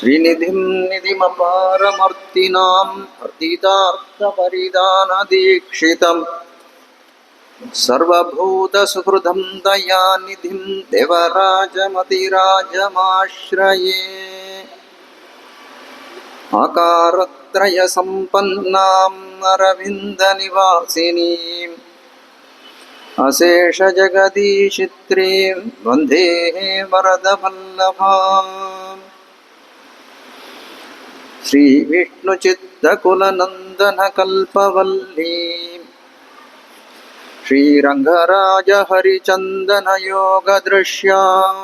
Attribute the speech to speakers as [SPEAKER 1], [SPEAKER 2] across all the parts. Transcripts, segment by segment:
[SPEAKER 1] श्रीनिधिं निधिमपारमर्तिनाम् अर्तितार्थपरिदानदीक्षितम् सर्वभूतसुहृदं दयानिधिं देवराजमतिराजमाश्रये। आकारत्रयसम्पन्नाम् अरविन्दनिवासिनीम् अशेषजगदीशित्रीं वन्दे वरदवल्लभाम्। श्रीविष्णुचित्तकुलनन्दनकल्पवल्लीं श्रीरङ्गराजहरिचन्दनयोगदृश्यां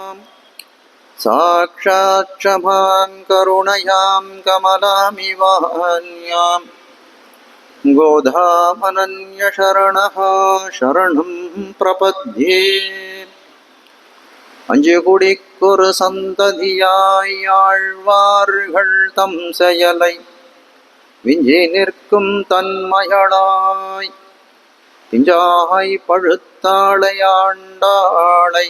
[SPEAKER 1] साक्षात् क्षमां करुणयां कमलामिवान्यां गोधामनन्यशरणः शरणं प्रपद्ये। அஞ்சுகுடிக்கொரு சந்ததியாய் ஆழ்வார்கள் தம் செயலை விஞ்சி நிற்கும் தன்மயளாய் பிஞ்சாய் பழுத்தாளை ஆண்டாளை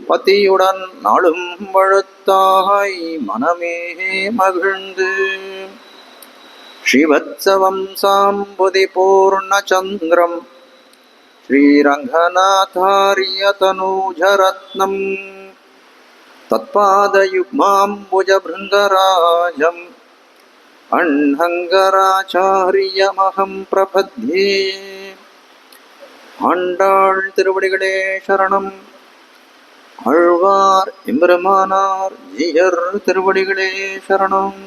[SPEAKER 1] பத்தியுடன் நாளும் வழுத்தாய் மனமே மகிழ்ந்து ஸ்ரீவத்சவம் சாம்புதி பூர்ணச்சந்திரம் श्रीरङ्गनाथार्यतनूजरत्नम् तत्पादयुग्माम्बुजभृङ्गराजम् अण्हङ्गराचार्यमहं प्रपद्ये। ஆண்டாள் திருவடிகளே சரணம். ஆழ்வார் எம்பெருமானார் ஜீயர் திருவடிகளே சரணம்.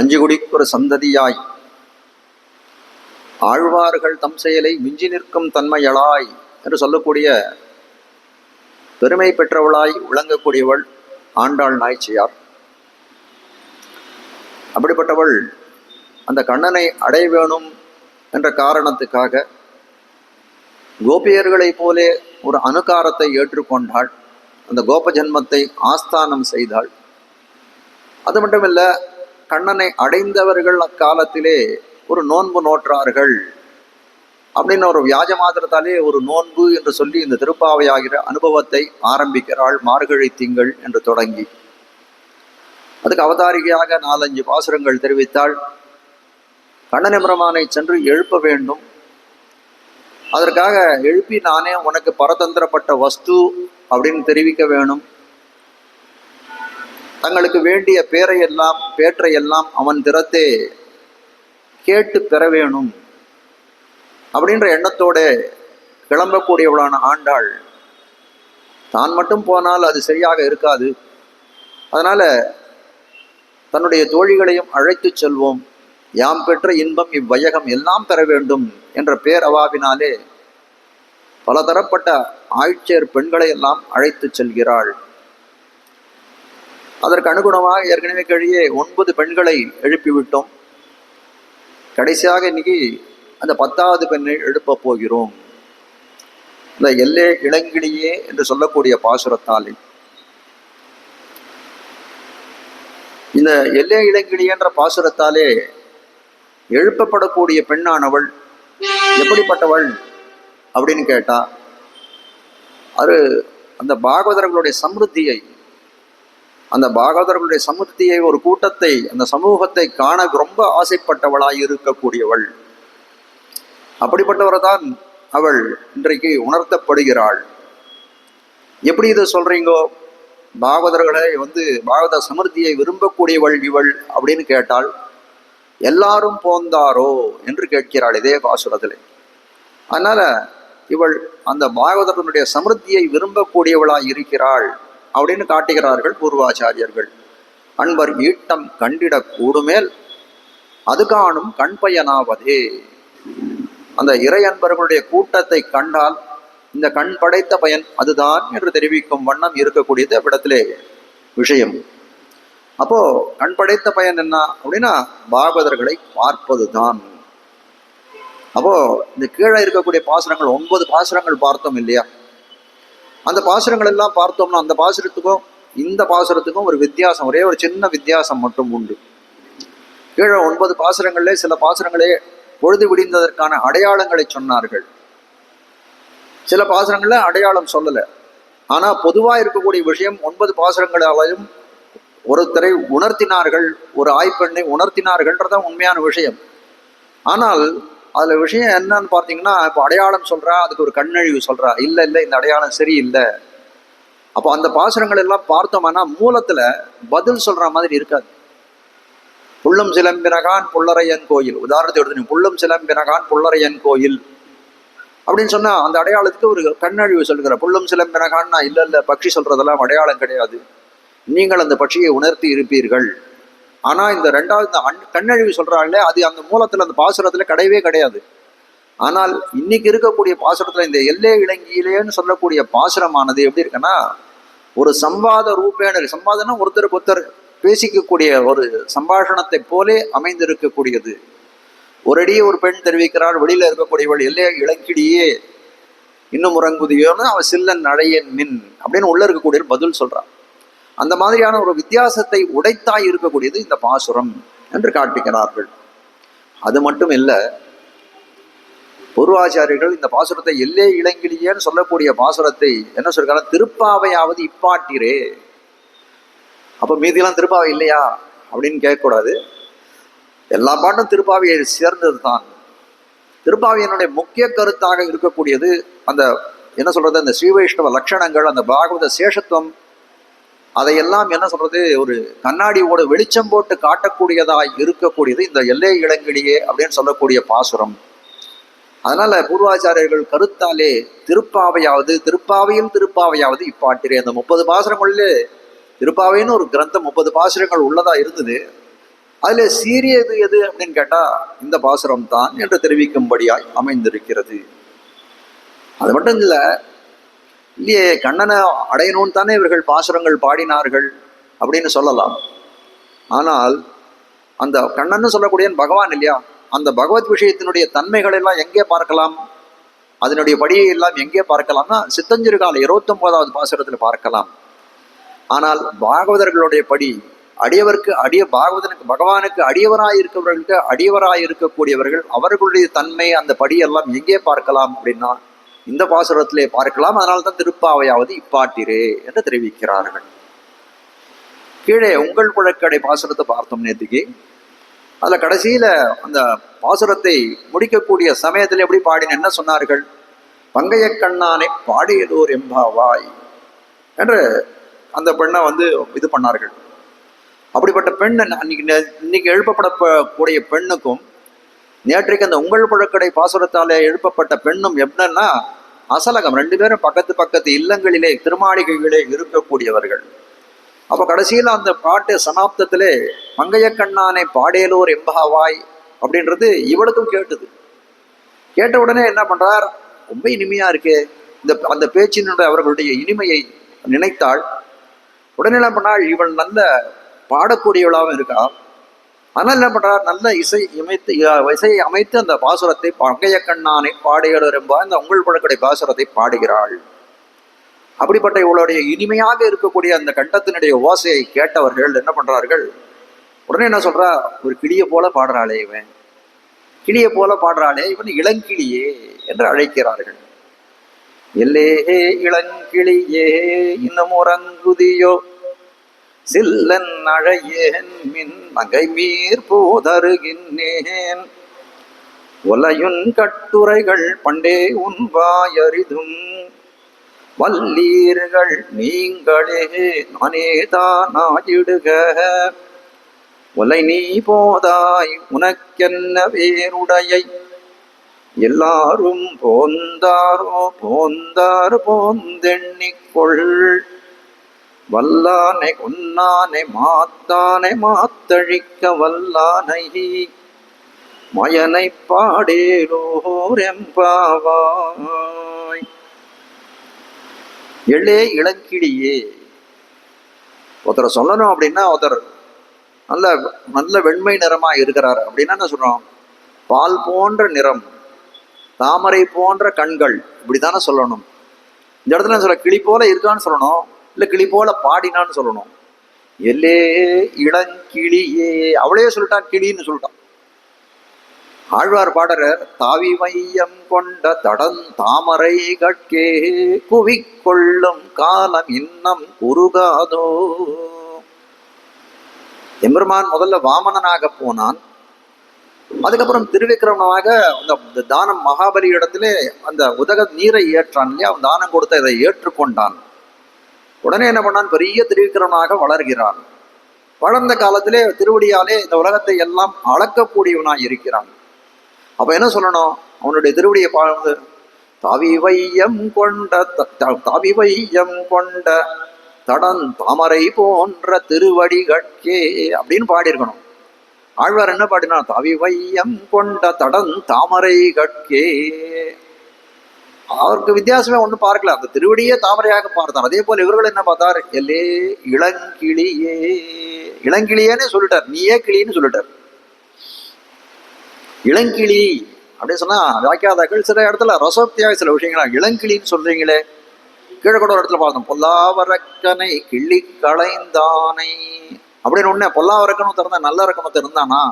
[SPEAKER 1] அஞ்சுகுடிக்கொரு சந்ததியாய் ஆழ்வார்கள் தம் செயலை மிஞ்சி நிற்கும் தன்மையளாய் என்று சொல்லக்கூடிய பெருமை பெற்றவளாய் விளங்கக்கூடியவள் ஆண்டாள் நாய்ச்சியார். அப்படிப்பட்டவள் அந்த கண்ணனை அடைய வேணும் என்ற காரணத்துக்காக கோபியர்களைப் போலே ஒரு அனுகாரத்தை ஏற்றுக்கொண்டாள். அந்த கோப ஜன்மத்தை ஆஸ்தானம் செய்தாள். அது மட்டுமில்ல, கண்ணனை அடைந்தவர்கள் அக்காலத்திலே ஒரு நோன்பு நோற்றார்கள் அப்படின்னு ஒரு வியாஜ மாத்திரத்தாலே ஒரு நோன்பு என்று சொல்லி இந்த திருப்பாவையாகிற அனுபவத்தை ஆரம்பிக்கிறாள். மார்கழி திங்கள் என்று தொடங்கி அதுக்கு அவதாரிகையாக 4-5 பாசுரங்கள் தெரிவித்தாள். கண்ணனை பிரமானை சென்று எழுப்ப வேண்டும். அதற்காக எழுப்பி நானே உனக்கு பரதந்திரப்பட்ட வஸ்து அப்படின்னு தெரிவிக்க வேணும். தங்களுக்கு வேண்டிய பேற்றையெல்லாம் அவன் திறத்தே கேட்டு பெற வேணும் அப்படின்ற எண்ணத்தோட கிளம்பக்கூடியவளான ஆண்டாள் தான் மட்டும் போனால் அது சரியாக இருக்காது. அதனால தன்னுடைய தோழிகளையும் அழைத்து செல்வோம், யாம் பெற்ற இன்பம் இவ்வையகம் எல்லாம் பெற வேண்டும் என்ற பேரவாவினாலே பலதரப்பட்ட ஆட்சியர் பெண்களை எல்லாம் அழைத்து செல்கிறாள். அதற்கு அனுகுணமாக ஏற்கனவே கழியே 9 பெண்களை எழுப்பிவிட்டோம். கடைசியாக இன்னைக்கு அந்த 10வது பெண்ணை எழுப்ப போகிறோம். இந்த எல்லே இளங்கிளியே என்று சொல்லக்கூடிய பாசுரத்தாலே இந்த எல்லே இளங்கிளியே என்ற பாசுரத்தாலே எழுப்பப்படக்கூடிய பெண்ணானவள் எப்படிப்பட்டவள் அப்படின்னு கேட்டா, அது அந்த பாகவதர்களுடைய சமிருத்தியை, அந்த பாகவதர்களுடைய சமுத்தியை, ஒரு கூட்டத்தை, அந்த சமூகத்தை காண ரொம்ப ஆசைப்பட்டவளாய் இருக்கக்கூடியவள். அப்படிப்பட்டவர்தான் அவள் இன்றைக்கு உணர்த்தப்படுகிறாள். எப்படி இதை சொல்றீங்கோ, பாகவதர்களை பாகவத சமிருத்தியை விரும்பக்கூடியவள் இவள் அப்படின்னு கேட்டால், எல்லாரும் போந்தாரோ என்று கேட்கிறாள் இதே பாசுரத்திலே. அதனால இவள் அந்த பாகவதர்களுடைய சமிருத்தியை விரும்பக்கூடியவளாய் இருக்கிறாள் அப்படின்னு காட்டுகிறார்கள் பூர்வாச்சாரியர்கள். அன்பர் ஈட்டம் கண்டிட கூடுமேல் அது காணும் கண்பயனாவதே. அந்த இறை அன்பர்களுடைய கூட்டத்தை கண்டால் இந்த கண் படைத்த பயன் அதுதான் என்று தெரிவிக்கும் வண்ணம் இருக்கக்கூடியது அவ்விடத்திலே விஷயம். அப்போ கண் படைத்த பயன் என்ன அப்படின்னா பாகவதர்களை பார்ப்பது தான். அப்போ இந்த கீழே இருக்கக்கூடிய பாசுரங்கள் 9 பாசுரங்கள் பார்த்தோம் இல்லையா? அந்த பாசுரங்கள் எல்லாம் பார்த்தோம்னா அந்த பாசுரத்துக்கும் இந்த பாசுரத்துக்கும் ஒரு வித்தியாசம், ஒரே ஒரு சின்ன வித்தியாசம் மட்டும் உண்டு. கீழே 9 பாசுரங்களே சில பாசுரங்களே பொழுது விடிந்ததற்கான அடையாளங்களை சொன்னார்கள். சில பாசுரங்கள்ல அடையாளம் சொல்லலை. ஆனா பொதுவா இருக்கக்கூடிய விஷயம் 9 பாசுரங்களாலையும் ஒருத்தரை உணர்த்தினார்கள், ஒரு ஆய்ப்பெண்ணை உணர்த்தினார்கள்ன்றதான் உண்மையான விஷயம். ஆனால் அதுல விஷயம் என்னன்னு பார்த்தீங்கன்னா, இப்போ அடையாளம் சொல்றா, அதுக்கு ஒரு கண்ணழிவு சொல்றா, இல்லை இல்லை இந்த அடையாளம் சரியில்லை. அப்போ அந்த பாசுரங்கள் எல்லாம் பார்த்தோம்னா மூலத்துல பதில் சொல்ற மாதிரி இருக்காது. புள்ளும் சிலம்பினகான் புள்ளரையன் கோயில், உதாரணத்தை எடுத்து புள்ளும் சிலம்பினகான் புள்ளரையன் கோயில் அப்படின்னு சொன்னா அந்த அடையாளத்துக்கு ஒரு கண்ணழிவு சொல்கிற. புள்ளும் சிலம்பினகான்னா இல்லை இல்லை பட்சி சொல்றதெல்லாம் அடையாளம் கிடையாது, நீங்கள் அந்த பட்சியை உணர்த்தி இருப்பீர்கள். ஆனா இந்த ரெண்டாவது கண்ணழிவு சொல்றாங்களே, அது அந்த மூலத்துல அந்த பாசுரத்துல கிடையவே கிடையாது. ஆனால் இன்னைக்கு இருக்கக்கூடிய பாசுரத்துல இந்த எல்லே இலங்கியிலேன்னு சொல்லக்கூடிய பாசுரமானது எப்படி இருக்குன்னா, ஒரு சம்வாத ரூபேன, சம்வாதம்னா ஒருத்தருக்கு ஒருத்தர் பேசிக்கக்கூடிய ஒரு சம்பாஷணத்தை போலே அமைந்திருக்கக்கூடியது. ஒரு அடியே ஒரு பெண் தெரிவிக்கிறாள், வெளியில இருக்கக்கூடியவள் எல்லே இளங்கிடியே இன்னும் உறங்குதியோன்னு அவன் சில்லன் அழையன் மின் அப்படின்னு உள்ள இருக்கக்கூடிய பதில் சொல்றான். அந்த மாதிரியான ஒரு வித்தியாசத்தை உடைத்தாய் இருக்கக்கூடியது இந்த பாசுரம் என்று காட்டுகிறார்கள். அது மட்டும் இல்லை, பூர்வாச்சாரியர்கள் இந்த பாசுரத்தை எல்லே இளங்கிலியேன்னு சொல்லக்கூடிய பாசுரத்தை என்ன சொல்றாங்க, திருப்பாவையாவது இப்பாட்டிரே. அப்ப மீதியெல்லாம் திருப்பாவை இல்லையா அப்படின்னு கேட்கக்கூடாது. எல்லா பாட்டும் திருப்பாவையை சேர்ந்தது தான். திருப்பாவையினுடைய முக்கிய கருத்தாக இருக்கக்கூடியது அந்த என்ன சொல்றது, அந்த ஸ்ரீ வைஷ்ணவ லட்சணங்கள், அந்த பாகவத சேஷத்துவம், அதையெல்லாம் என்ன சொல்றது, ஒரு கண்ணாடியோட வெளிச்சம் போட்டு காட்டக்கூடியதாய் இருக்கக்கூடியது இந்த எல்லே இளங்கிலியே அப்படின்னு சொல்லக்கூடிய பாசுரம். அதனால பூர்வாச்சாரியர்கள் கருத்தாலே திருப்பாவையாவது திருப்பாவையாவது இப்பாட்டிரே, அந்த 30 பாசுரங்களிலே திருப்பாவைன்னு ஒரு கிரந்தம் 30 பாசுரங்கள் உள்ளதா இருந்தது. அதுல சீரியது எது அப்படின்னு கேட்டா இந்த பாசுரம் தான் என்று தெரிவிக்கும்படியாய் அமைந்திருக்கிறது. அது மட்டும் இல்லையே, கண்ணனை அடையணும்னு தானே இவர்கள் பாசுரங்கள் பாடினார்கள் அப்படின்னு சொல்லலாம். ஆனால் அந்த கண்ணன்னு சொல்லக்கூடிய பகவான் இல்லையா, அந்த பகவத் விஷயத்தினுடைய தன்மைகள் எல்லாம் எங்கே பார்க்கலாம், அதனுடைய படியை எல்லாம் எங்கே பார்க்கலாம்னா சித்தஞ்சிறுகால 29வது பாசுரத்தில் பார்க்கலாம். ஆனால் பாகவதர்களுடைய படி, அடியவருக்கு பகவானுக்கு அடியவராய் இருக்கிறவர்களுக்கு அடியவராய் இருக்கக்கூடியவர்கள், அவர்களுடைய தன்மை அந்த படியெல்லாம் எங்கே பார்க்கலாம் அப்படின்னா இந்த பாசுரத்திலே பார்க்கலாம். அதனால்தான் திருப்பாவையாவது இப்பாட்டிரே என்று தெரிவிக்கிறார்கள். கீழே உங்கள் புழக்கடை பாசுரத்தை பார்த்தோம் நேற்றுக்கு. அதுல கடைசியில அந்த பாசுரத்தை முடிக்கக்கூடிய சமயத்தில் எப்படி பாடின என்ன சொன்னார்கள், பங்கைய கண்ணானை பாடியதோர் எம்பாவாய் என்று அந்த பெண்ணை இது பண்ணார்கள். அப்படிப்பட்ட பெண் இன்னைக்கு எழுப்பப்படக்கூடிய பெண்ணுக்கும் நேற்றைக்கு அந்த உங்கள் புழக்கடை பாசுரத்தாலே எழுப்பப்பட்ட பெண்ணும் எப்படின்னா அசலகம், 2 பேரும் பக்கத்து இல்லங்களிலே திருமாளிகைகளே இருக்கக்கூடியவர்கள். அப்ப கடைசியில அந்த பாட்டு சமாப்தத்திலே மங்கைய கண்ணானை பாடேலோர் எம்பாவாய் அப்படின்றது இவளுக்கும் கேட்டது. கேட்ட உடனே என்ன பண்றார், ரொம்ப இனிமையா இருக்கே அந்த பேச்சினுடைய அவர்களுடைய இனிமையை நினைத்தாள். உடனே என்ன பண்ணாள், இவள் நல்ல பாடக்கூடியவளாகவும் இருக்கா. ஆனால் என்ன பண்றார், நல்ல இசையை அமைத்து அந்த பாசுரத்தை மங்கைய கண்ணானை பாடேலோர் எம்பா இந்த உங்கள் புழக்கடை பாசுரத்தை பாடுகிறாள். அப்படிப்பட்ட இவளுடைய இனிமையாக இருக்கக்கூடிய அந்த கண்டத்தினுடைய ஓசையை கேட்டவர்கள் என்ன பண்றார்கள், உடனே என்ன சொல்றா, ஒரு கிளியை போல பாடுறாளே இவன், கிளியை போல பாடுறாளே இவன் இளங்கிளியே என்று அழைக்கிறார்கள். எல்லே இளங்கிளியே இன்னும் உறங்குதியோ சில்லன் அழையேன் மின் நகை மீர் போதருகின்றேன் ஒலையுன் கட்டுரைகள் பண்டே உன் வாயறிதும் வல்லீர்கள் நீங்களே நானேதானாயிடுக ஒலை நீ போதாய் உனக்கென்ன வேறுடையை எல்லாரும் போந்தார் போந்தெண்ணிக்கொள் வல்லானை கொன்னானை மாத்தானை மாத்தழிக்க வல்லானை மயனை பாடேலோர் எம்பாவாய். எள்ளே இளங்கிளியே, ஒருத்தரை சொல்லணும் அப்படின்னா ஒருத்தர் நல்ல நல்ல வெண்மை நிறமா இருக்கிறார் அப்படின்னா என்ன சொல்றோம், பால் போன்ற நிறம், தாமரை போன்ற கண்கள், இப்படித்தானே சொல்லணும். இந்த இடத்துல சொல்ல கிளி போல இருக்கான்னு சொல்லணும், இல்லை கிளி போல பாடினான்னு சொல்லணும். எல்லே இளங்கிளியே, அவளே சொல்லிட்டான், கிளின்னு சொல்லிட்டான். ஆழ்வார் பாடறர், தாவி மையம் கொண்ட தடன் தாமரை கட்கே குவிக்கொள்ளும் காலம் இன்னம் குறுகாதோ. எம்பெருமான் முதல்ல வாமனனாக போனான், அதுக்கப்புறம் திருவிக்கிரமனாக அந்த தானம் மகாபலி இடத்திலே அந்த உதக நீரை ஏற்றான் இல்லையா, அவன் தானம் கொடுத்த இதை ஏற்றுக்கொண்டான். உடனே என்ன பண்ணான், பெரிய திருவிக்கிரமனாக வளர்கிறான். வளர்ந்த காலத்திலே திருவடியாலே இந்த உலகத்தை எல்லாம் அளக்கக்கூடியவனாய் இருக்கிறான். அப்ப என்ன சொல்லணும், அவனுடைய திருவடியை பார்த்து தாவி வையம் கொண்ட தடன் தாமரை போன்ற திருவடிகட்கே அப்படின்னு பாடியிருக்கணும். ஆழ்வார் என்ன பாடினா, தாவி வையம் கொண்ட தடன் தாமரை கட்கே. அவருக்கு வித்தியாசமே ஒன்றும் பார்க்கல, அந்த திருவடியே தாமரையாக பார்த்தார். அதே போல இவர்கள் என்ன பார்த்தார், எல்லே இளங்கிளியே, இளங்கிளியேன்னு சொல்லிட்டார், நீயே கிளின்னு சொல்லிட்டார். இளங்கிளி அப்படின்னு சொன்னா வியாக்கியாதாக்கள் சில இடத்துல ரசோக்தியாக சில விஷயங்களா இளங்கிளின்னு சொல்றீங்களே. கீழே கூட ஒரு இடத்துல பார்த்தோம், பொல்லாவரக்கனை கிள்ளி களைந்தானை அப்படின்னு. உடனே பொல்லாவரக்கணும் திறந்தா நல்ல ரக்கணத்தை இருந்தானா?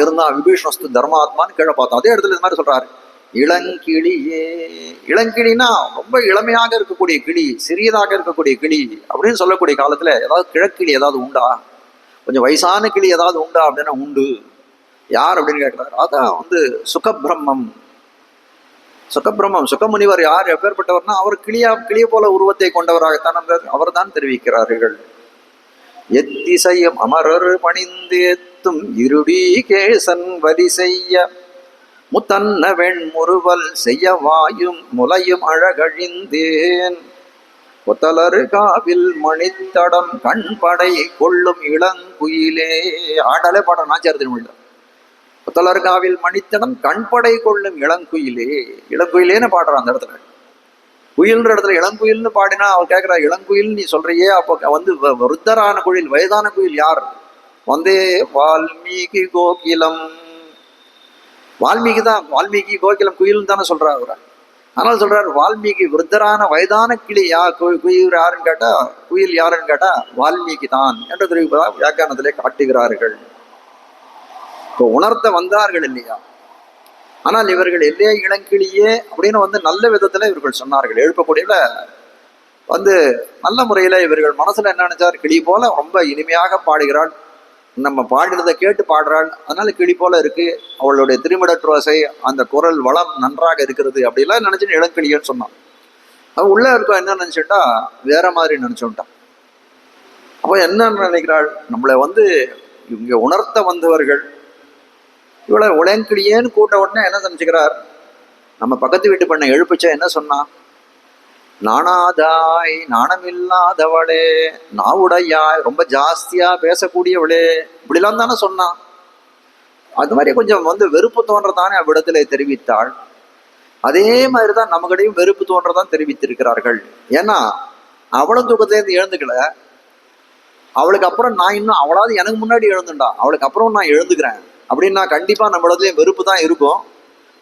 [SPEAKER 1] இருந்தான், விபீஷ்ணஸ்து தர்மாத்மான்னு கீழே பார்த்தோம். அதே இடத்துல இது மாதிரி சொல்றாரு, இளங்கிளியே. இளங்கிளினா ரொம்ப இளமையாக இருக்கக்கூடிய கிளி, சிறியதாக இருக்கக்கூடிய கிளி அப்படின்னு சொல்லக்கூடிய காலத்துல ஏதாவது கிழக்கிளி ஏதாவது உண்டா, கொஞ்சம் வயசான கிளி ஏதாவது உண்டா அப்படின்னா உண்டு. யார் அப்படின்னு கேட்கிறார், அதான் சுகபிரம்மம். சுகபிரம்மம் சுகமுனிவர் யார், எப்பேற்பட்டவர்னா அவர் கிளிய போல உருவத்தை கொண்டவராகத்தான் அவர் தான் தெரிவிக்கிறார்கள். எத்திசையும் அமரர் பணிந்தேத்தும் இருடி கேசன் வரி செய்ய முத்தன்ன வெண்முறுவல் செய்ய வாயும் முலையும் அழகழிந்தேன் கொத்தலரு காவில் மணித்தடம் கண்படை கொள்ளும் இளங்குயிலே. ஆடலே பாடம் நாச்சார் திருமொழி. புத்தலர்காவில் மணித்தடம் கண்படை கொள்ளும் இளங்குயிலே. இளங்குயிலேன்னு பாடுறான் அந்த இடத்துல. குயில்ன்ற இடத்துல இளங்குயில்னு பாடினா அவர் கேட்கிறா, இளங்குயில் நீ சொல்றியே, அப்போ விருத்தரான குயில் வயதான குயில் யார்? வந்தே வால்மீகி கோகிலம். வால்மீகி தான், வால்மீகி கோகிலம் குயில்னு தானே சொல்றாரு அவரை. ஆனால் சொல்றாரு வால்மீகி விருத்தரான வயதான கிளி குயில் யாருன்னு கேட்டா, குயில் யாருன்னு கேட்டா வால்மீகி தான் என்று தெரிவிப்பதா வியாக்கியானத்திலே காட்டுகிறார்கள். இப்போ உணர்த்த வந்தார்கள் இல்லையா. ஆனால் இவர்கள் எல்லையே இளங்கிளியே அப்படின்னு நல்ல விதத்துல இவர்கள் சொன்னார்கள். எழுப்பக்கூடியல நல்ல முறையில இவர்கள் மனசுல என்ன நினைச்சார், கிளி போல ரொம்ப இனிமையாக பாடுகிறாள், நம்ம பாடுறதை கேட்டு பாடுறாள், அதனால கிளி போல இருக்கு, அவளுடைய திருமிடற்றுவசை அந்த குரல் வளம் நன்றாக இருக்கிறது அப்படிலாம் நினைச்சுன்னு இளங்கிளியன்னு சொன்னான். அவன் உள்ள இருக்க என்ன நினைச்சுட்டா வேற மாதிரி நினைச்சுட்டான். அப்போ என்ன நினைக்கிறாள், நம்மளை இங்க உணர்த்த வந்தவர்கள் இவ்வளவு உலங்கிளியேன்னு கூட்ட உடனே என்ன நினைச்சுக்கிறார், நம்ம பக்கத்து வீட்டு பண்ண எழுப்பிச்சா என்ன சொன்னான், நாணாதாய் நாணமில்லாதவளே நாவுடையாய் ரொம்ப ஜாஸ்தியா பேசக்கூடியவளே இப்படிலாம் தானே சொன்னான். அது மாதிரி கொஞ்சம் வெறுப்பு தோன்றதானே அவ்விடத்துல தெரிவித்தாள். அதே மாதிரிதான் நம்மகிட்டையும் வெறுப்பு தோன்றதான் தெரிவித்திருக்கிறார்கள். ஏன்னா அவளும் தூக்கத்திலேருந்து எழுந்துக்கல, அவளுக்கு அப்புறம் நான் இன்னும் அவளாவது எனக்கு முன்னாடி எழுந்துண்டா, அவளுக்கு அப்புறம் நான் எழுந்துக்கிறேன் அப்படின்னா கண்டிப்பா நம்மளதுலயும் வெறுப்பு தான் இருக்கும்.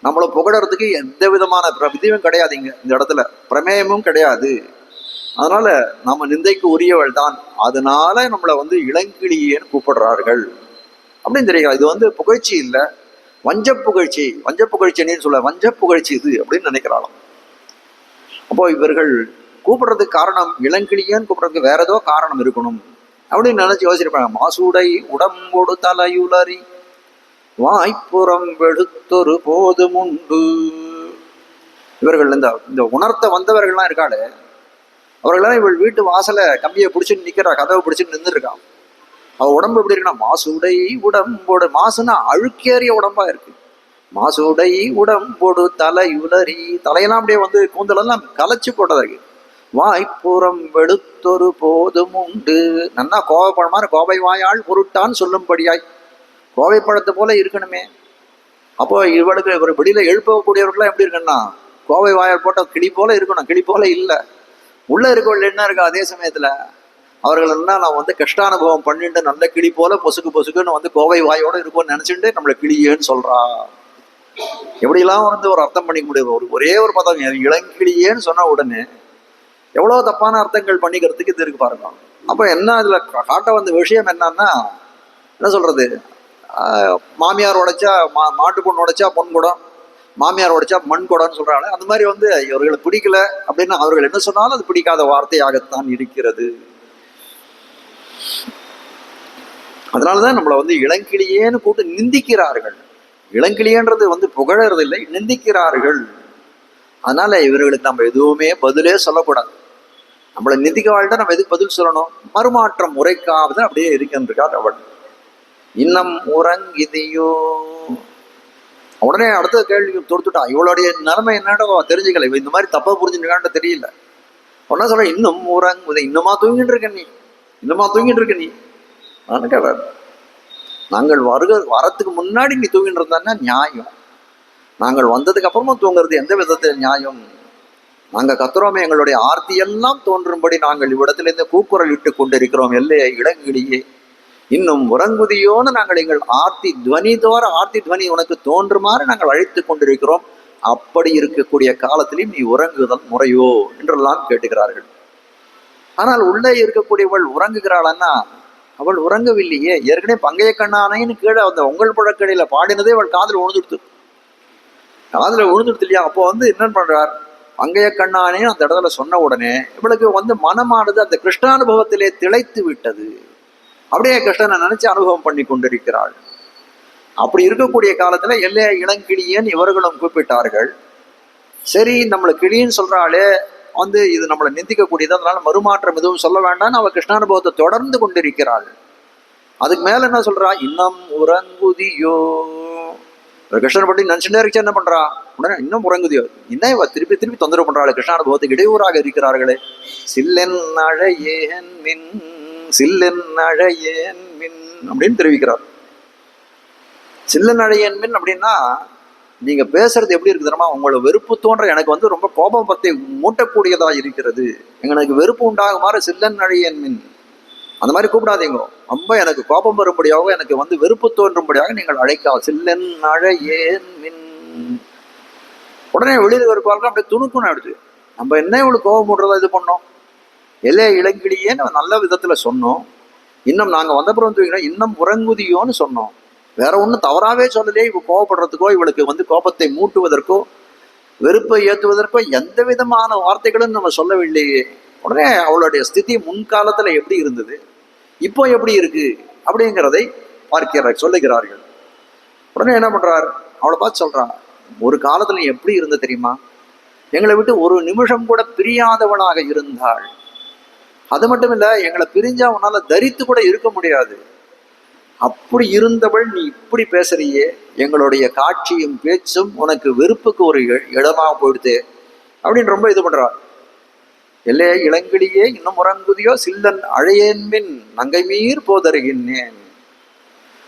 [SPEAKER 1] நம்மளை புகழறதுக்கு எந்த விதமான விதியும் கிடையாது, இங்க இந்த இடத்துல பிரமேயமும் கிடையாது. அதனால நம்ம நிந்தைக்கு உரியவள் தான், அதனால நம்மளை இளங்கிளியேன்னு கூப்பிடுறார்கள் அப்படின்னு தெரியும். இது புகழ்ச்சி இல்லை, வஞ்ச புகழ்ச்சி. வஞ்ச புகழ்ச்சின்னு சொல்ல, வஞ்ச புகழ்ச்சி இது அப்படின்னு நினைக்கிறாளாம். அப்போ இவர்கள் கூப்பிடுறதுக்கு காரணம், இளங்கிளியேன்னு கூப்பிடுறதுக்கு வேற ஏதோ காரணம் இருக்கணும் அப்படின்னு நினைச்சு யோசிச்சிருப்பாங்க. மாசுடை உடம்போடு தலையுளறி வாய்ப்புறம் வெடுத்தொரு போதும் உண்டு. இவர்கள் இந்த உணர்த்த வந்தவர்கள்லாம் இருக்காளே, அவர்களெல்லாம் இவள் வீட்டு வாசலை கம்பியை பிடிச்சிட்டு நிக்கிறா, கதவை பிடிச்சிட்டு நின்றுருக்கான். அவ உடம்பு எப்படி இருக்குன்னா, மாசுடை உடம்போடு, மாசுன்னா அழுக்கேறிய உடம்பா இருக்கு. மாசுடை உடம்போடு தலையுளறி, தலையெல்லாம் அப்படியே கூந்தலெல்லாம் கலைச்சு போட்டதா இருக்கு. வாய்ப்புறம் வெடுத்தொரு போதும் உண்டு. நன்னா கோவைப்பழ மாதிரி கோவை வாயால் பொருட்டான்னு சொல்லும்படியாய் கோவைப்பழத்தை போல இருக்கணுமே. அப்போ இவளுக்கு ஒரு வெளியில எழுப்பக்கூடியவர்கள்லாம் எப்படி இருக்குன்னா, கோவை வாயால் போட்ட கிளி போல இருக்கணும். கிளி போல இல்லை, உள்ள இருக்கவள் என்ன இருக்கா. அதே சமயத்துல அவர்கள் என்ன, நான் கஷ்டானுபவம் பண்ணிட்டு நல்ல கிளி போல பொசுக்கு பொசுக்குன்னு கோவை வாயோட இருக்கும்னு நினைச்சுட்டு நம்மளை கிளியேன்னு சொல்றா. எப்படிலாம் ஒரு அர்த்தம் பண்ணிக்க முடியாது. ஒரே ஒரு பதம் இளங்கிளியேன்னு சொன்ன உடனே எவ்வளவு தப்பான அர்த்தங்கள் பண்ணிக்கிறதுக்கு இது இருக்கு பாருங்க. அப்ப என்ன இதுல காட்ட வந்த விஷயம் என்னன்னா, என்ன சொல்றது, மாமியார் உடைச்சா மாட்டு பொண்ணு உடைச்சா பொன் குடம், மாமியார் உடைச்சா மண் குடம்னு சொல்றாங்க. அந்த மாதிரி வந்து இவர்களை பிடிக்கல அப்படின்னா அவர்கள் என்ன சொன்னாலும் அது பிடிக்காத வார்த்தையாகத்தான் இருக்கிறது. அதனாலதான் நம்மளை வந்து இளங்கிளியேன்னு கூட்டு நிந்திக்கிறார்கள். இளங்கிளியன்றது வந்து புகழறது இல்லை, நிந்திக்கிறார்கள். அதனால இவர்களுக்கு நம்ம எதுவுமே பதிலே சொல்லக்கூடாது. நம்மளை நிந்திக்க வாழ்ந்தா நம்ம எதுக்கு பதில் சொல்லணும்? மறுமாற்றம் முறைக்காவது அப்படியே இருக்கின்றார் அவள். இன்னம் உறங்கிதையோ, உடனே அடுத்த கேள்வி தொடுத்துட்டா. இவளுடைய நிலைமை என்னடோ தெரிஞ்சுக்கல, இவ இந்த மாதிரி தப்பா புரிஞ்சுருக்கான்னு தெரியல. உடனே சொல்ற, இன்னும் உறங்குதை, இன்னுமா தூங்கிட்டு இருக்க நீ, இன்னுமா தூங்கிட்டு இருக்க நீ. நாங்கள் வரத்துக்கு முன்னாடி நீ தூங்கிட்டு இருந்தான்னா நியாயம், நாங்கள் வந்ததுக்கு அப்புறமா தூங்குறது எந்த விதத்தில் நியாயம்? நாங்க கத்துறோமே, எங்களுடைய ஆர்த்தி எல்லாம் தோன்றும்படி நாங்கள் இவ்விடத்திலிருந்து கூக்குரல் இட்டு கொண்டிருக்கிறோம், எல்லையை இடங்கிலேயே இன்னும் உறங்குதியோன்னு நாங்கள் எங்கள் ஆர்த்தி துவனி தோற ஆர்த்தி துவனி உனக்கு தோன்றுமாறு நாங்கள் அழைத்து கொண்டிருக்கிறோம். அப்படி இருக்கக்கூடிய காலத்திலும் நீ உறங்குதல் முறையோ என்றெல்லாம் கேட்டுக்கிறார்கள். ஆனால் உள்ளே இருக்கக்கூடியவள் உறங்குகிறாளன்னா அவள் உறங்கவில்லையே. ஏற்கனவே பங்கைய கண்ணானைன்னு கீழே அந்த உங்கள் புழக்கடையில பாடினதே அவள் காதில் விழுந்துடுத்து, காதில் விழுந்துடுத்து இல்லையா? அப்போ வந்து என்னன்னு பண்றார், பங்கைய கண்ணானே அந்த இடத்துல சொன்ன உடனே இவளுக்கு வந்து மனமானது அந்த கிருஷ்ணானுபவத்திலே திளைத்து விட்டது. அப்படியே கிருஷ்ணனை நினைச்சு அனுபவம் பண்ணி கொண்டிருக்கிறாள். அப்படி இருக்கக்கூடிய காலத்துல எல்லைய இளங்கிளியன் இவர்களும் கூப்பிட்டார்கள். சரி, நம்மளை கிளின்னு சொல்றாளே வந்து இது நம்மளை நிந்திக்கக்கூடியது, அதனால மறுமாற்றம் எதுவும் சொல்ல வேண்டாம்னு அவ கிருஷ்ணானுபவத்தை தொடர்ந்து கொண்டிருக்கிறாள். அதுக்கு மேல என்ன சொல்றா, இன்னும் உறங்குதியோ. கிருஷ்ணன் பற்றி நினைச்சுட்டே இருக்க என்ன பண்றா, உடனே இன்னும் உறங்குதியோ. இன்னும் இவ திருப்பி திருப்பி தொந்தரவு பண்றாள், கிருஷ்ணானுபவத்துக்கு இடையூறாக இருக்கிறார்களே. சில்லென் அழையேன் மின், சில்லென் அழையேன் மின் அப்படின்னு தெரிவிக்கிறார். சில்லென் அழையேன் மின் அப்படின்னா நீங்க பேசுறது எப்படி இருக்கு தெரியுமா? உங்களை வெறுப்பு தோன்ற எனக்கு வந்து ரொம்ப கோபம் பத்தை மூட்டக்கூடியதா இருக்கிறது, எங்களுக்கு வெறுப்பு உண்டாகுமாறு சில்லன் அழையேன் மின் அந்த மாதிரி கூப்பிடாதீங்க. ரொம்ப எனக்கு கோபம் வரும்படியாக, எனக்கு வந்து வெறுப்பு தோன்றும்படியாக நீங்கள் அழைக்கா. சில்லன் அழையேன் மின். உடனே வெளியில் வருவார்கள், அப்படியே துணுக்குன்னு ஆயிடுச்சு. நம்ம என்ன இவ்வளவு கோபம் மூடுறதா இது பண்ணோம், எல்லைய இளங்கிலேயே நம்ம நல்ல விதத்துல சொன்னோம். இன்னும் நாங்க வந்தப்புறம் தூங்கினா இன்னும் உறங்குதியோன்னு சொன்னோம். வேற ஒன்றும் தவறாவே சொல்லலையே. இவ கோபப்படுறதுக்கோ இவளுக்கு வந்து கோபத்தை மூட்டுவதற்கோ வெறுப்பை ஏற்றுவதற்கோ எந்த விதமான வார்த்தைகளும் நம்ம சொல்லவில்லையே. உடனே அவளுடைய ஸ்திதி முன்காலத்துல எப்படி இருந்தது, இப்போ எப்படி இருக்கு அப்படிங்கிறதை சொல்லுகிறார்கள். உடனே என்ன பண்றார், அவளை பார்த்து சொல்றான், ஒரு காலத்துல எப்படி இருந்த தெரியுமா, எங்களை விட்டு ஒரு நிமிஷம் கூட பிரியாதவளாக இருந்தாள். அது மட்டும் இல்ல, எங்களை பிரிஞ்சா உன்னால தரித்து கூட இருக்க முடியாது. அப்படி இருந்தவள் நீ இப்படி பேசுறியே, எங்களுடைய காட்சியும் பேச்சும் உனக்கு வெறுப்புக்கு ஒரு இடமாக போயிடுது அப்படின்னு ரொம்ப இது பண்றார். எல்லையே இளங்கிலேயே இன்னும் உறங்குதியோ, சில்லன் அழையேன் மின் நங்கை மீர் போதருகின்றேன்.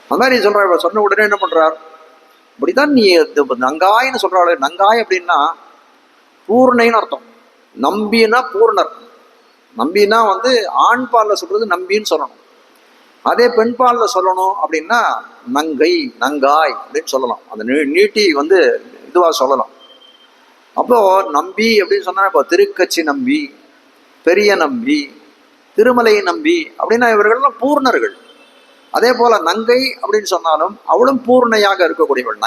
[SPEAKER 1] அந்த மாதிரி சொல்றாள். சொன்ன உடனே என்ன பண்றார், இப்படிதான் நீ நங்காய்ன்னு சொல்றாள். நங்காய் அப்படின்னா பூர்ணைன்னு அர்த்தம். நம்பினா பூர்ணர். நம்பினா வந்து ஆண் பால்ல சொல்றது நம்பின்னு சொல்லணும். அதே பெண் பால்ல சொல்லணும் அப்படின்னா நங்கை, நங்காய் அப்படின்னு சொல்லலாம். அந்த நீட்டி வந்து இதுவா சொல்லலாம். அப்போ நம்பி அப்படின்னு சொன்னா, இப்போ திருக்கச்சி நம்பி, பெரிய நம்பி, திருமலை நம்பி அப்படின்னா இவர்கள்லாம் பூர்ணர்கள். அதே போல நங்கை அப்படின்னு சொன்னாலும் அவளும் பூர்ணையாக இருக்கக்கூடியவள்.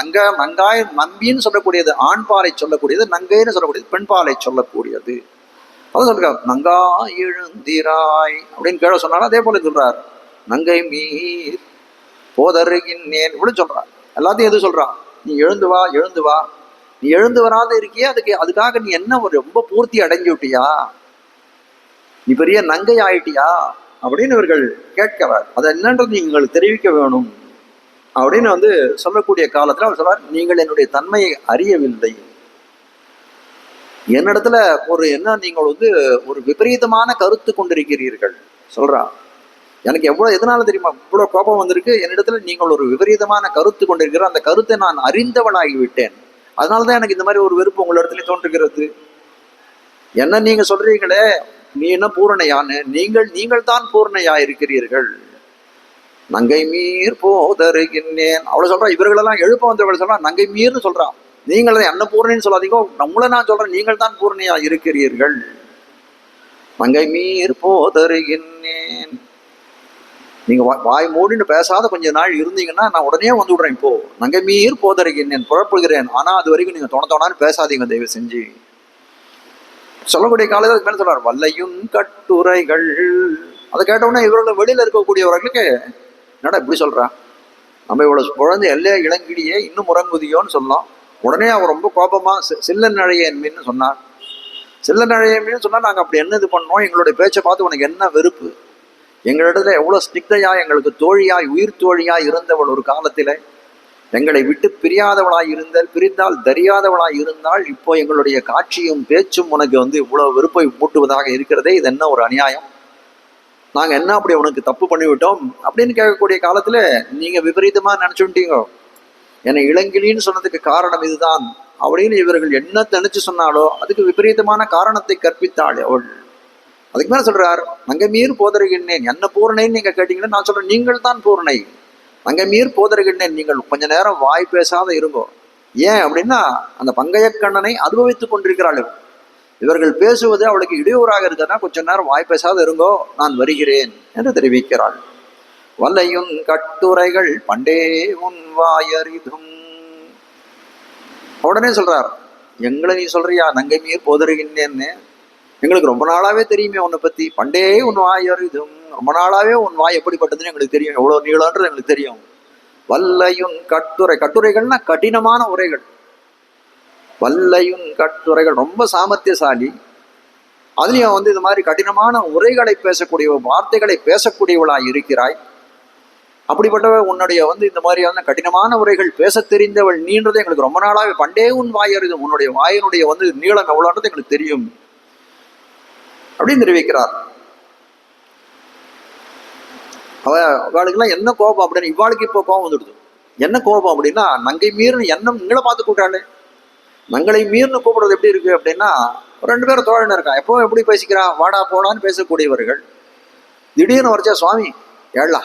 [SPEAKER 1] நங்காய் நம்பின்னு சொல்லக்கூடியது ஆண் பாலை சொல்லக்கூடியது, நங்கைன்னு சொல்லக்கூடியது பெண் பாலை சொல்லக்கூடியது. அதான் சொல்றார், நங்கா எழுந்திராய் அப்படின்னு கேட சொன்னாலும் அதே போல சொல்றார், நங்கை மீர் போதருகின்றேன் இப்படின்னு சொல்றான். எல்லாத்தையும் எது சொல்றான், நீ எழுந்து வா, எழுந்து வா. நீ எழுந்து வராத இருக்கியே, அதுக்காக நீ என்ன ஒரு ரொம்ப பூர்த்தி அடைஞ்சு விட்டியா, நீ பெரிய நங்கை ஆயிட்டியா அப்படின்னு இவர்கள் கேட்கிறார். அது என்னன்றது நீங்கள் தெரிவிக்க வேணும் அப்படின்னு வந்து சொல்லக்கூடிய காலத்துல அவர் சொல்றார், நீங்கள் என்னுடைய தன்மையை அறியவில்லை. என்னிடத்துல ஒரு என்ன நீங்கள் வந்து ஒரு விபரீதமான கருத்து கொண்டிருக்கிறீர்கள் சொல்றா. எனக்கு எதனால தெரியுமா இவ்வளவு கோபம் வந்திருக்கு, என்னிடத்துல நீங்கள் ஒரு விபரீதமான கருத்து கொண்டிருக்கிற, அந்த கருத்தை நான் அறிந்தவனாகி விட்டேன். அதனாலதான் எனக்கு இந்த மாதிரி ஒரு வெறுப்பு உங்கள் இடத்துல தோன்றுகிறது. என்ன நீங்க சொல்றீங்களே நீ என்ன பூர்ணையான்னு, நீங்கள் தான் பூர்ணையா இருக்கிறீர்கள். நங்கை மீர் போதருகின்றேன் அவ்வளவு சொல்றா. இவர்களெல்லாம் எழுப்ப வந்தவர்கள் சொல்றா நங்கை மீர்னு சொல்றான். நீங்கள் என்ன பூர்ணைன்னு சொல்லாதீங்க, நம்மள நான் சொல்றேன், நீங்கள் தான் பூர்ணையா இருக்கிறீர்கள். நங்கை மீர் போதருகின்றேன். நீங்க வாய் மூடின்னு பேசாத கொஞ்ச நாள் இருந்தீங்கன்னா நான் உடனே வந்து விடுறேன். இப்போ நங்கை மீர் போதருகிறேன், புறப்படுகிறேன், ஆனா அது வரைக்கும் நீங்க தோணான்னு பேசாதீங்க தயவு செஞ்சு. சொல்லக்கூடிய காலையில் அதுக்கு மேல சொல்றாரு வல்லையும் கட்டுரைகள். அதை கேட்டவுடனே இவர்கள் வெளியில இருக்கக்கூடியவர்களுக்கு என்னடா இப்படி சொல்றா, நம்ம இவ்வளவு குழந்தை எல்லைய இளங்கிலியே இன்னும் முறங்குதியோன்னு சொல்லலாம். உடனே அவர் ரொம்ப கோபமா சில்லன் அழையன் மீன் சொன்னார். சில்லன் அழையன் மீன் சொன்னா நாங்க அப்படி என்ன இது பண்ணோம், எங்களுடைய பேச்சை பார்த்து உனக்கு என்ன வெறுப்பு, எங்களிடத்துல எவ்வளவு ஸ்னிக்தையா எங்களுக்கு தோழியாய் உயிர் தோழியாய் இருந்தவள் ஒரு காலத்தில எங்களை விட்டு பிரியாதவளாய் இருந்தால், பிரிந்தால் தெரியாதவளாய் இருந்தால், இப்போ எங்களுடைய காட்சியும் பேச்சும் உனக்கு இவ்வளவு வெறுப்பை மூட்டுவதாக இருக்கிறதே, இது என்ன ஒரு அநியாயம், நாங்க என்ன அப்படி உனக்கு தப்பு பண்ணிவிட்டோம் அப்படின்னு கேட்கக்கூடிய காலத்துல நீங்க விபரீதமா நினைச்சுட்டீங்க, என்னை இளங்கிலின்னு சொன்னதுக்கு காரணம் இதுதான் அப்படின்னு இவர்கள் என்ன நினைச்சு சொன்னாலோ அதுக்கு விபரீதமான காரணத்தை கற்பித்தாள் அவள். அதுக்கு மேல சொல்றார் நங்கை மீர் போதருகின்றேன், என்ன பூர்ணைன்னு நீங்க கேட்டீங்கன்னா நான் சொல்றேன் நீங்கள் தான் பூர்ணை. நங்கை மீர் போதருகின்றேன், நீங்கள் கொஞ்ச நேரம் வாய் பேசாத இருங்கோ. ஏன் அப்படின்னா அந்த பங்கையக்கண்ணனை அனுபவித்துக் கொண்டிருக்கிறாள். இவர்கள் பேசுவது அவளுக்கு இடையூறாக இருக்குதுன்னா கொஞ்ச நேரம் வாய் பேசாத இருங்கோ, நான் வருகிறேன் என்று தெரிவிக்கிறாள். வல்லையுன் கட்டுரைகள் பண்டே உன் வாயறிதும். உடனே சொல்றார் எங்களை நீ சொல்றியா நங்கை மீர் போதருகின்றேன்னு, எங்களுக்கு ரொம்ப நாளாவே தெரியுமே உன்னை பத்தி, பண்டே உன் வாய் அறிதும், ரொம்ப நாளாவே உன் வாய் எப்படிப்பட்டதுன்னு எங்களுக்கு தெரியும், எவ்வளவு நீளன்றது எங்களுக்கு தெரியும். வல்லையுன் கட்டுரை, கட்டுரைகள்னா கடினமான உரைகள், வல்லையுன் கட்டுரைகள் ரொம்ப சாமர்த்தியசாலி, அதுலயும் இது மாதிரி கடினமான உரைகளை பேசக்கூடிய வார்த்தைகளை பேசக்கூடியவளாய் இருக்கிறாய். அப்படிப்பட்டவ உன்னுடைய இந்த மாதிரியான கடினமான உரைகள் பேச தெரிந்தவள் நீன்றது எங்களுக்கு ரொம்ப நாளாவே, பண்டே உன் வாய் அறிதும், உன்னுடைய வாயினுடைய நீளம் எவ்வளோன்றது எங்களுக்கு தெரியும் அப்படின்னு தெரிவிக்கிறார். அவளுக்கெல்லாம் என்ன கோபம் அப்படின்னு, இவாளுக்கு இப்போ கோபம் வந்துடுது. என்ன கோபம் அப்படின்னா நங்கை மீர்னு எண்ணம் நீங்கள பார்த்து கூட்டாளே, நங்களை மீர்னு கூப்பிடுறது எப்படி இருக்கு அப்படின்னா, ரெண்டு பேரும் தோழன் இருக்கான், எப்போ எப்படி பேசிக்கிறான், வாடா போடான்னு பேசக்கூடியவர்கள் திடீர்னு வரைச்சா சுவாமி ஏழா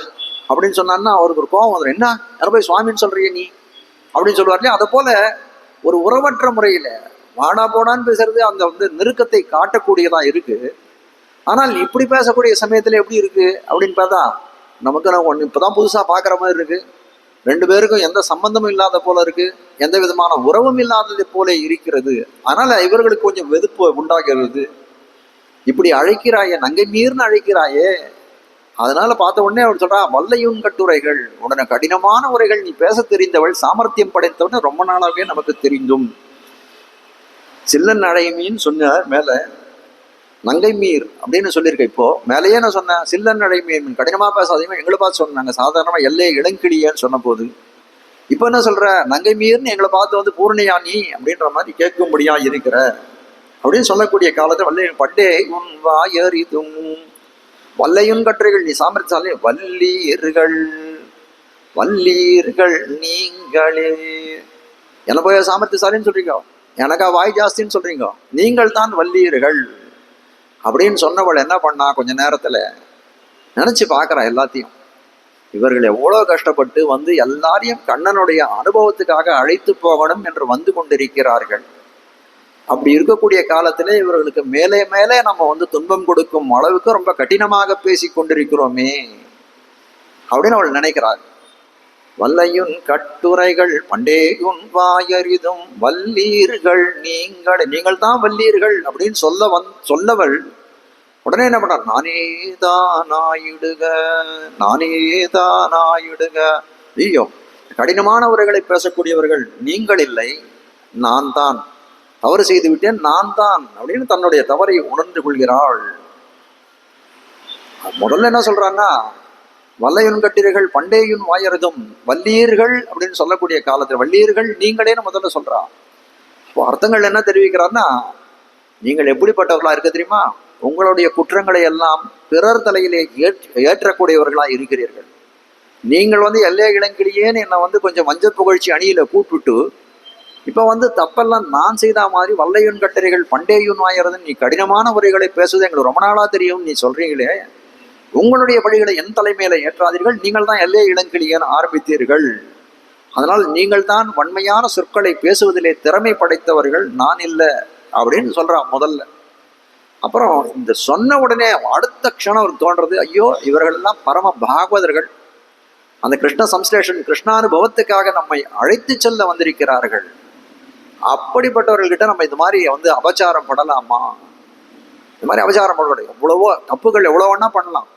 [SPEAKER 1] அப்படின்னு சொன்னான்னா அவருக்கு ஒரு கோபம் வந்துடும். என்ன யார போய் சுவாமின்னு சொல்றிய நீ அப்படின்னு சொல்லுவார் இல்லையா. அதை போல ஒரு உறவற்ற முறையில வாடா போடான்னு பேசுறது அந்த நெருக்கத்தை காட்டக்கூடியதா இருக்கு. ஆனால் இப்படி பேசக்கூடிய சமயத்துல எப்படி இருக்கு அப்படின்னு பார்த்தா நமக்கு ஒன்று இப்பதான் புதுசா பாக்குற மாதிரி இருக்கு. ரெண்டு பேருக்கும் எந்த சம்பந்தமும் இல்லாத போல இருக்கு, எந்த விதமான உறவும் இல்லாதது போல இருக்கிறது. அதனால இவர்களுக்கு கொஞ்சம் வெறுப்பு உண்டாகிறது. இப்படி அழைக்கிறாயே, நங்கை மீர்னு அழைக்கிறாயே, அதனால பார்த்த உடனே அவர் சொல்றா வல்லையும் கட்டுரைகள், உடனே கடினமான உரைகள் நீ பேச தெரிந்தவள், சாமர்த்தியம் படைத்தவன் ரொம்ப நாளாகவே நமக்கு தெரிந்தும். சில்லன் அழைமீன்னு சொன்ன மேல நங்கை மீர் அப்படின்னு சொல்லியிருக்க. இப்போ மேலேயே நான் சொன்னேன் சில்லன் அழைமீன் கடினமா பேசாதீங்க எங்களை பார்த்து சொன்னாங்க, சாதாரணமா எல்லையே இளங்கிளியன்னு சொன்ன போது இப்போ என்ன சொல்ற நங்கை மீர்னு எங்களை பார்த்து பூர்ணியா நீ அப்படின்ற மாதிரி கேட்கும்படியா இருக்கிற அப்படின்னு சொல்லக்கூடிய காலத்தை வல்லையும் பண்டே உன் வாயறிதும், வல்லையும் கட்டுரைகள் நீ சாமர்த்தியாலே, வல்லீர்கள் வல்லீர்கள் நீங்களே, என்ன போய் சாமர்த்தியசாலின்னு சொல்றீங்க, எனக்கா வாய் ஜாஸ்தின்னு சொல்றீங்க, நீங்கள் தான் வல்லீர்கள் அப்படின்னு சொன்னவள் என்ன பண்ணா கொஞ்ச நேரத்துல நினைச்சு பாக்குறா எல்லாத்தையும். இவர்கள் எவ்வளவு கஷ்டப்பட்டு எல்லாரையும் கண்ணனுடைய அனுபவத்துக்காக அழைத்து போகணும் என்று வந்து கொண்டிருக்கிறார்கள். அப்படி இருக்கக்கூடிய காலத்திலே இவர்களுக்கு மேலே மேலே நம்ம துன்பம் கொடுக்கும் அளவுக்கு ரொம்ப கடினமாக பேசி கொண்டிருக்கிறோமே அப்படின்னு அவள் நினைக்கிறாள். வல்லையுன் கட்டுரைகள் பண்டேயுன் வாயறிதும், வல்லீர்கள் நீங்கள் தான் வல்லீர்கள் அப்படின்னு சொல்லவள் உடனே என்ன பண்ணார், நானேதானாயிடுக நானேதானாயிடுக. ஐயோ, கடினமான உரைகளை பேசக்கூடியவர்கள் நீங்கள் இல்லை, நான் தான் தவறு செய்து விட்டேன், நான் தான் அப்படின்னு தன்னுடைய தவறை உணர்ந்து கொள்கிறாள். முதல்ல என்ன சொல்றாங்கன்னா வல்லையுன் கட்டுரைகள் பண்டேயுன் வாயறிதும், வல்லீர்கள் அப்படின்னு சொல்லக்கூடிய காலத்துல வல்லீர்கள் நீங்களேன்னு முதல்ல சொல்றா. அர்த்தங்கள் என்ன தெரிவிக்கிறார்னா, நீங்கள் எப்படிப்பட்டவர்களா இருக்க தெரியுமா, உங்களுடைய குற்றங்களை எல்லாம் பிறர் தலையிலே ஏற்றக்கூடியவர்களா இருக்கிறீர்கள். நீங்கள் எல்லைய இளங்கிலேன்னு என்னை கொஞ்சம் மஞ்சள் புகழ்ச்சி அணியில கூப்பிட்டு இப்ப தப்பெல்லாம் நான் செய்த மாதிரி வல்லையுன் கட்டுரைகள் பண்டேயுன் வாயறிதும், நீ கடினமான உரைகளை பேசுவது எங்களுக்கு ரொம்ப நாளா தெரியும் நீ சொல்றீங்களே, உங்களுடைய பழிகளை என் தலைமையில ஏற்றாதீர்கள், நீங்கள் தான் எல்லைய இளங்கிலியன் ஆரம்பித்தீர்கள், அதனால் நீங்கள் தான் வன்மையான சொற்களை பேசுவதிலே திறமை படைத்தவர்கள், நான் இல்லை அப்படின்னு சொல்றான் முதல்ல. அப்புறம் இந்த சொன்ன உடனே அடுத்த க்ஷணம் அவருக்கு தோன்றது, ஐயோ இவர்கள் எல்லாம் பரம பாகவதர்கள், அந்த கிருஷ்ண சம்ஸ்லேஷன் கிருஷ்ணானுபவத்துக்காக நம்மை அழைத்து செல்ல வந்திருக்கிறார்கள். அப்படிப்பட்டவர்கள்கிட்ட நம்ம இது மாதிரி அபச்சாரம் படலாமா? இது மாதிரி அபச்சாரம் படக்கூடாது. எவ்வளவோ தப்புகள் எவ்வளோன்னா பண்ணலாம்,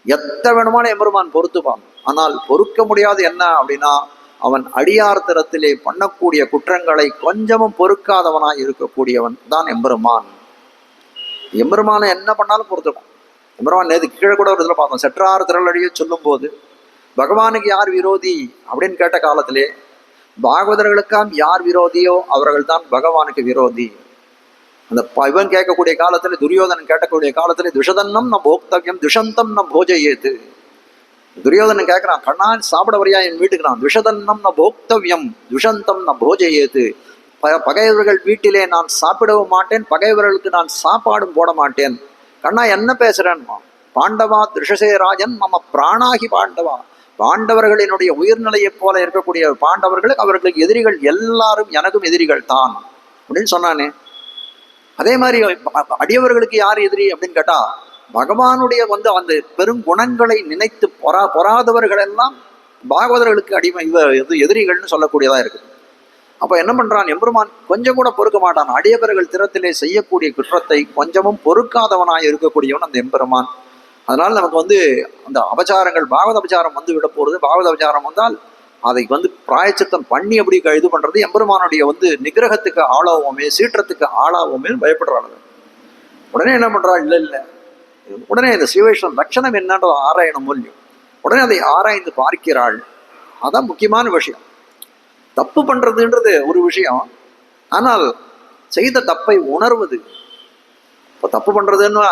[SPEAKER 1] எத்த வேணுமான எம்பெருமான் பொறுத்துப்பான். ஆனால் பொறுக்க முடியாது என்ன அப்படின்னா, அவன் அடியார்த்தரத்திலே பண்ணக்கூடிய குற்றங்களை கொஞ்சமும் பொறுக்காதவனாய் இருக்கக்கூடியவன் தான் எம்பெருமான். எம்பெருமானை என்ன பண்ணாலும் பொறுத்துப்பான். எம்பெருமான் நேற்று கீழே கூட ஒரு இதில் பார்த்தோம், செற்றார் திரளடியை சொல்லும் போது பகவானுக்கு யார் விரோதி அப்படின்னு கேட்ட காலத்திலே பாகவதர்களுக்காம் யார் விரோதியோ அவர்கள் தான் பகவானுக்கு விரோதி. அந்த இவன் கேட்கக்கூடிய காலத்துல, துரியோதனன் கேட்கக்கூடிய காலத்துல, துஷதன்னம் நம் போக்தவியம் துஷந்தம் நம் போஜையேது. துரியோதனன் கேட்கிறான், கண்ணா சாப்பிட வரையா என் வீட்டுக்கு? நான் துஷதன்னம் ந போக்தவியம் துஷந்தம் ந போஜையேது. பகைவர்கள் வீட்டிலே நான் சாப்பிடவும் மாட்டேன், பகைவர்களுக்கு நான் சாப்பாடும் போட மாட்டேன். கண்ணா என்ன பேசுறேன்? பாண்டவா திருஷசே ராஜன் மம பிராணாகி பாண்டவா. பாண்டவர்களினுடைய உயிர்நிலையைப் போல இருக்கக்கூடிய பாண்டவர்களுக்கு அவர்களுக்கு எதிரிகள் எல்லாரும் எனக்கும் எதிரிகள் தான் அப்படின்னு சொன்னானே. அதே மாதிரி அடியவர்களுக்கு யார் எதிரி அப்படின்னு கேட்டா, பகவானுடைய அந்த பெருங்குணங்களை நினைத்து பொறாதவர்கள் எல்லாம் பாகவதர்களுக்கு அடிமை எதிரிகள்னு சொல்லக்கூடியதா இருக்குது. அப்ப என்ன பண்றான் எம்பெருமான்? கொஞ்சம் கூட பொறுக்க மாட்டான். அடியவர்கள் திறத்திலே செய்யக்கூடிய குற்றத்தை கொஞ்சமும் பொறுக்காதவனாய் இருக்கக்கூடியவன் அந்த எம்பெருமான். அதனால நமக்கு அந்த அபச்சாரங்கள், பாகவத அபச்சாரம் விட போறது. பாகவத அபச்சாரம் வந்தால் அதை பிராயச்சித்தம் பண்ணி அப்படி இது பண்றது எம்பெருமானுடைய நிகிரகத்துக்கு ஆளாவோமே, சீற்றத்துக்கு ஆளாவோமே பயப்படுறாள். உடனே என்ன பண்றா? இல்லை உடனே இந்த சிவவைஷ்ணவ லட்சணம் என்னன்றது ஆராயணும் மூலியம். உடனே அதை ஆராய்ந்து பார்க்கிறாள். அதான் முக்கியமான விஷயம். தப்பு பண்றதுன்றது ஒரு விஷயம், ஆனால் செய்த தப்பை உணர்வது. இப்போ தப்பு பண்றதுன்னா,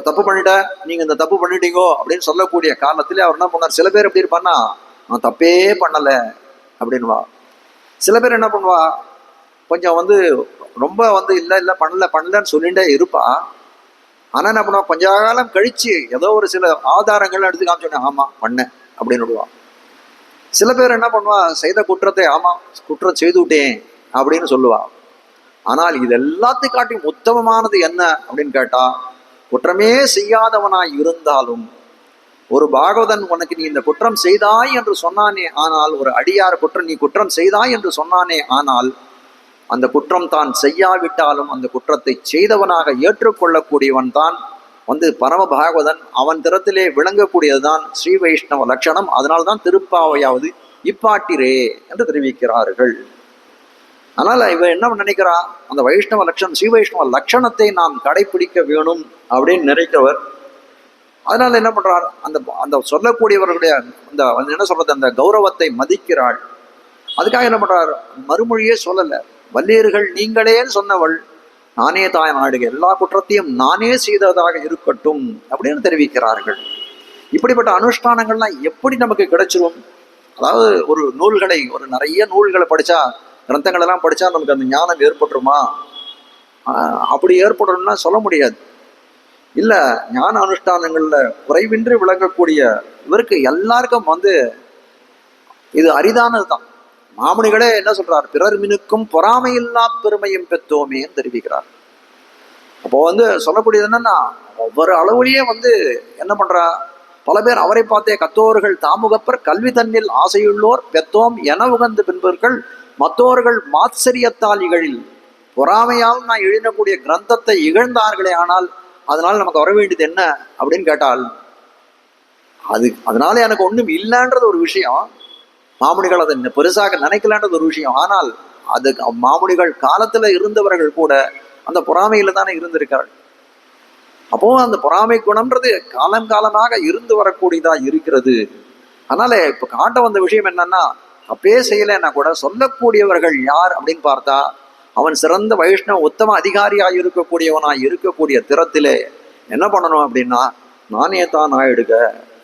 [SPEAKER 1] தப்பு பண்ணிட்ட, நீங்க இந்த தப்பு பண்ணிட்டீங்கோ அப்படின்னு சொல்லக்கூடிய காரணத்திலே அவர் என்ன பண்ணார்? சில பேர் எப்படி இருப்பான்னா, நான் தப்பே பண்ணலை அப்படின்வா. சில பேர் என்ன பண்ணுவா, கொஞ்சம் ரொம்ப இல்லை பண்ணலன்னு சொல்லிகிட்டே இருப்பா. ஆனால் என்ன பண்ணுவா, கொஞ்ச காலம் கழிச்சு ஏதோ ஒரு சில ஆதாரங்கள் எடுத்து காமிச்சோன்னே ஆமா பண்ணேன் அப்படின்னு விடுவா. சில பேர் என்ன பண்ணுவா, செய்த குற்றத்தை ஆமா குற்றம் செய்து விட்டேன் அப்படின்னு சொல்லுவா. ஆனால் இது எல்லாத்தையும் காட்டி உத்தமமானது என்ன அப்படின்னு கேட்டா, குற்றமே செய்யாதவனாய் இருந்தாலும் ஒரு பாகவதன் உனக்கு நீ இந்த குற்றம் செய்தாய் என்று சொன்னானே, ஆனால் ஒரு அடியார் நீ குற்றம் செய்தாய் என்று சொன்னானே, ஆனால் அந்த குற்றம் தான் செய்யாவிட்டாலும் அந்த குற்றத்தை செய்தவனாக ஏற்றுக்கொள்ளக்கூடியவன் தான் பரம பாகவதன். அவன் திறத்திலே விளங்கக்கூடியதுதான் ஸ்ரீ வைஷ்ணவ லட்சணம். அதனால்தான் திருப்பாவையாவது இப்பாட்டிரே என்று தெரிவிக்கிறார்கள். அதனால இவன் என்ன நினைக்கிறா, அந்த வைஷ்ணவ லட்சணம், ஸ்ரீ வைஷ்ணவ லட்சணத்தை நாம் கடைபிடிக்க வேணும் அப்படின்னு நினைக்கிறவர். அதனால என்ன பண்றார், அந்த சொல்லக்கூடியவர்களுடைய என்ன சொல்றது, அந்த கௌரவத்தை மதிக்கிறாள். அதுக்காக என்ன பண்றார், மறுமொழியே சொல்லல. வல்லியர்கள் நீங்களேன்னு சொன்னவள், நானே தாய் நாடுக, எல்லா குற்றத்தையும் நானே செய்ததாக இருக்கட்டும் அப்படின்னு தெரிவிக்கிறார்கள். இப்படிப்பட்ட அனுஷ்டானங்கள்லாம் எப்படி நமக்கு கிடைச்சிரும்? அதாவது ஒரு நூல்களை, நிறைய நூல்களை படிச்சா, கிரந்தங்கள் எல்லாம் படிச்சா நமக்கு அந்த ஞானம் ஏற்பட்டுருமா? அப்படி ஏற்படணும்னா சொல்ல முடியாது. இல்ல, ஞான அனுஷ்டானங்கள்ல குறைவின்றி விளங்கக்கூடிய இவருக்கு எல்லாருக்கும் இது அரிதானதுதான். மாமுனிகளே என்ன சொல்றார், பிறர் மினுக்கும் பொறாமையில்லா பெருமையும் பெற்றோமேன்னு தெரிவிக்கிறார். அப்போ சொல்லக்கூடியது என்னன்னா, ஒவ்வொரு அளவுலயே என்ன பண்றா, பல பேர் அவரை பார்த்தே கத்தோர்கள் தாமுகப்பர் கல்வி தன்னில் ஆசையுள்ளோர் பெத்தோம் என உகந்து பின்பர்கள் மற்றோர்கள் மாத்சரியத்தால் இகழில். பொறாமையால் நான் எழுதக்கூடிய கிரந்தத்தை இகழ்ந்தார்களே, ஆனால் அதனால நமக்கு வர வேண்டியது என்ன அப்படின்னு கேட்டால், அதனால எனக்கு ஒன்றும் இல்லைன்றது ஒரு விஷயம். மாமுனிகள் அதை பெருசாக நினைக்கலான்றது ஒரு விஷயம். ஆனால் அது மாமுனிகள் காலத்துல இருந்தவர்கள் கூட அந்த பொறாமையில தானே இருந்திருக்கார்கள். அப்போ அந்த பொறாமை குணம்ன்றது காலம் காலமாக இருந்து வரக்கூடியதா இருக்கிறது. அதனால இப்ப காட்ட வந்த விஷயம் என்னன்னா, அப்பே செய்யலைன்னா கூட சொல்லக்கூடியவர்கள் யார் அப்படின்னு பார்த்தா, அவன் சிறந்த வைஷ்ணவ உத்தம அதிகாரியாய் இருக்கக்கூடியவனாய் இருக்கக்கூடிய திறத்திலே என்ன பண்ணணும் அப்படின்னா, நானே தான் ஆயிடுக.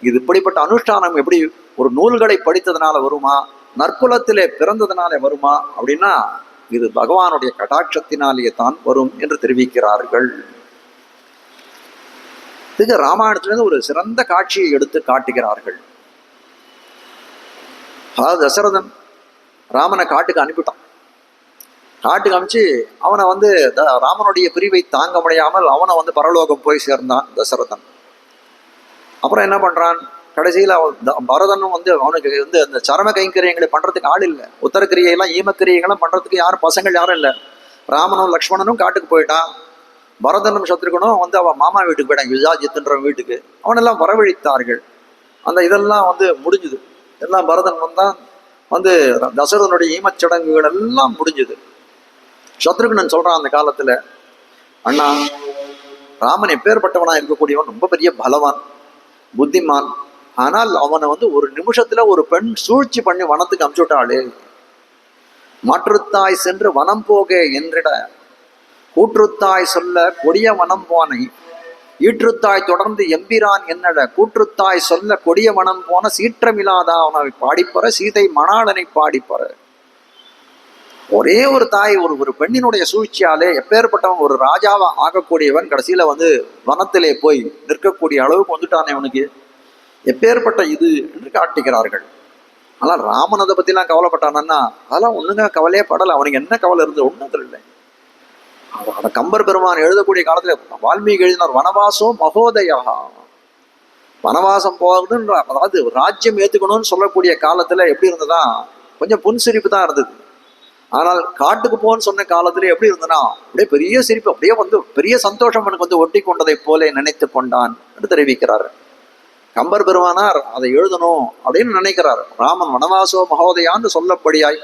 [SPEAKER 1] இது இப்படிப்பட்ட அனுஷ்டானம் எப்படி ஒரு நூல்களை படித்ததுனால வருமா, நற்குலத்திலே பிறந்ததுனாலே வருமா அப்படின்னா, இது பகவானுடைய கடாட்சத்தினாலேயே தான் வரும் என்று தெரிவிக்கிறார்கள். இதுக்கு ராமாயணத்திலிருந்து ஒரு சிறந்த காட்சியை எடுத்து காட்டுகிறார்கள். அதாவது தசரதன் ராமனை காட்டுக்கு அனுப்பிட்டான். காட்டுக்கு அமிச்சு அவனை வந்து ராமனுடைய பிரிவை தாங்க முடியாமல் அவனை வந்து பரலோகம் போய் சேர்ந்தான் தசரதன். அப்புறம் என்ன பண்றான், கடைசியில் பரதனும் வந்து அவனுக்கு வந்து அந்த சரம கைங்கரியங்களை பண்றதுக்கு ஆள் இல்லை, உத்தரக்கிரியெல்லாம் ஈமக்கிரியெல்லாம் பண்றதுக்கு யாரும் பசங்கள் யாரும் இல்லை. ராமனும் லக்ஷ்மணனும் காட்டுக்கு போயிட்டான், பரதனும் சத்ருகனும் வந்து அவன் மாமா வீட்டுக்கு போயிட்டான், யுஜாஜித்ன்ற வீட்டுக்கு. அவனெல்லாம் வரவழைத்தார்கள். அந்த இதெல்லாம் வந்து முடிஞ்சுது. எல்லாம் பரதன் வந்தான், வந்து தசரதனுடைய ஈமச்சடங்குகள் எல்லாம் முடிஞ்சுது. சத்ருகனன் சொல்றான் அந்த காலத்துல, அண்ணா ராமன் எப்பேற்பட்டவனா இருக்கக்கூடியவன், ரொம்ப பெரிய பலவான் புத்திமான். ஆனால் அவனை வந்து ஒரு நிமிஷத்துல ஒரு பெண் சூழ்ச்சி பண்ணி வனத்துக்கு அமுச்சு விட்டாளே. மாற்றுத்தாய் சென்று வனம் போக என்றிட கூற்றுத்தாய் சொல்ல கொடிய வனம் போனை, ஈற்றுத்தாய் தொடர்ந்து எம்பிரான் என்னட கூற்றுத்தாய் சொல்ல கொடிய வனம் போன சீற்றமில்லாதா அவனை பாடிப்பற சீதை மணாளனை பாடிப்பற. ஒரே ஒரு தாய் ஒரு பெண்ணினுடைய சூழ்ச்சியாலே எப்பேற்பட்டவன் ஒரு ராஜாவா ஆகக்கூடியவன் கடைசியில வந்து வனத்திலே போய் நிற்கக்கூடிய அளவுக்கு வந்துட்டானே அவனுக்கு, எப்பேற்பட்ட இது என்று காட்டுகிறார்கள். ஆனால் ராமன் அதை பத்திலாம் கவலைப்பட்டானா, அதெல்லாம் ஒண்ணுங்க கவலையே படலை. அவனுக்கு என்ன கவலை இருந்தது, ஒண்ணும் இல்லை. அந்த கம்பர் பெருமான் எழுதக்கூடிய காலத்துல வால்மீகி எழுதினார், வனவாசம் மகோதயா, வனவாசம் போகணுன்ற, அதாவது ராஜ்யம் ஏத்துக்கணும்னு சொல்லக்கூடிய காலத்துல எப்படி இருந்ததா, கொஞ்சம் புன்சிரிப்பு தான் இருந்தது. ஆனால் காட்டுக்கு போன்னு சொன்ன காலத்துல எப்படி இருந்ததுன்னா அப்படியே பெரிய சிரிப்பு, அப்படியே வந்து பெரிய சந்தோஷம் எனக்கு வந்து ஒட்டி கொண்டதை போல நினைத்து கொண்டான் என்று தெரிவிக்கிறார் கம்பர் பெருமானார். அதை எழுதணும் அப்படின்னு நினைக்கிறார். ராமன் வனவாசோ மகோதயான்னு சொல்லப்படியாய்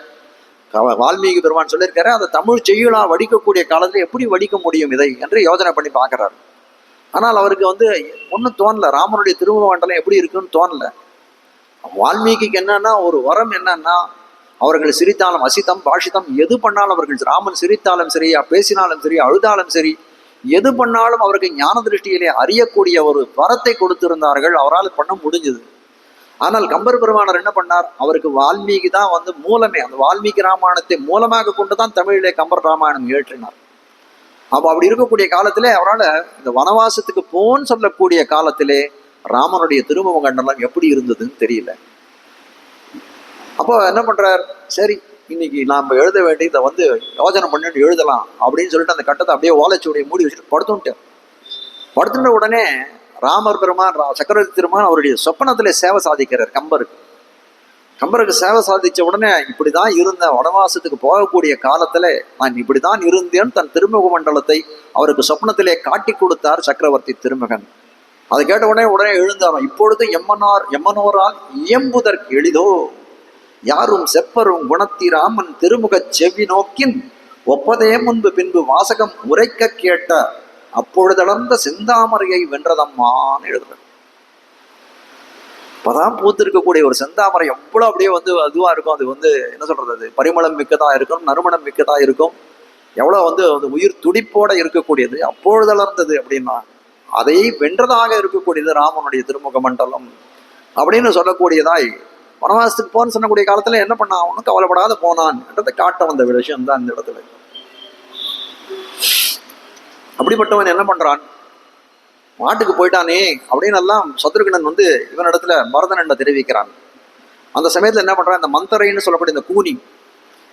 [SPEAKER 1] வால்மீகி பெருமான் சொல்லியிருக்காரு. அதை தமிழ் செய்யுளா வடிக்கக்கூடிய காலத்துல எப்படி வடிக்க முடியும் இதை என்று யோசனை பண்ணி பார்க்கிறார். ஆனால் அவருக்கு வந்து ஒன்றும் தோணல, ராமனுடைய திருமுக மண்டலம் எப்படி இருக்குன்னு தோணல. வால்மீகிக்கு என்னன்னா ஒரு வரம் என்னன்னா, அவர்கள் சிரித்தாலும் அசித்தம் பாஷித்தம் எது பண்ணாலும் அவர்கள், ராமன் சிரித்தாலும் சரி, பேசினாலும் சரி, அழுதாலும் சரி, எது பண்ணாலும் அவருக்கு ஞான திருஷ்டியிலே அறியக்கூடிய ஒரு வரத்தை கொடுத்திருந்தார்கள். அவரால் பண்ண முடிஞ்சது. ஆனால் கம்பர் பெருமானர் என்ன பண்ணார், அவருக்கு வால்மீகி தான் வந்து மூலமே. அந்த வால்மீகி ராமாயணத்தை மூலமாக கொண்டுதான் தமிழிலே கம்பர் ராமாயணம் இயற்றினார். அப்போ அப்படி இருக்கக்கூடிய காலத்திலே அவரால் இந்த வனவாசத்துக்கு போன்னு சொல்லக்கூடிய காலத்திலே ராமனுடைய திருமுக மண்டலம் எப்படி இருந்ததுன்னு தெரியல. அப்போ என்ன பண்றார், சரி இன்னைக்கு நாம் எழுத வேண்டியதை வந்து யோஜனை பண்ணிட்டு எழுதலாம் அப்படின்னு சொல்லிட்டு அந்த கட்டத்தை அப்படியே ஓலைச்சுவடியை மூடி வச்சுட்டு படுத்துட்ட உடனே ராமர் பெருமான் சக்கரவர்த்தி திருமான் அவருடைய சொப்பனத்திலே சேவை சாதிக்கிறார் கம்பருக்கு சேவை சாதிச்ச உடனே இப்படிதான் இருந்தேன், வனவாசத்துக்கு போகக்கூடிய காலத்துல நான் இப்படிதான் இருந்தேன்னு தன் திருமுக மண்டலத்தை அவருக்கு சொப்பனத்திலே காட்டி கொடுத்தார் சக்கரவர்த்தி திருமகன். அதை கேட்ட உடனே எழுந்தாராம், இப்பொழுது எம்மனோரால் இயம்புதற்கு எளிதோ யாரும் செப்பரும் குணத்திராமன் திருமுகச் செவ்வி நோக்கின் ஒப்பதே முன்பு பின்பு வாசகம் உரைக்க கேட்ட அப்பொழுதளர்ந்த செந்தாமரையை வென்றதம்மான்னு எழுதுற. இப்பதான் பூத்து இருக்கக்கூடிய ஒரு செந்தாமரை எவ்வளவு அப்படியே வந்து அதுவா இருக்கும், அது வந்து என்ன சொல்றது, அது பரிமளம் மிக்கதா இருக்கும், நறுமணம் மிக்கதா இருக்கும், எவ்வளவு வந்து அது உயிர் துடிப்போட இருக்கக்கூடியது, அப்பொழுதளர்ந்தது அப்படின்னா அதை வென்றதாக இருக்கக்கூடியது ராமனுடைய திருமுக மண்டலம் அப்படின்னு சொல்லக்கூடியதாய் வனவாசத்துக்கு போன்னு சொல்லக்கூடிய காலத்துல என்ன பண்ண அவனும் கவலைப்படாத போனான் என்றதை காட்ட வந்த விஷயம் தான் இந்த இடத்துல. அப்படிப்பட்டவன் என்ன பண்றான், மாட்டுக்கு போயிட்டானே அப்படின்னு எல்லாம் சத்ருகனன் வந்து இவனிடத்துல பரதன் தெரிவிக்கிறான். அந்த சமயத்துல என்ன பண்றான், இந்த மந்தரைன்னு சொல்லக்கூடிய இந்த கூனி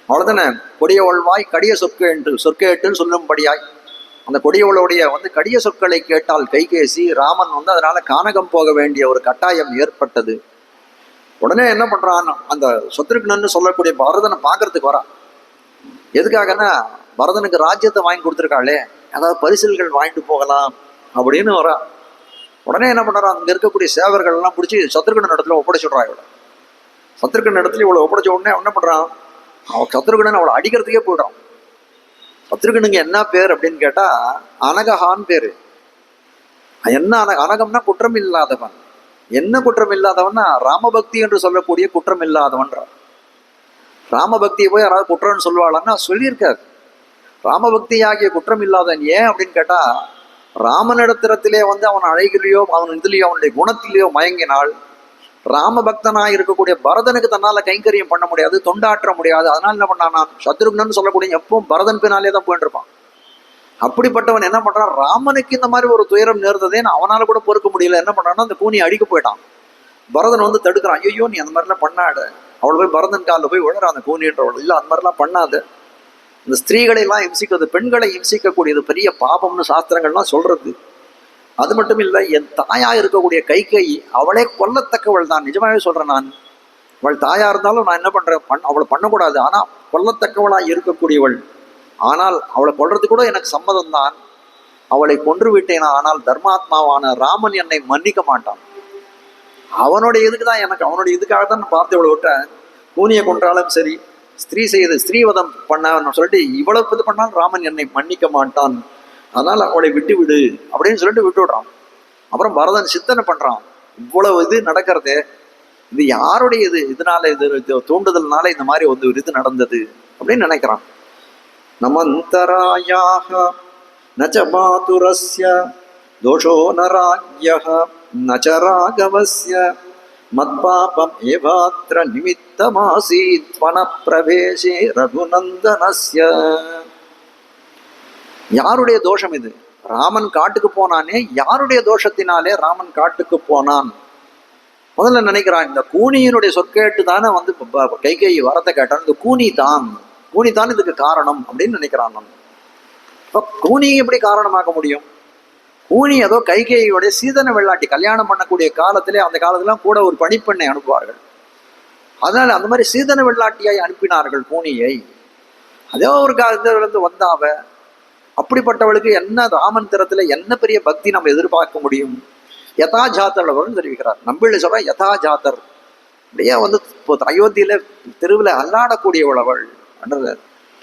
[SPEAKER 1] அவ்வளவுதானே கொடிய ஒழ்வாய் கடிய சொற்கேட்டுன்னு சொல்லும்படியாய் அந்த கொடியவளுடைய வந்து கடிய சொற்களை கேட்டால் கைகேசி ராமன் வந்து அதனால கானகம் போக வேண்டிய ஒரு கட்டாயம் ஏற்பட்டது. உடனே என்ன பண்றான், அந்த சத்ருகனன்னு சொல்லக்கூடிய பரதனை பார்க்கறதுக்கு வரான். எதுக்காகன்னா பரதனுக்கு ராஜ்யத்தை வாங்கி கொடுத்துருக்காளே, அதாவது பரிசில்கள் வாங்கிட்டு போகலாம் அப்படின்னு வரான். உடனே என்ன பண்றான், அங்க இருக்கக்கூடிய சேவர்கள் எல்லாம் பிடிச்சி சத்ருகனன் இடத்துல ஒப்படைச்சுடுறான். சத்ருகன் இடத்துல இவ்வளவு ஒப்படைச்ச உடனே என்ன பண்றான், அவன் சத்ருகனன் அவளை அடிக்கிறதுக்கே போயிடான். சத்ருகனுக்கு என்ன பேர் அப்படின்னு கேட்டா அனகஹான் பேரு. என்ன அனகம்னா குற்றம் இல்லாதவன். என்ன குற்றம் இல்லாதவன்னா ராமபக்தி என்று சொல்லக்கூடிய குற்றம் இல்லாதவன்ற. ராமபக்தியை போய் யாராவது குற்றம்னு சொல்லுவாளன்னா சொல்லியிருக்காரு. ராமபக்தி ஆகிய குற்றம் இல்லாதவன் ஏன் அப்படின்னு கேட்டா, ராமனிடத்திலே வந்து அவன் அழகிலேயோ அவன் இதுலேயோ அவனுடைய குணத்திலேயோ மயங்கினால் ராமபக்தனாக இருக்கக்கூடிய பரதனுக்கு தன்னால கைங்கரியம் பண்ண முடியாது, தொண்டாற்ற முடியாது. அதனால என்ன பண்ணான், சத்ருகனன்னு சொல்லக்கூடிய எப்பவும் பரதன் பின்னாலே தான் போயிட்டு இருப்பான். அப்படிப்பட்டவன் என்ன பண்றான், ராமனுக்கு இந்த மாதிரி ஒரு துயரம் நேர்ந்ததேன்னு அவனால கூட பொறுக்க முடியல. என்ன பண்றான்னா அந்த கூனி அடிக்க போயிட்டான். பரதன் வந்து தடுக்கிறான், ஐயோ நீ அந்த மாதிரிலாம் பண்ணாட. அவளை போய் பரதன் காலில் போய் விழுறான் அந்த கூனின்றவள், இல்லை அந்த மாதிரிலாம் பண்ணாத, இந்த ஸ்திரீகளை எல்லாம் இம்சிக்கிறது, பெண்களை இம்சிக்கக்கூடியது பெரிய பாபம்னு சாஸ்திரங்கள்லாம் சொல்றது. அது மட்டும் இல்லை, என் தாயா இருக்கக்கூடிய கைகேயி அவளே கொல்லத்தக்கவள் தான். நிஜமாவே சொல்றேன் நான். அவள் தாயா இருந்தாலும் நான் என்ன பண்றேன், அவளை பண்ணக்கூடாது. ஆனா கொல்லத்தக்கவளாய் இருக்கக்கூடியவள். ஆனால் அவளை கொல்றது கூட எனக்கு சம்மதம் தான். அவளை கொன்று விட்டேனா, ஆனால் தர்மாத்மாவான ராமன் என்னை மன்னிக்க மாட்டான். அவனுடைய இதுக்கு தான், எனக்கு அவனுடைய இதுக்காக தான் நான் பார்த்து இவளை விட்டேன். கூனியை கொன்றாலும் சரி, ஸ்திரீவதம் பண்ண சொல்லிட்டு இவ்வளவு இது பண்ணாலும் ராமன் என்னை மன்னிக்க மாட்டான். அதனால அவளை விட்டு விடு அப்படின்னு சொல்லிட்டு விட்டு விடுறான். அப்புறம் பரதன் சித்தனை பண்றான். இவ்வளவு இது நடக்கிறது, இது யாருடைய இது, இதனால இது தூண்டுதல்னால இந்த மாதிரி ஒரு இது நடந்தது அப்படின்னு நினைக்கிறான். நமந்தராயாக நச்ச மாதுரஸ்ய தோஷோ நராஜ்யஹ நச்ச ராகவஸ்ய மத்பாபம் ஏவாத்ர நிமித்தமாசீத் வனப்பிரவேசே ரகுநந்தனஸ்ய. யாருடைய தோஷம் இது? ராமன் காட்டுக்கு போனானே, யாருடைய தோஷத்தினாலே ராமன் காட்டுக்கு போனான்? முதல்ல நினைக்கிறான், இந்த கூனியினுடைய சொற்கேட்டு தானே வந்து கைகேயி வரத்தை கேட்டான். இந்த கூனி தான் இதுக்கு காரணம் அப்படின்னு நினைக்கிறான். நான் இப்போ கூனி எப்படி காரணமாக்க முடியும்? கூனி ஏதோ கைகேயியோடைய சீதன வெள்ளாட்டி கல்யாணம் பண்ணக்கூடிய காலத்திலே, அந்த காலத்துலாம் கூட ஒரு பணிப்பெண்ணை அனுப்புவார்கள். அதனால அந்த மாதிரி சீதன வெள்ளாட்டியாய் அனுப்பினார்கள் கூனியை. அதே ஒரு காலத்திலிருந்து வந்தாவ. அப்படிப்பட்டவளுக்கு என்ன ராமன் திறத்துல என்ன பெரிய பக்தி நம்ம எதிர்பார்க்க முடியும்? யதா ஜாத்தர் தெரிவிக்கிறார். நம்பிள்ளை சொல்ற யதா ஜாத்தர் அப்படியே வந்து அயோத்தியில தெருவில் அல்லாடக்கூடியவள் அவள்,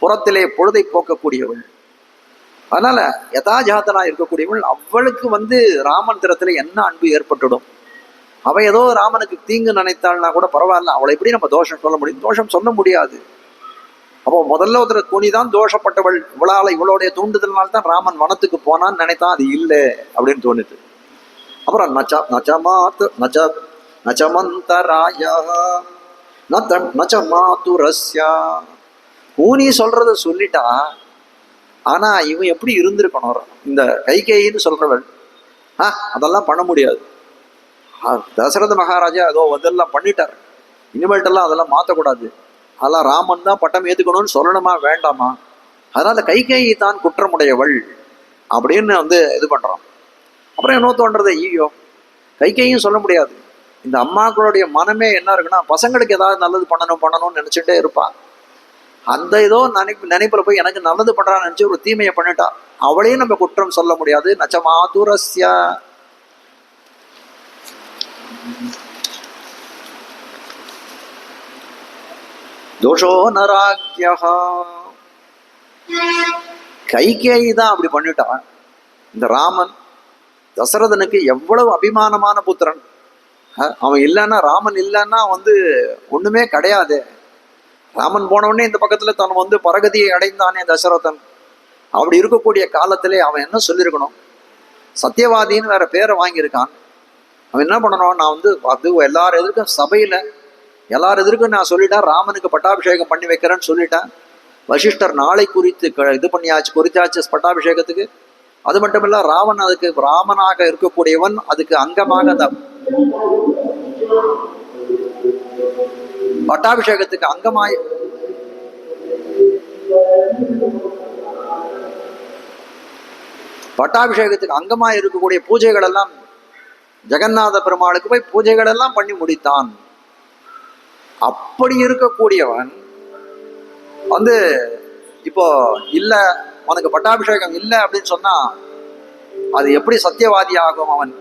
[SPEAKER 1] புறத்திலே பொழுதை போக்கக்கூடியவள். அதனால யதாஜாத்தனா இருக்கக்கூடியவள். அவளுக்கு வந்து ராமன் திறத்துல என்ன அன்பு ஏற்பட்டுடும்? அவ ஏதோ ராமனுக்கு தீங்கு நினைத்தாள்னா கூட பரவாயில்ல, அவளை எப்படி நம்ம தோஷம் சொல்ல முடியும்? தோஷம் சொல்ல முடியாது. அப்போ முதல்ல ஒருத்தர் கூனிதான் தோஷப்பட்டவள். இவளுடைய தூண்டுதல்னால்தான் ராமன் வனத்துக்கு போனான்னு நினைத்தான். அது இல்லை அப்படின்னு தோணுது. அப்புறம் கூனி சொல்றத சொல்லிட்டா. ஆனா இவன் எப்படி இருந்திருக்கணும்? இந்த கைகேயின்னு சொல்றவள் அதெல்லாம் பண்ண முடியாது. தசரத மகாராஜா ஏதோ அதெல்லாம் பண்ணிட்டார், இனிமேல்ட்டெல்லாம் அதெல்லாம் மாற்றக்கூடாது, அதெல்லாம் ராமன் தான் பட்டம் ஏற்றுக்கணும்னு சொல்லணுமா வேண்டாமா? அதனால கைகேயி தான் குற்றமுடையவள் அப்படின்னு வந்து இது பண்றான். அப்புறம் என்ன தோன்றது, ஐயோ கைகேயும் சொல்ல முடியாது. இந்த அம்மாக்களுடைய மனமே என்ன இருக்குன்னா, பசங்களுக்கு ஏதாவது நல்லது பண்ணணும்னு நினைச்சுட்டே இருப்பான். அந்த ஏதோ நினைப்புல போய் எனக்கு நல்லது பண்றான்னு நினைச்சு ஒரு தீமையை பண்ணிட்டா, அவளையும் நம்ம குற்றம் சொல்ல முடியாது. நச்சமாதுரஸ்ய தோஷோ நராக்யா. கைகேயி தான் அப்படி பண்ணிட்டான். இந்த ராமன் தசரதனுக்கு எவ்வளவு அபிமானமான புத்திரன். அவன் இல்லைன்னா, ராமன் இல்லைன்னா வந்து ஒண்ணுமே கிடையாது. ராமன் போனவுடனே இந்த பக்கத்துல தான் வந்து பரகதியை அடைந்தானே தசரதன். அப்படி இருக்கக்கூடிய காலத்திலே அவன் என்ன சொல்லியிருக்கணும்? சத்தியவாதின்னு வேற பேரை வாங்கியிருக்கான். அவன் என்ன பண்ணணும்? நான் வந்து அது எல்லாரும் எதிர்க்கும் சபையில எல்லாரும் எதிர்க்கும் நான் சொல்லிட்டேன், ராமனுக்கு பட்டாபிஷேகம் பண்ணி வைக்கிறேன்னு சொல்லிட்டேன். வசிஷ்டர் நாளை குறித்து இது குறித்தாச்சு பட்டாபிஷேகத்துக்கு. அது மட்டும் இல்ல, அதுக்கு ராமனாக இருக்கக்கூடியவன் அதுக்கு அங்கமாக அந்த பட்டாபிஷேகத்துக்கு அங்கமாய் இருக்கக்கூடிய பூஜைகள் எல்லாம் ஜெகநாத பெருமாளுக்கு போய் பூஜைகள் எல்லாம் பண்ணி முடித்தான். அப்படி இருக்கக்கூடியவன் வந்து இப்போ இல்ல, உனக்கு பட்டாபிஷேகம் இல்லை அப்படின்னு சொன்னா அது எப்படி சத்தியவாதி ஆகும்? அவன்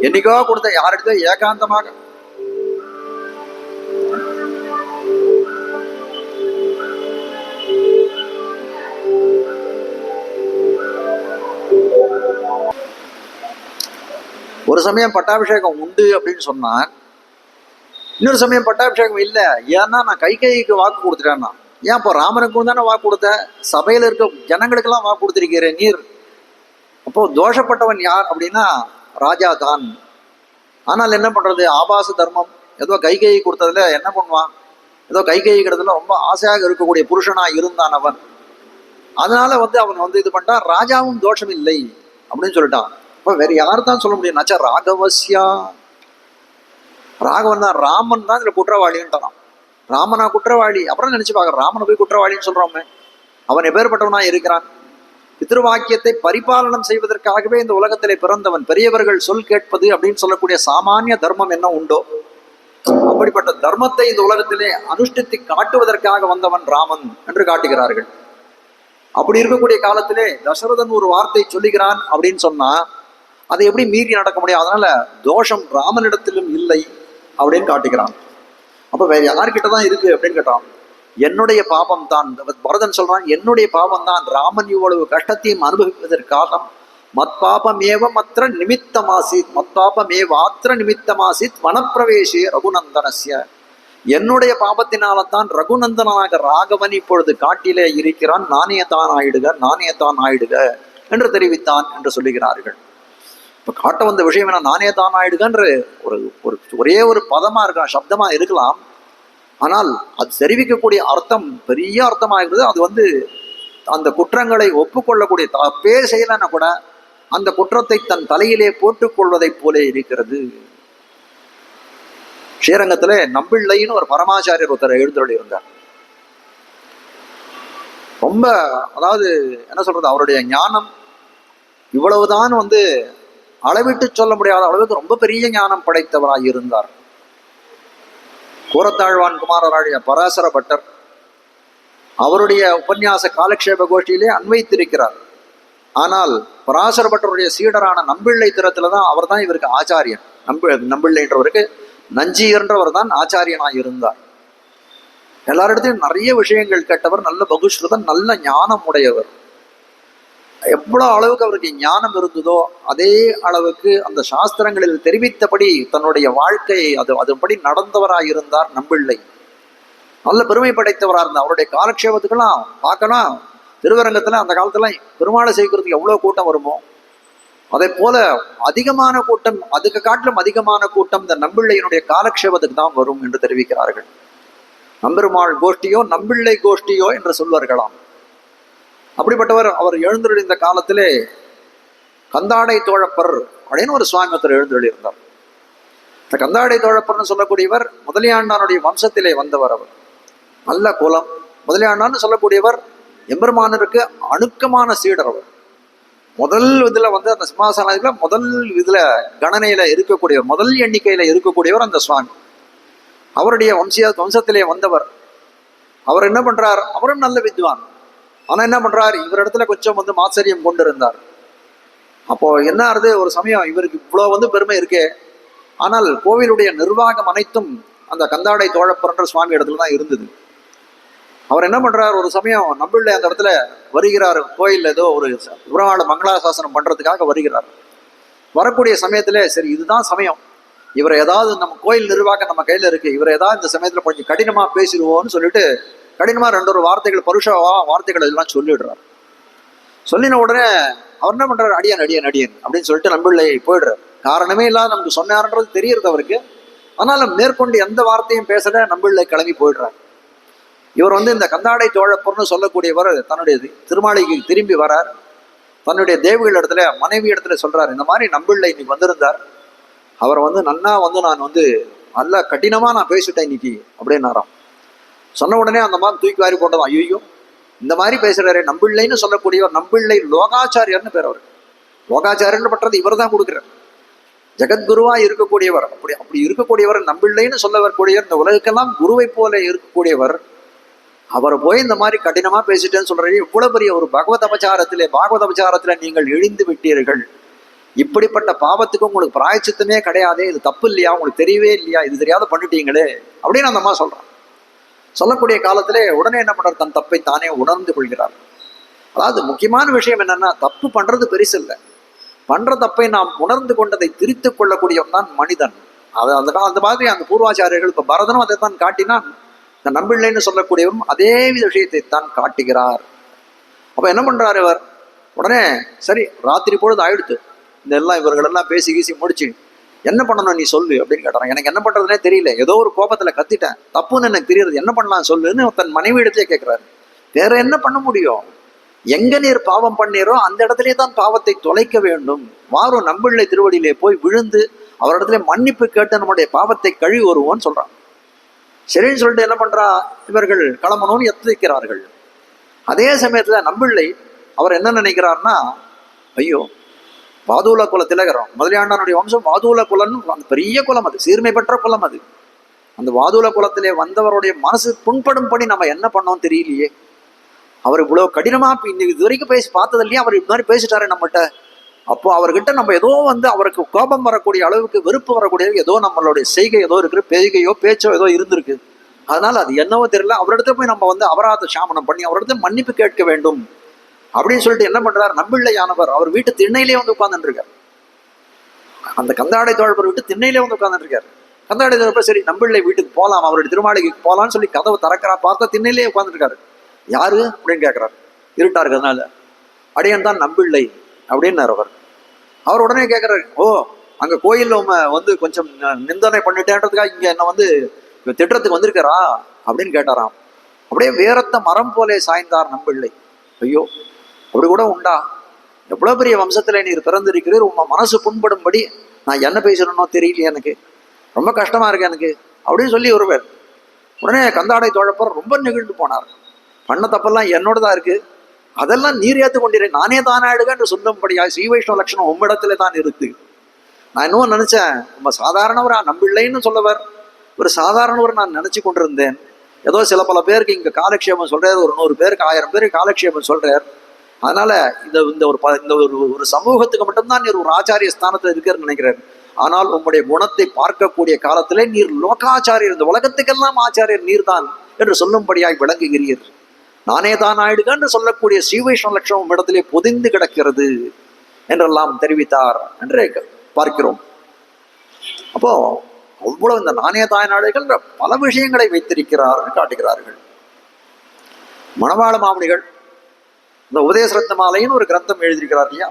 [SPEAKER 1] என்னைக்கோ கொடுத்த யாரிடத்தோ ஏகாந்தமாக ஒரு சமயம் பட்டாபிஷேகம் உண்டு அப்படின்னு சொன்னான், இன்னொரு சமயம் பட்டாபிஷேகம் இல்லை. ஏன்னா நான் கைகேயிக்கு வாக்கு கொடுத்துட்டேன்னா. ஏன் இப்போ ராமனுக்கு தானே வாக்கு கொடுத்த, சபையில இருக்க ஜனங்களுக்கெல்லாம் வாக்கு கொடுத்திருக்கிறேன் நீர். அப்போ தோஷப்பட்டவன் யார் அப்படின்னா ராஜா தான். ஆனால் என்ன பண்றது, ஆபாச தர்மம். ஏதோ கைகேயி கொடுத்ததுல என்ன பண்ணுவான், ஏதோ கைகேயி கிட்டத்துல ரொம்ப ஆசையாக இருக்கக்கூடிய புருஷனா இருந்தான் அவன். அதனால வந்து அவன் வந்து இது பண்ணிட்டான். ராஜாவும் தோஷம் இல்லை அப்படின்னு சொல்லிட்டான். அப்ப வேற யாரு தான் சொல்ல முடியும்? நச்ச ராகவஸ்யா, ராகவன் தான், ராமன் தான் இதுல குற்றவாளின்ட்டான். ராமனா குற்றவாளி? அப்புறம் நினைச்சு பாக்குற, ராமனை போய் குற்றவாளின்னு சொல்றோமே. அவன் எப்பேற்பட்டவனா இருக்கிறான். பித்ருவாக்கியத்தை பரிபாலனம் செய்வதற்காகவே இந்த உலகத்திலே பிறந்தவன். பெரியவர்கள் சொல் கேட்பது அப்படின்னு சொல்லக்கூடிய சாமானிய தர்மம் என்ன உண்டோ அப்படிப்பட்ட தர்மத்தை இந்த உலகத்திலே அனுஷ்டித்து காட்டுவதற்காக வந்தவன் ராமன் என்று காட்டுகிறார்கள். அப்படி இருக்கக்கூடிய காலத்திலே தசரதன் ஒரு வார்த்தை சொல்லுகிறான் அப்படின்னு சொன்னா அதை எப்படி மீறி நடக்க முடியும்? அதனால தோஷம் ராமனிடத்திலும் இல்லை அப்படின்னு காட்டுகிறான். அப்ப வேற யார்கிட்டதான் இருக்கு அப்படின்னு கேட்டான். என்னுடைய பாபம் தான். பரதன் சொல்றான், என்னுடைய பாபம் தான் ராமன் இவ்வளவு கஷ்டத்தையும் அனுபவிப்பதற்காக மத்பாபமேவ மற்ற நிமித்தமாசித் மத்பாபமேவாத்திர நிமித்தமாசித் வனப்பிரவேசே ரகுநந்தனஸ்ய. என்னுடைய பாபத்தினால்தான் ரகுநந்தனாக ராகவன் இப்பொழுது காட்டிலே இருக்கிறான். நாணயத்தான் ஆயிடுக என்று தெரிவித்தான் என்று சொல்லுகிறார்கள். இப்ப காட்ட வந்த விஷயம் என்ன? நாணயத்தான் ஆயிடுகன்ற ஒரே ஒரு பதமா இருக்கலாம், சப்தமா இருக்கலாம். ஆனால் அது தெரிவிக்கக்கூடிய அர்த்தம் பெரிய அர்த்தமாகிறது. அது அந்த குற்றங்களை ஒப்புக்கொள்ளக்கூடிய, தப்பே செய்யலன்னா கூட அந்த குற்றத்தை தன் தலையிலே போட்டுக் கொள்வதைப் போலே இருக்கிறது. ஸ்ரீரங்கத்திலே நம்பிள்ளைன்னு ஒரு பரமாச்சாரியர் ஒருத்தர் எழுந்தருளி இருந்தார். ரொம்ப, அதாவது என்ன சொல்றது, அவருடைய ஞானம் இவ்வளவுதான் அளவிட்டு சொல்ல முடியாத அளவுக்கு ரொம்ப பெரிய ஞானம் படைத்தவராக இருந்தார். கூரத்தாழ்வான் குமாரராடிய பராசர பட்டர் அவருடைய உபன்யாச காலக்ஷேப கோஷ்டியிலே அன்வைத்திருக்கிறார். ஆனால் பராசர பட்டருடைய சீடரான நம்பிள்ளை திறத்துலதான் அவர் தான் இவருக்கு ஆச்சாரியன். நம்பிள்ளைன்றவருக்கு நஞ்சியர்ன்றவர் தான் ஆச்சாரியனாக இருந்தார். எல்லாரிடத்தையும் நிறைய விஷயங்கள் கேட்டவர், நல்ல பகுஸ்ருதன், நல்ல ஞானம் உடையவர். எவ்வளவு அளவுக்கு அவருக்கு ஞானம் இருந்ததோ அதே அளவுக்கு அந்த சாஸ்திரங்களில் தெரிவித்தபடி தன்னுடைய வாழ்க்கையை அதுபடி நடந்தவராக இருந்தார் நம்பிள்ளை. நல்ல பெருமை படைத்தவராக இருந்தார். அவருடைய காலக்ஷேபத்துக்கெல்லாம் பார்க்கலாம், திருவரங்கத்துல அந்த காலத்துல பெருமாளை செய்கிறதுக்கு எவ்வளவு கூட்டம் வருமோ அதே போல அதிகமான கூட்டம், அதுக்கு காட்டிலும் அதிகமான கூட்டம் இந்த நம்பிள்ளையினுடைய காலக்ஷேபத்துக்கு தான் வரும் என்று தெரிவிக்கிறார்கள். நம்பெருமாள் கோஷ்டியோ நம்பிள்ளை கோஷ்டியோ என்று சொல்வார்களாம். அப்படிப்பட்டவர் அவர் எழுந்தருளிந்த காலத்திலே கந்தாடை தோழப்பர் அப்படின்னு ஒரு சுவாமி ஒருத்தர் எழுந்தருளி இருந்தார். இந்த கந்தாடை தோழப்பர்னு சொல்லக்கூடியவர் முதலியாண்டானுடைய வம்சத்திலே வந்தவர். அவர் நல்ல குலம். முதலியாண்டான்னு சொல்லக்கூடியவர் எம்பெருமானருக்கு அணுக்கமான சீடர். அவர் முதல் இதுல அந்த சிம்மாசனத்துல முதல் இதுல கணனையில இருக்கக்கூடியவர், முதல் எண்ணிக்கையில இருக்கக்கூடியவர் அந்த சுவாமி. அவருடைய வம்சத்திலே வந்தவர். அவர் என்ன பண்றார்? அவரும் நல்ல வித்வான். ஆனா என்ன பண்றார்? இவரிடத்துல கொஞ்சம் மாச்சரியம் கொண்டு இருந்தார். அப்போ என்ன ஆறுது, ஒரு சமயம் இவருக்கு இவ்வளவு பெருமை இருக்கே, ஆனால் கோவிலுடைய நிர்வாகம் அனைத்தும் அந்த கந்தாடை தோழப்பர்ன்ற சுவாமி இடத்துல தான் இருந்தது. அவர் என்ன பண்றார்? ஒரு சமயம் நம்பிள்ளை அந்த இடத்துல வருகிறார். கோயில் ஏதோ ஒரு விவரமான மங்களாசாசனம் பண்றதுக்காக வருகிறார். வரக்கூடிய சமயத்துல சரி இதுதான் சமயம், இவரை ஏதாவது நம்ம கோயில் நிர்வாகம் நம்ம கையில இருக்கு, இவரை ஏதாவது இந்த சமயத்துல கொஞ்சம் கடினமா பேசிடுவோம்னு சொல்லிட்டு கடினமா 2 வார்த்தைகள், பருஷ வார்த்தைகள் எல்லாம் சொல்லிடுறார். சொல்லின உடனே அவர் என்ன பண்றாரு? அடியன் அடியன் அடியன் அப்படின்னு சொல்லிட்டு நம்பிள்ளை போயிடுறார். காரணமே இல்லாத நமக்கு சொன்னார்ன்றது தெரியுது அவருக்கு. ஆனாலும் மேற்கொண்டு எந்த வார்த்தையும் பேசல, நம்பிள்ளை கிளம்பி போயிடுறார். இவர் இந்த கந்தாடை தோழப்பர்னு சொல்லக்கூடியவர் தன்னுடைய திருமாளிகைக்கு திரும்பி வரார். தன்னுடைய தேவிகள் இடத்துல, மனைவி இடத்துல சொல்றாரு, இந்த மாதிரி நம்பிள்ளை இன்னைக்கு வந்திருந்தார். அவர் நன்னா நான் நல்ல கடினமா நான் பேசிட்டேன் இன்னைக்கு அப்படின்னாராம். சொன்ன உடனே அந்த மாதிரி தூக்கி வாரி போட்டதான். ஐயோ, இந்த மாதிரி பேசுறாரு நம்பிள்ளைன்னு சொல்லக்கூடியவர். நம்பிள்ளை லோகாச்சாரியர்னு பேர். அவர் லோகாச்சாரியர்னு பட்டது இவர் தான் கொடுக்குறார். ஜெகத்குருவா இருக்கக்கூடியவர். அப்படி இருக்கக்கூடியவர் நம்பிள்ளைன்னு சொல்ல வரக்கூடியவர். இந்த உலகுக்கெல்லாம் குருவை போல இருக்கக்கூடியவர். அவரை போய் இந்த மாதிரி கடினமா பேசிட்டேன்னு சொல்றாரு. இவ்வளவு பெரிய ஒரு பாகவத அபச்சாரத்திலே நீங்கள் இழிந்து விட்டீர்கள். இப்படிப்பட்ட பாவத்துக்கு உங்களுக்கு பிராயச்சித்தமே கிடையாது, இது தப்பு இல்லையா, உங்களுக்கு தெரியவே இல்லையா, இது தெரியாத பண்ணிட்டீங்களே அப்படின்னு அந்த அம்மா சொல்றான். சொல்லக்கூடிய காலத்திலே உடனே என்ன பண்றார்? தன் தப்பை தானே உணர்ந்து கொள்கிறார். அதாவது முக்கியமான விஷயம் என்னன்னா, தப்பு பண்றது பெருசு இல்லை, பண்ற தப்பை நாம் உணர்ந்து கொண்டதை திரித்து கொள்ளக்கூடியவன் தான் மனிதன். அந்த மாதிரி அந்த பூர்வாச்சாரியர்கள், இப்ப பரதனும் அதை தான் காட்டினான். இந்த நம்பிள்ளைன்னு சொல்லக்கூடியவரும் அதே வித விஷயத்தை தான் காட்டுகிறார். அப்ப என்ன பண்றாரு இவர்? உடனே சரி ராத்திரி பொழுது ஆயிடுத்து, இந்த இவர்களெல்லாம் பேசி கீசி முடிச்சு என்ன பண்ணணும் நீ சொல்லு அப்படின்னு கேட்டான். எனக்கு என்ன பண்றதுனே தெரியல, ஏதோ ஒரு கோபத்துல கத்திட்டேன், தப்புன்னு எனக்கு தெரியுது, என்ன பண்ணலாம் சொல்லுன்னு தன் மனைவி இடத்தையே கேட்கிறாரு. வேற என்ன பண்ண முடியும்? எங்க நீர் பாவம் பண்ணீரோ அந்த இடத்துலயே தான் பாவத்தை தொலைக்க வேண்டும். வாரும் நம்பிள்ளை திருவடியிலே போய் விழுந்து அவரிடத்துல மன்னிப்பு கேட்டு நம்முடைய பாவத்தை கழுவி வருவோன்னு சொல்றான். சரின்னு சொல்லிட்டு என்ன பண்றா, இவர்கள் கிளம்பணும்னு எத்திக்கிறார்கள். அதே சமயத்துல நம்பிள்ளை அவர் என்ன நினைக்கிறார்னா, ஐயோ வாதூல குல திலகரம் முதலியாண்டனுடைய வம்சம் வாதூல குலன்னு அந்த பெரிய குலம், அது சீர்மை பெற்ற குலம். அது அந்த வாதூல குலத்திலே வந்தவருடைய மனசு புண்படும்படி நம்ம என்ன பண்ணோம் தெரியலையே. அவர் இவ்வளவு கடினமா இது வரைக்கும் பேசி பார்த்தது இல்லையா, அவர் இது மாதிரி பேசிட்டாரு நம்மகிட்ட. அப்போ அவர்கிட்ட நம்ம ஏதோ அவருக்கு கோபம் வரக்கூடிய அளவுக்கு, வெறுப்பு வரக்கூடிய ஏதோ நம்மளுடைய செய்கை ஏதோ இருக்கு, பேய்கையோ பேச்சோ ஏதோ இருந்திருக்கு. அதனால அது என்னவோ தெரியல, அவரிடத்துல போய் நம்ம அபராத சாமனம் பண்ணி அவரிடத்துல மன்னிப்பு கேட்க வேண்டும் அப்படின்னு சொல்லிட்டு என்ன பண்றாரு, நம்பிள்ளையானவர் அவர் வீட்டு திண்ணையிலே உட்கார்ந்துட்டு இருக்காரு. அந்த கந்தாடை தோழர் வீட்டு திண்ணையிலே உட்கார்ந்துட்டு இருக்காரு. கந்தாடை தோழர் சரி நம்பிள்ளை வீட்டுக்கு போகலாம், அவருடைய திருமாளிகைக்கு போகலான்னு சொல்லி கதவை திறக்கிறா, பார்த்தா திண்ணையிலே உட்கார்ந்துட்டு இருக்காரு. யாரு அப்படின்னு கேட்கிறாரு, இருட்டா இருக்கிறதுனால. அடியன் தான் நம்பிள்ளை அப்படின்னாரு அவர் உடனே கேட்கிறாரு, ஓ அங்க கோயில்ல கொஞ்சம் நிந்தனை பண்ணிட்டேன்றதுக்காக இங்க என்ன திட்டத்துக்கு வந்திருக்காரா அப்படின்னு கேட்டாராம். அப்படியே வேரத்த மரம் போலே சாய்ந்தார் நம்பிள்ளை. ஐயோ அப்படி கூட உண்டா, எவ்வளவு பெரிய வம்சத்துல நீர் பிறந்திருக்கிறீர், உங்க மனசு புண்படும்படி நான் என்ன பேசணும்னோ தெரியலையே, எனக்கு ரொம்ப கஷ்டமா இருக்கு எனக்கு அப்படின்னு சொல்லி ஒருவர். உடனே கந்தாடை தோழப்பர் ரொம்ப நெகிழ்ந்து போனார். பண்ண தப்பெல்லாம் என்னோடதான் இருக்கு, அதெல்லாம் நீர் ஏற்று கொண்டிருக்கேன், நானே தானாடுக என்று சொல்லும்படியா ஸ்ரீ வைஷ்ணவ லட்சணம் உம்மிடத்துல தான் இருக்கு. நான் இன்னும் நினைச்சேன் ரொம்ப சாதாரணவரா நம்பிள்ளைன்னு சொல்லவர், ஒரு சாதாரணவர் நான் நினைச்சு கொண்டிருந்தேன். ஏதோ சில பல பேருக்கு இங்க காலக்ஷேபம் சொல்றாரு, ஒரு 100 பேருக்கு 1000 பேருக்கு காலக்ஷேபம் சொல்றார். அதனால இந்த ஒரு சமூகத்துக்கு மட்டும்தான் நீர் ஒரு ஆச்சாரிய ஸ்தானத்துல இருக்கிறன்னு நினைக்கிறார். ஆனால் உங்களுடைய குணத்தை பார்க்கக்கூடிய காலத்திலே நீர் லோகாச்சாரியர், இந்த உலகத்துக்கெல்லாம் ஆச்சாரியர் நீர் தான் என்று சொல்லும்படியாய் விளங்குகிறீர். நானே தான் ஆயிடுக என்று சொல்லக்கூடிய ஸ்ரீ வைஷ்ணவ லட்சணம் இடத்திலே பொதிந்து கிடக்கிறது என்றெல்லாம் தெரிவித்தார் என்று பார்க்கிறோம். அப்போ அவ்வளவு இந்த நானே தாய்நாடுகள் பல விஷயங்களை வைத்திருக்கிறார் காட்டுகிறார்கள். மணவாள மாமுனிகள் இந்த உபதேசரத்ன மாலைன்னு ஒரு கிரந்தம் எழுதியிருக்கிறார் இல்லையா,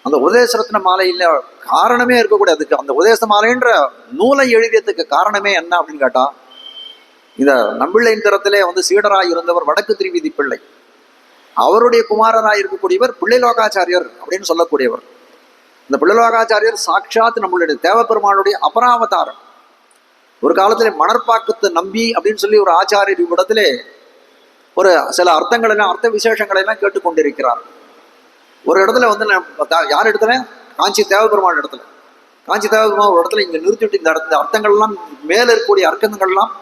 [SPEAKER 1] அந்த உபதேசரத்ன மாலையில காரணமே இருக்கக்கூடிய, அதுக்கு அந்த உபதேச மாலைன்ற நூலை எழுதியதுக்கு காரணமே என்ன அப்படின்னு கேட்டா, இந்த நம்பிள்ளையின் தரத்திலே சீடராய் இருந்தவர் வடக்கு திருவீதி பிள்ளை, அவருடைய குமாரராய் இருக்கக்கூடியவர் பிள்ளைலோகாச்சாரியர் அப்படின்னு சொல்லக்கூடியவர். இந்த பிள்ளைலோகாச்சாரியர் சாட்சாத் நம்மளுடைய தேவப்பெருமானுடைய அபராவதாரம். ஒரு காலத்திலே மணற்பாக்கத்து நம்பி அப்படின்னு சொல்லி ஒரு ஆச்சாரியர் இவ்விடத்திலே ஒரு சில அர்த்தங்கள் எல்லாம் அர்த்த விசேஷங்களை எல்லாம் கேட்டுக்கொண்டிருக்கிறார். ஒரு இடத்துல யார் இடத்துல, காஞ்சி தேவபெருமான் இடத்துல, காஞ்சி தேவபெருமான் ஒரு இடத்துல இங்க நிறுத்திவிட்டு இந்த அர்த்தங்கள்லாம் மேல இருக்கக்கூடிய அர்த்தங்கள்லாம்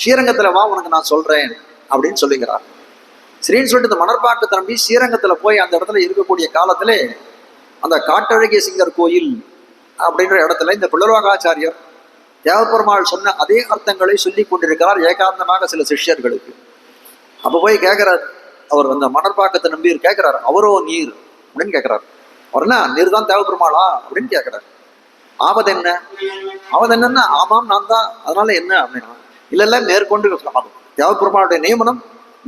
[SPEAKER 1] ஸ்ரீரங்கத்துல வா உனக்கு நான் சொல்றேன் அப்படின்னு சொல்லுகிறார். ஸ்ரீன்னு சொல்லிட்டு இந்த மணற்பாக்கு தம்பி ஸ்ரீரங்கத்துல போய் அந்த இடத்துல இருக்கக்கூடிய காலத்திலே அந்த காட்டழகிய சிங்கர் கோயில் அப்படின்ற இடத்துல இந்த பிள்ளலோகாச்சாரியர் தேவபெருமாள் சொன்ன அதே அர்த்தங்களை சொல்லி கொண்டிருக்கிறார் ஏகாந்தமாக சில சிஷ்யர்களுக்கு. அப்ப போய் கேட்கிறார் அவர், அந்த மணற்பாக்கத்தை நம்பி கேட்கிறார், அவரோ நீர் அப்படின்னு கேட்கிறார். அவர்னா நீர் தான் தேவபெருமாளா அப்படின்னு கேட்கிறார். ஆவது என்ன, ஆவது என்னன்னா ஆமாம் நான் தான், அதனால என்ன அப்படின்னா இல்ல மேற்கொண்டு தேவபெருமானுடைய நியமனம்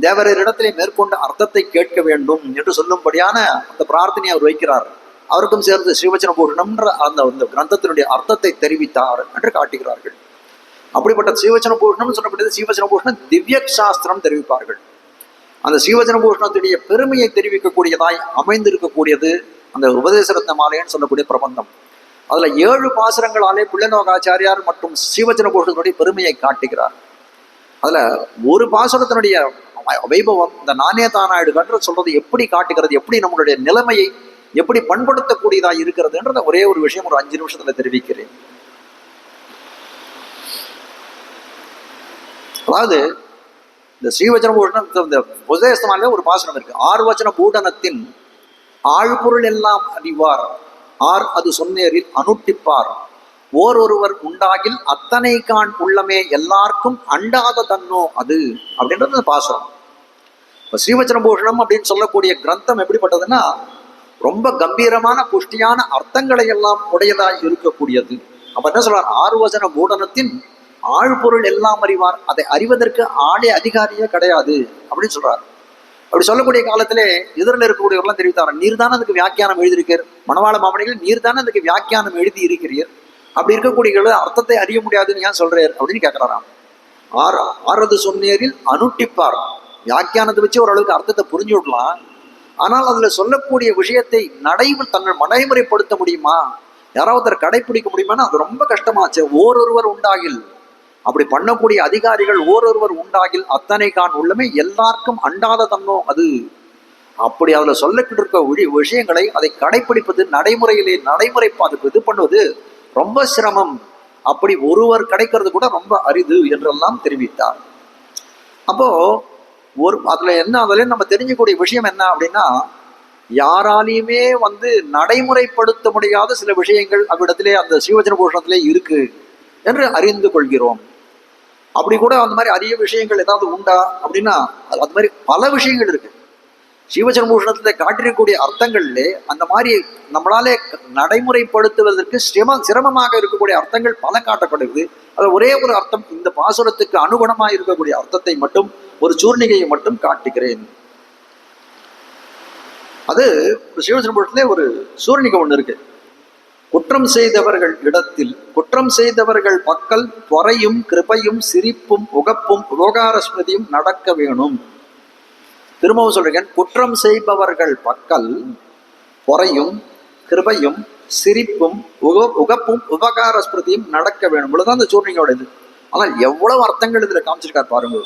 [SPEAKER 1] தேவரிடத்திலே மேற்கொண்டு அர்த்தத்தை கேட்க வேண்டும் என்று சொல்லும்படியான அந்த பிரார்த்தனையை அவர் வைக்கிறார். அவருக்கும் சேர்ந்து ஸ்ரீவச்சன பூஷணம்ன்ற அந்த கிரந்தத்தினுடைய அர்த்தத்தை தெரிவித்தார் என்று காட்டுகிறார்கள். அப்படிப்பட்ட ஸ்ரீவச்சன பூஷணம் சொல்லப்பட்டது. ஸ்ரீவச்சன பூஷணம் திவ்ய சாஸ்திரம் தெரிவிப்பார்கள். அந்த ஸ்ரீவச்சன பூஷணத்துடைய பெருமையை தெரிவிக்கக்கூடியதாய் அமைந்திருக்கக்கூடியது அந்த உபதேசரத்ன மாலைன்னு சொல்லக்கூடிய பிரபந்தம். அதுல 7 பாசுரங்களாலே பிள்ளைலோகாச்சாரியார் மற்றும் ஸ்ரீவச்சன பூஷணத்தினுடைய பெருமையை காட்டுகிறார். அதுல ஒரு பாசுரத்தினுடைய வைபவம் இந்த நானே தானாயிடுகன்ற சொல்றது எப்படி காட்டுகிறது, எப்படி நம்மளுடைய நிலைமையை எப்படி பண்படுத்தக்கூடியதா இருக்கிறதுன்றத ஒரே ஒரு விஷயம் ஒரு 5 நிமிஷத்துல தெரிவிக்கிறேன். அதாவது இந்த ஸ்ரீவச்சன பூஷணம் இந்த உபதேசமாலே ஒரு பாசுரம் இருக்கு. 6 வச்சன பூடனத்தின் ஆழ்பொருள் எல்லாம் அறிவார், ஆர் அது சொன்னேரில் அனுட்டிப்பார், ஒருவர் உண்டாகில் அத்தனை கான் உள்ளமே எல்லாருக்கும் அண்டாத தன்னோ அது அப்படின்றது அந்த பாசுரம். இப்போ ஸ்ரீவச்சன பூஷணம் அப்படின்னு சொல்லக்கூடிய கிரந்தம் எப்படிப்பட்டதுன்னா ரொம்ப கம்பீரமான புஷ்டியான அர்த்தங்களை எல்லாம் உடையதாய் இருக்கக்கூடியது. அப்ப என்ன சொல்றார், 6 வச்சன பூடனத்தின் ஆழ்பொருள் எல்லாம் அறிவார், அதை அறிவதற்கு ஆளே அதிகாரியே கிடையாது அப்படின்னு சொல்றாரு. அப்படி சொல்லக்கூடிய காலத்திலே எதிரில் இருக்கக்கூடியவர்கள்லாம் தெரிவித்தார், நீர் தானே அதுக்கு வியாக்கியானம் எழுதியிருக்கிறீர், மணவாள மாமணிகள் நீர் தானே அதுக்கு வியாக்கியானம் எழுதி இருக்கிறீர், அப்படி இருக்கக்கூடிய அர்த்தத்தை அறிய முடியாதுன்னு ஏன் சொல்றார் அப்படின்னு கேட்கிறாராம். ஆறது சொன்னேரில் அனுட்டிப்பார், வியாக்கியானத்தை வச்சு ஓரளவுக்கு அர்த்தத்தை புரிஞ்சு விடலாம், ஆனால் அதுல சொல்லக்கூடிய விஷயத்தை தங்கள் நடைமுறைப்படுத்த முடியுமா, யாராவது கடைபிடிக்க முடியுமான்னா அது ரொம்ப கஷ்டமாச்சு. ஒருவர் உண்டாகில் அப்படி பண்ணக்கூடிய அதிகாரிகள் ஓரொருவர் உண்டாகில் அத்தனை கான் உள்ளமே எல்லாருக்கும் அண்டாத தன்னோ அது. அப்படி அதுல சொல்லக்கிட்டு இருக்க விஷயங்களை அதை கடைபிடிப்பது, நடைமுறைப்பாதுக்கு இது பண்ணுவது ரொம்ப சிரமம். அப்படி ஒருவர் கிடைக்கிறது கூட ரொம்ப அரிது என்றெல்லாம் தெரிவித்தார். அப்போ அதுல நம்ம தெரிஞ்சக்கூடிய விஷயம் என்ன அப்படின்னா, யாராலையுமே நடைமுறைப்படுத்த முடியாத சில விஷயங்கள் அவ்விடத்திலே அந்த சீவச்சன பூஷணத்திலே இருக்கு என்று அறிந்து கொள்கிறோம். அப்படி கூட அந்த மாதிரி அரிய விஷயங்கள் ஏதாவது உண்டா அப்படின்னா அது மாதிரி பல விஷயங்கள் இருக்கு. சீவச்சன பூஷணத்துல காட்டிருக்கக்கூடிய அர்த்தங்கள்ல அந்த மாதிரி நம்மளாலே நடைமுறைப்படுத்துவதற்கு சிரமமாக இருக்கக்கூடிய அர்த்தங்கள் பல காட்டப்படுது. அது ஒரே ஒரு அர்த்தம், இந்த பாசுரத்துக்கு அனுகுணமாக இருக்கக்கூடிய அர்த்தத்தை மட்டும், ஒரு சூர்ணிகையை மட்டும் காட்டுகிறேன். அது சீவச்சன பூஷணத்திலே ஒரு சூர்ணிகை ஒண்ணு இருக்கு. குற்றம் செய்தவர்கள் இடத்தில் குற்றம் செய்தவர்கள் பக்கல் பொறையும் கிருபையும் சிரிப்பும் உகப்பும் உபகாரஸ்மதியும் நடக்க வேணும். திரும்பவும் சொல்றேன், குற்றம் செய்பவர்கள் பக்கல் பொறையும் கிருபையும் சிரிப்பும் உகப்பும் உபகாரஸ்மிருதியும் நடக்க வேணும். இவ்வளவுதான் அந்த சூர்ணிகையோட இது. ஆனால் எவ்வளவு அர்த்தங்கள் இதுல காமிச்சிருக்கார் பாருங்க.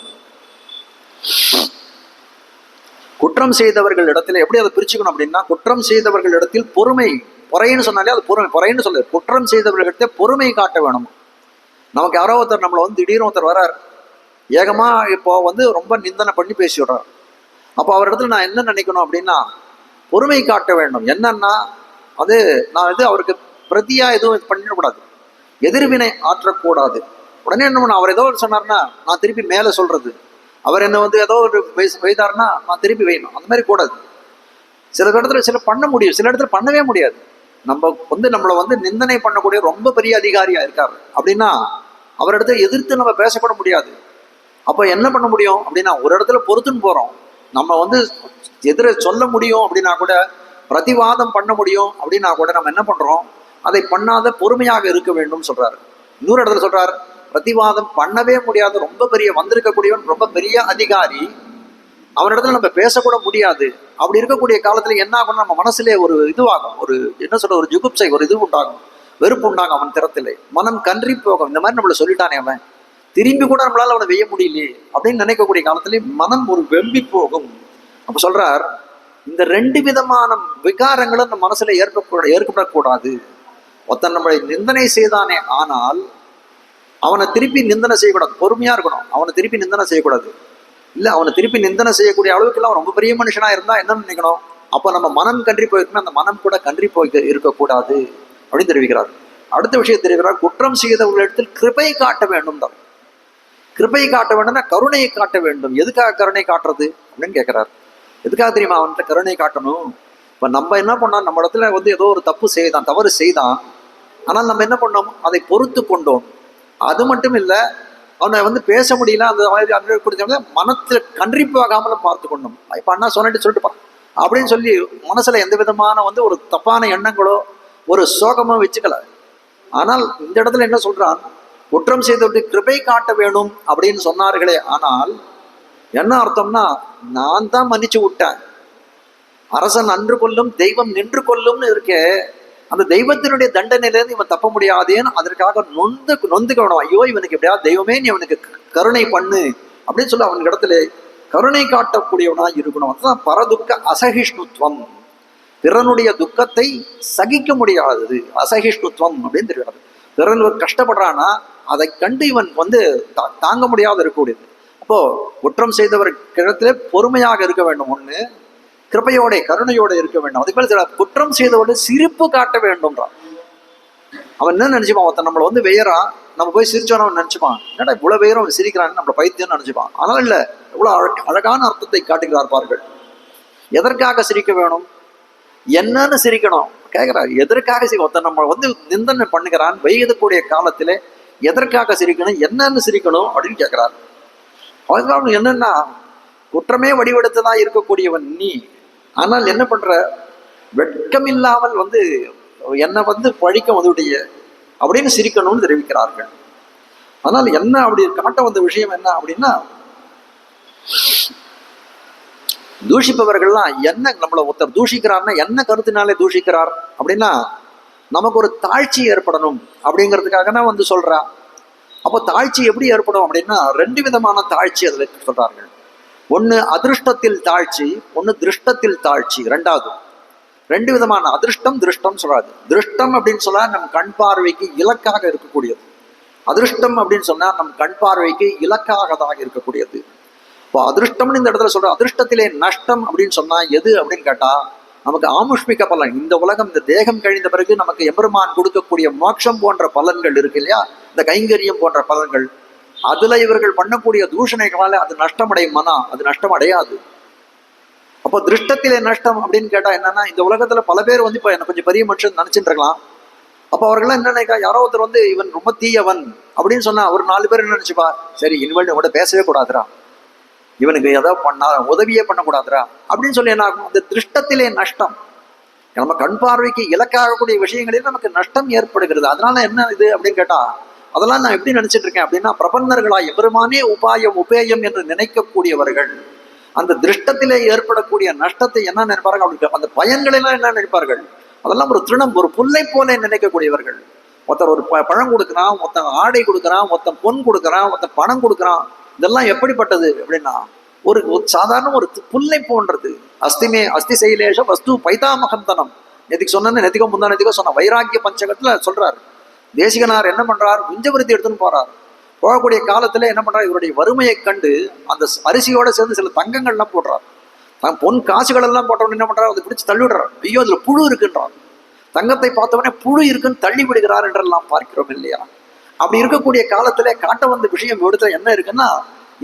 [SPEAKER 1] குற்றம் செய்தவர்கள் இடத்துல எப்படி அதை பிரிச்சுக்கணும் அப்படின்னா, குற்றம் செய்தவர்கள் இடத்தில் பொறுமை, பொறைன்னு சொன்னாலே அது பொறைன்னு சொல்லுது. குற்றம் செய்தவர்களிடத்தை பொறுமை காட்ட வேணும். நமக்கு யாரோ ஒருத்தர் நம்மளை திடீர்னு ஒருத்தர் வரார், ஏகமா இப்போ ரொம்ப நிந்தனை பண்ணி பேசி விடுறார். அப்போ அவர் இடத்துல நான் என்ன நினைக்கணும் அப்படின்னா, பொறுமை காட்ட வேண்டும். என்னன்னா நான் அவருக்கு பிரதியா எதுவும் பண்ணிடக்கூடாது, எதிர்வினை ஆற்றக்கூடாது. உடனே என்ன பண்ண, அவர் ஏதோ சொன்னார்னா நான் திருப்பி மேலே சொல்றது, அவர் என்ன ஏதோ ஒரு வைத்தார்னா நான் திருப்பி வைக்கணும், அந்த மாதிரி கூடாது. சில இடத்துல சில பண்ண முடியும், சில இடத்துல பண்ணவே முடியாது. நம்ம நம்மளை நிந்தனை பண்ணக்கூடிய ரொம்ப பெரிய அதிகாரியா இருக்காரு அப்படின்னா அவரிடத்துல எதிர்த்து நம்ம பேசப்பட முடியாது. அப்போ என்ன பண்ண முடியும் அப்படின்னா, ஒரு இடத்துல பொறுத்துன்னு போறோம், நம்ம எதிர சொல்ல முடியும் அப்படின்னா கூட, பிரதிவாதம் பண்ண முடியும் அப்படின்னா கூட நம்ம என்ன பண்றோம், அதை பண்ணாத பொறுமையாக இருக்க வேண்டும் சொல்றாரு. இன்னொரு இடத்துல சொல்றாரு, பிரதிவாதம் பண்ணவே முடியாது, ரொம்ப பெரிய வந்திருக்கக்கூடியவன் ரொம்ப பெரிய அதிகாரி, அவனிடத்துல நம்ம பேசக்கூட முடியாது. அப்படி இருக்கக்கூடிய காலத்துல என்ன ஆகும், நம்ம மனசுலே ஒரு இதுவாகும், ஒரு என்ன சொல்ற, ஒரு ஜுகுப்சை, ஒரு இது உண்டாகும், வெறுப்பு உண்டாகும் அவன் திறத்திலே, மனம் கன்றி போகும். இந்த மாதிரி நம்மள சொல்லிட்டானே அவன், திரும்பி கூட நம்மளால அவனை வெய்ய முடியலையே அப்படின்னு நினைக்கக்கூடிய காலத்திலே மனம் ஒரு வெம்பி போகும். அப்ப சொல்றார், இந்த ரெண்டு விதமான விகாரங்களும் நம்ம மனசுல ஏற்கப்படக்கூடாது. ஒருத்தன் நம்மளை நிந்தனை செய்தானே ஆனால் அவனை திருப்பி நிந்தனை செய்யக்கூடாது, பொறுமையா இருக்கணும். அவனை திருப்பி நிந்தனை செய்யக்கூடாது. இல்ல, அவனை திருப்பி நிந்தனை செய்யக்கூடிய அளவுக்கு எல்லாம் ரொம்ப பெரிய மனுஷனா இருந்தா என்ன நினைக்கணும், அப்போ நம்ம மனம் கன்றி போயிருக்கணும், அந்த மனம் கூட கன்றி போய் இருக்கக்கூடாது அப்படின்னு தெரிவிக்கிறார். அடுத்த விஷயம் தெரிவிக்கிறார், குற்றம் செய்தவர்களிடத்தில் கிருபை காட்ட வேண்டும் தான். கிருபை காட்ட வேண்டும்னா கருணையை காட்ட வேண்டும். எதுக்காக கருணை காட்டுறது அப்படின்னு கேட்கிறார். எதுக்காக தெரியுமா அவன்கிட்ட கருணை காட்டணும்? இப்ப நம்ம என்ன பண்ணோம், நம்ம இடத்துல ஏதோ ஒரு தவறு செய்தான், ஆனால் நம்ம என்ன பண்ணோம், அதை பொறுத்து கொண்டோம். அது மட்டும் இல்லை, அவனை பேச முடியல, அந்த மாதிரி கொடுத்த மனத்துல கன்றிப்பாகாமல பார்த்து கொண்டோம். இப்ப அண்ணா சொல்லிட்டு பாரு அப்படின்னு சொல்லி மனசுல எந்த விதமான ஒரு தப்பான எண்ணங்களோ ஒரு சோகமோ வச்சுக்கல. ஆனால் இந்த இடத்துல என்ன சொல்றான், குற்றம் செய்தவர்களுக்கு கிருபை காட்ட வேணும் அப்படின்னு சொன்னார்களே, ஆனால் என்ன அர்த்தம்னா, நான் தான் மன்னிச்சு விட்டேன், அரசன் அன்று கொல்லும் தெய்வம் நின்று கொல்லும்னு இருக்கே, அந்த தெய்வத்தினுடைய தண்டனையிலேருந்து இவன் தப்ப முடியாதேன்னு அதற்காக நொந்துக்கணும். ஐயோ, இவனுக்கு எப்படியாவது தெய்வமே நீ அவனுக்கு கருணை பண்ணு அப்படின்னு சொல்லி அவனுக்கு இடத்துல கருணை காட்டக்கூடியவனா இருக்கணும். அதுதான் பரதுக்க அசகிஷ்ணுத்வம், பிறனுடைய துக்கத்தை சகிக்க முடியாதது அசகிஷ்ணுத்வம் அப்படின்னு தெரியாது. பிறன் கஷ்டப்படுறானா அதை கண்டு இவன் தாங்க முடியாத இருக்கக்கூடியது. அப்போ குற்றம் செய்தவர் கிழத்திலே பொறுமையாக இருக்க வேண்டும், ஒண்ணு கிருபையோட கருணையோட இருக்க வேண்டும். அதுக்கு மேல குற்றம் செய்தவோட சிரிப்பு காட்ட வேண்டும்ன்றான். அவன் என்ன நினைச்சுப்பான், ஒருத்தன் நம்மளை வெய்யறான், நம்ம போய் சிரிச்சோன்னு அவன் நினைச்சுப்பான், என்னடா இவ்வளவு வெய்யறோம் அவன் சிரிக்கிறான்னு நம்மளை பைத்தியம்னு நினைச்சுப்பான். அதனால இல்ல, இவ்வளவு அழகான அர்த்தத்தை காட்டுகிறார் பார்கள். எதற்காக சிரிக்க வேணும், என்னன்னு சிரிக்கணும் கேட்கிறார். எதற்காக ஒருத்தன் நம்ம நிந்தனை பண்ணுகிறான் வெய்யக்கூடிய காலத்திலே எதற்காக சிரிக்கணும், என்னன்னு சிரிக்கணும் அப்படின்னு கேட்கிறார். அவன் என்னன்னா, குற்றமே வடிவெடுத்ததா இருக்கக்கூடியவன் நீ, ஆனால் என்ன பண்ற, வெட்கமில்லாமல் என்னை பழிக்க வந்துடைய அப்படின்னு சிரிக்கணும்னு தெரிவிக்கிறார்கள். ஆனால் என்ன அப்படி காட்ட வந்த விஷயம் என்ன அப்படின்னா, தூஷிப்பவர்கள்லாம் என்ன, நம்மளை ஒருத்தர் தூஷிக்கிறார்னா என்ன கருத்தினாலே தூஷிக்கிறார் அப்படின்னா, நமக்கு ஒரு தாழ்ச்சி ஏற்படணும் அப்படிங்கிறதுக்காக தான் சொல்றா. அப்போ தாழ்ச்சி எப்படி ஏற்படும் அப்படின்னா 2 விதமான தாழ்ச்சி அதுல சொல்றார்கள். ஒன்று அதிருஷ்டத்தில் தாழ்ச்சி, ஒன்று திருஷ்டத்தில் தாழ்ச்சி. ரெண்டாவது 2 விதமான அதிருஷ்டம் திருஷ்டம் சொல்றாரு. திருஷ்டம் அப்படின்னு சொன்னா நம் கண் பார்வைக்கு இலக்காக இருக்கக்கூடியது. அதிருஷ்டம் அப்படின்னு சொன்னா நம் கண் பார்வைக்கு இலக்காகதாக இருக்கக்கூடியது. இப்போ அதிருஷ்டம்னு இந்த இடத்துல சொல்ற. அதிருஷ்டத்திலே நஷ்டம் அப்படின்னு சொன்னா எது அப்படின்னு கேட்டா நமக்கு ஆமுஷ்மிக பலன். இந்த உலகம், இந்த தேகம் கழிந்த பிறகு நமக்கு எம்பெருமான் கொடுக்கக்கூடிய மோட்சம் போன்ற பலன்கள் இருக்கு இல்லையா, இந்த கைங்கரியம் போன்ற பலன்கள், அதுல இவர்கள் பண்ணக்கூடிய தூஷணைகளால அது நஷ்டமடையுமானா அது நஷ்டம் அடையாது. அப்போ திருஷ்டத்திலே நஷ்டம் அப்படின்னு கேட்டா என்னன்னா, இந்த உலகத்துல பல பேர் வந்து இப்போ எனக்கு கொஞ்சம் பெரிய மனுஷன் நினைச்சுட்டு இருக்கலாம். அப்போ அவர்கள்லாம் என்ன நினைக்கா, யாரோ ஒருத்தர் வந்து இவன் ரொம்ப தீயவன் அப்படின்னு சொன்னா ஒரு 4 பேர் என்ன நினைச்சுப்பா, சரி இனிமேல் கூட பேசவே கூடாதுரா, இவனுக்கு ஏதோ பண்ணா உதவியே பண்ணக்கூடாதுரா அப்படின்னு சொல்லி என்ன ஆகும், அந்த திருஷ்டத்திலே நஷ்டம். நம்ம கண் பார்வைக்கு இலக்காகக்கூடிய விஷயங்களில் நமக்கு நஷ்டம் ஏற்படுகிறது. அதனால என்ன இது அப்படின்னு கேட்டா, அதெல்லாம் நான் எப்படி நினைச்சிட்டு இருக்கேன் அப்படின்னா, பிரபன்னர்களாய் எபெருமானே உபாயம் உபேயம் என்று நினைக்கக்கூடியவர்கள் அந்த திருஷ்டத்திலே ஏற்படக்கூடிய நஷ்டத்தை என்ன நினைப்பார்கள், அப்படி அந்த பயன்களெல்லாம் என்ன நினைப்பார்கள், அதெல்லாம் ஒரு திருணம், ஒரு புல்லை போல நினைக்கக்கூடியவர்கள். ஒருத்தர் ஒரு பழம் கொடுக்குறான், ஒருத்தன் ஆடை கொடுக்குறான், ஒருத்தன் பொன் கொடுக்குறான், ஒருத்தன் பணம் கொடுக்குறான். இதெல்லாம் எப்படிப்பட்டது அப்படின்னா ஒரு சாதாரண ஒரு புல்லை போன்றது. அஸ்திமே அஸ்தி சைலேஷ வஸ்து பைதாமகந்தனம். நேற்றுக்கு சொன்ன நேத்திக்கோ முந்தா நேத்திக்கோ சொன்ன வைராக்கிய பஞ்சகத்துல சொல்றாரு. தேசிகனார் என்ன பண்றார், குஞ்சவிருத்தி எடுத்துன்னு போறார். போகக்கூடிய காலத்துல என்ன பண்றாரு, இவருடைய வறுமையை கண்டு அந்த அரிசியோட சேர்ந்து சில தங்கங்கள்லாம் போடுறார். பொன் காசுகள் எல்லாம் போட்டவன் என்ன பண்றாரு, அதை பிடிச்சு தள்ளி விடுறார். ஐயோ அதுல புழு இருக்குன்றார். தங்கத்தை பார்த்தவனே புழு இருக்குன்னு தள்ளி விடுகிறார் என்றெல்லாம் பார்க்கிறோம் இல்லையா. அப்படி இருக்கக்கூடிய காலத்துல காட்ட வந்த விஷயம் இடத்துல என்ன இருக்குன்னா,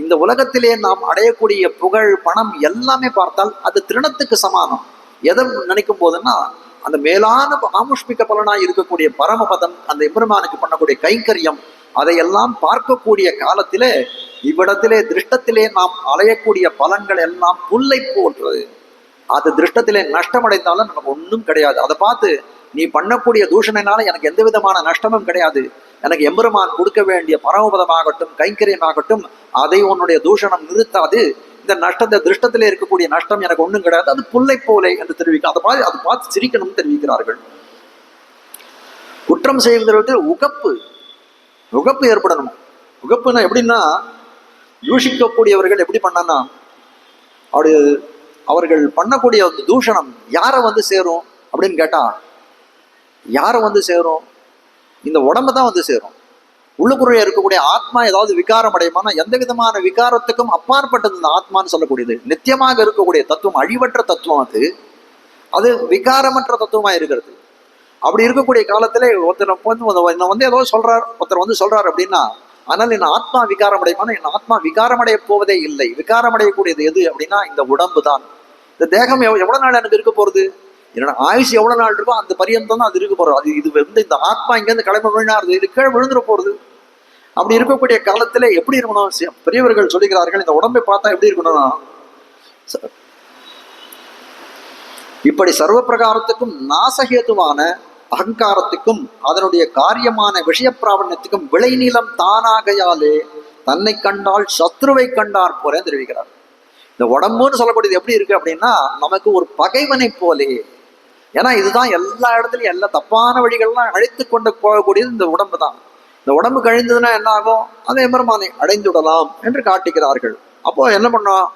[SPEAKER 1] இந்த உலகத்திலே நாம் அடையக்கூடிய புகழ் பணம் எல்லாமே பார்த்தால் அது திருணத்துக்கு சமானம். எதை நினைக்கும் போதுன்னா, அந்த மேலான ஆமுஷ்மிக பலனாய் இருக்கக்கூடிய பரமபதம், அந்த எம்பெருமானுக்கு பண்ணக்கூடிய கைங்கரியம், அதையெல்லாம் பார்க்கக்கூடிய காலத்திலே இவ்விடத்திலே திருஷ்டத்திலே நாம் அலையக்கூடிய பலன்கள் எல்லாம் புல்லை போன்றது. அது திருஷ்டத்திலே நஷ்டமடைந்தாலும் நமக்கு ஒன்றும் கிடையாது. அதை பார்த்து நீ பண்ணக்கூடிய தூஷணைனால எனக்கு எந்த விதமான நஷ்டமும் கிடையாது, எனக்கு எம்பெருமான் கொடுக்க வேண்டிய பரமபதமாகட்டும் கைங்கரியமாகட்டும் அதை உன்னுடைய தூஷணம் நிறுத்தாது, இந்த நஷ்டத்தை திருஷ்டத்திலே இருக்கக்கூடிய நஷ்டம் எனக்கு ஒன்றும் கிடையாது, அது புல்லை போலே என்று தெரிவிக்க, அதை பார்த்து சிரிக்கணும்னு தெரிவிக்கிறார்கள். குற்றம் செய்வதற்கு உகப்பு ஏற்படணும். உகப்புனா எப்படின்னா, தூஷிக்கக்கூடியவர்கள் எப்படி பண்ணா அவர்கள் பண்ணக்கூடிய தூஷணம் யாரை வந்து சேரும் அப்படின்னு கேட்டா, யாரை வந்து சேரும், இந்த உடம்பு தான் வந்து சேரும். உள்ளுக்குறைய இருக்கக்கூடிய ஆத்மா ஏதாவது விகாரம் அடையுமானா எந்த விதமான விகாரத்துக்கும் அப்பாற்பட்டது இந்த ஆத்மான்னு சொல்லக்கூடியது. நித்தியமாக இருக்கக்கூடிய தத்துவம், அழிவற்ற தத்துவம், அது விகாரமற்ற தத்துவமா இருக்கிறது. அப்படி இருக்கக்கூடிய காலத்துல ஒருத்தர் வந்து ஏதோ சொல்றார், ஒருத்தர் வந்து சொல்றாரு அப்படின்னா, ஆனால் என் ஆத்மா விகாரம் அடையுமானா என் ஆத்மா விகாரம் அடைய போவதே இல்லை. விகாரம் அடையக்கூடியது எது அப்படின்னா இந்த உடம்பு தான். இந்த தேகம் எவ்வளவு நாள் எனக்கு இருக்க போறது, என்னோட ஆயுஷ் எவ்வளவு நாள் இருக்கோ அந்த பரியந்தம் தான் அது இருக்க போறது. அது இது வந்து இந்த ஆத்மா இங்கேருந்து கிளம்ப விழுந்தாருது, இது கீழே விழுந்துட போறது. அப்படி இருக்கக்கூடிய காலத்துல எப்படி இருக்கணும், பெரியவர்கள் சொல்லுகிறார்கள், இந்த உடம்பை பார்த்தா எப்படி இருக்கணும்னா, இப்படி சர்வ பிரகாரத்துக்கும் நாசகேதுவான அகங்காரத்துக்கும் அதனுடைய காரியமான விஷய பிராவண்யத்துக்கும் விளைநிலம் தானாகையாலே தன்னை கண்டால் சத்ருவை கண்டார் போல தெரிவிக்கிறார். இந்த உடம்புன்னு சொல்லக்கூடியது எப்படி இருக்கு அப்படின்னா, நமக்கு ஒரு பகைவனை போலே. ஏன்னா இதுதான் எல்லா இடத்துலையும் எல்லா தப்பான வழிகள்லாம் அழைத்து கொண்டு போகக்கூடியது இந்த உடம்பு தான். இந்த உடம்பு கழிந்ததுன்னா என்ன ஆகும், அதை எம்பெருமானை அடைந்து விடலாம் என்று காட்டுகிறார்கள். அப்போ என்ன பண்ணோம்,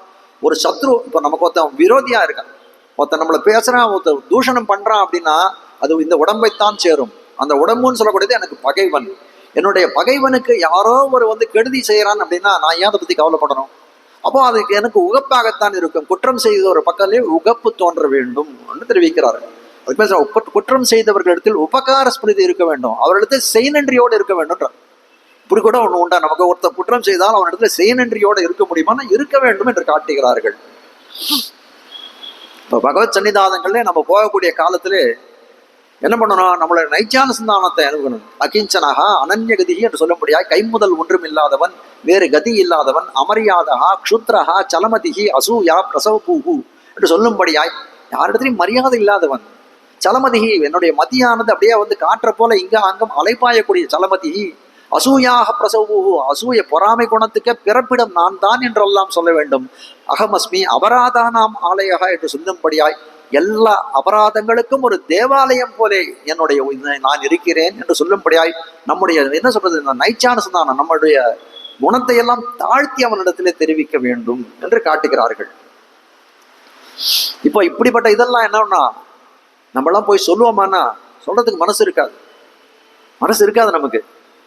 [SPEAKER 1] ஒரு சத்ரு, இப்போ நமக்கு ஒருத்தன் விரோதியா இருக்கான், ஒருத்தன் நம்மளை பேசுறான், ஒருத்தன் தூஷணம் பண்றான் அப்படின்னா அது இந்த உடம்பைத்தான் சேரும். அந்த உடம்புன்னு சொல்லக்கூடியது எனக்கு பகைவன். என்னுடைய பகைவனுக்கு யாரோ ஒரு வந்து கெடுதி செய்யறான் அப்படின்னா நான் ஏன் அதை பத்தி கவலைப்படணும். அப்போ அதுக்கு எனக்கு உகப்பாகத்தான் இருக்கும். குற்றம் செய்த ஒரு பக்கத்திலே உகப்பு தோன்ற வேண்டும் என்று தெரிவிக்கிறார்கள். அதுக்கு குற்றம் செய்தவர்களிடத்தில் உபகார ஸ்மிருதி இருக்க வேண்டும், அவர்களிடத்தில் செய்நன்றியோடு இருக்க வேண்டும். இப்படி கூட ஒண்ணு உண்டா, நமக்கு ஒருத்தர் குற்றம் செய்தால் அவனிடத்துல செய்நன்றியோடு இருக்க முடியுமானா இருக்க வேண்டும் என்று காட்டுகிறார்கள். இப்போ பகவத் சன்னிதானங்கள்ல நம்ம போகக்கூடிய காலத்திலே என்ன பண்ணணும், நம்மளோட நைச்சானுசந்தானத்தை அணுகணும். அகிஞ்சனகா அனன்யகதி என்று சொல்லும்படியாக கைமுதல் ஒன்றும் இல்லாதவன், வேறு கதி இல்லாதவன், அமரியாதகா க்ஷுத்ரஹா சலமதிகி அசூயா பிரசவபூஹு என்று சொல்லும்படியாய் யாரிடத்திலையும் மரியாதை இல்லாதவன். சலமதிகி என்னுடைய மதியானது அப்படியே வந்து காற்ற போல இங்க அங்கம் அலைப்பாயக்கூடிய சலமதிகி அசூயாக பிரசவபூஹு, அசூய பொறாமை குணத்துக்கு பிறப்பிடம் நான் தான் என்றெல்லாம் சொல்ல வேண்டும். அகமஸ்மி அபராதானாம் ஆலயகா என்று சொல்லும்படியாய் எல்லா அபராதங்களுக்கும் ஒரு தேவாலயம் போலே என்னுடைய நான் இருக்கிறேன் என்று சொல்லும்படியாய் நம்முடைய என்ன சொல்றது, இந்த நைச்சானசந்தானம் நம்முடைய குணத்தை எல்லாம் தாழ்த்தி அவனிடத்திலே தெரிவிக்க வேண்டும் என்று காட்டுகிறார்கள். இப்போ இப்படிப்பட்ட இதெல்லாம் என்னன்னா நம்மளாம் போய் சொல்லுவோமானா சொல்றதுக்கு மனசு இருக்காது நமக்கு.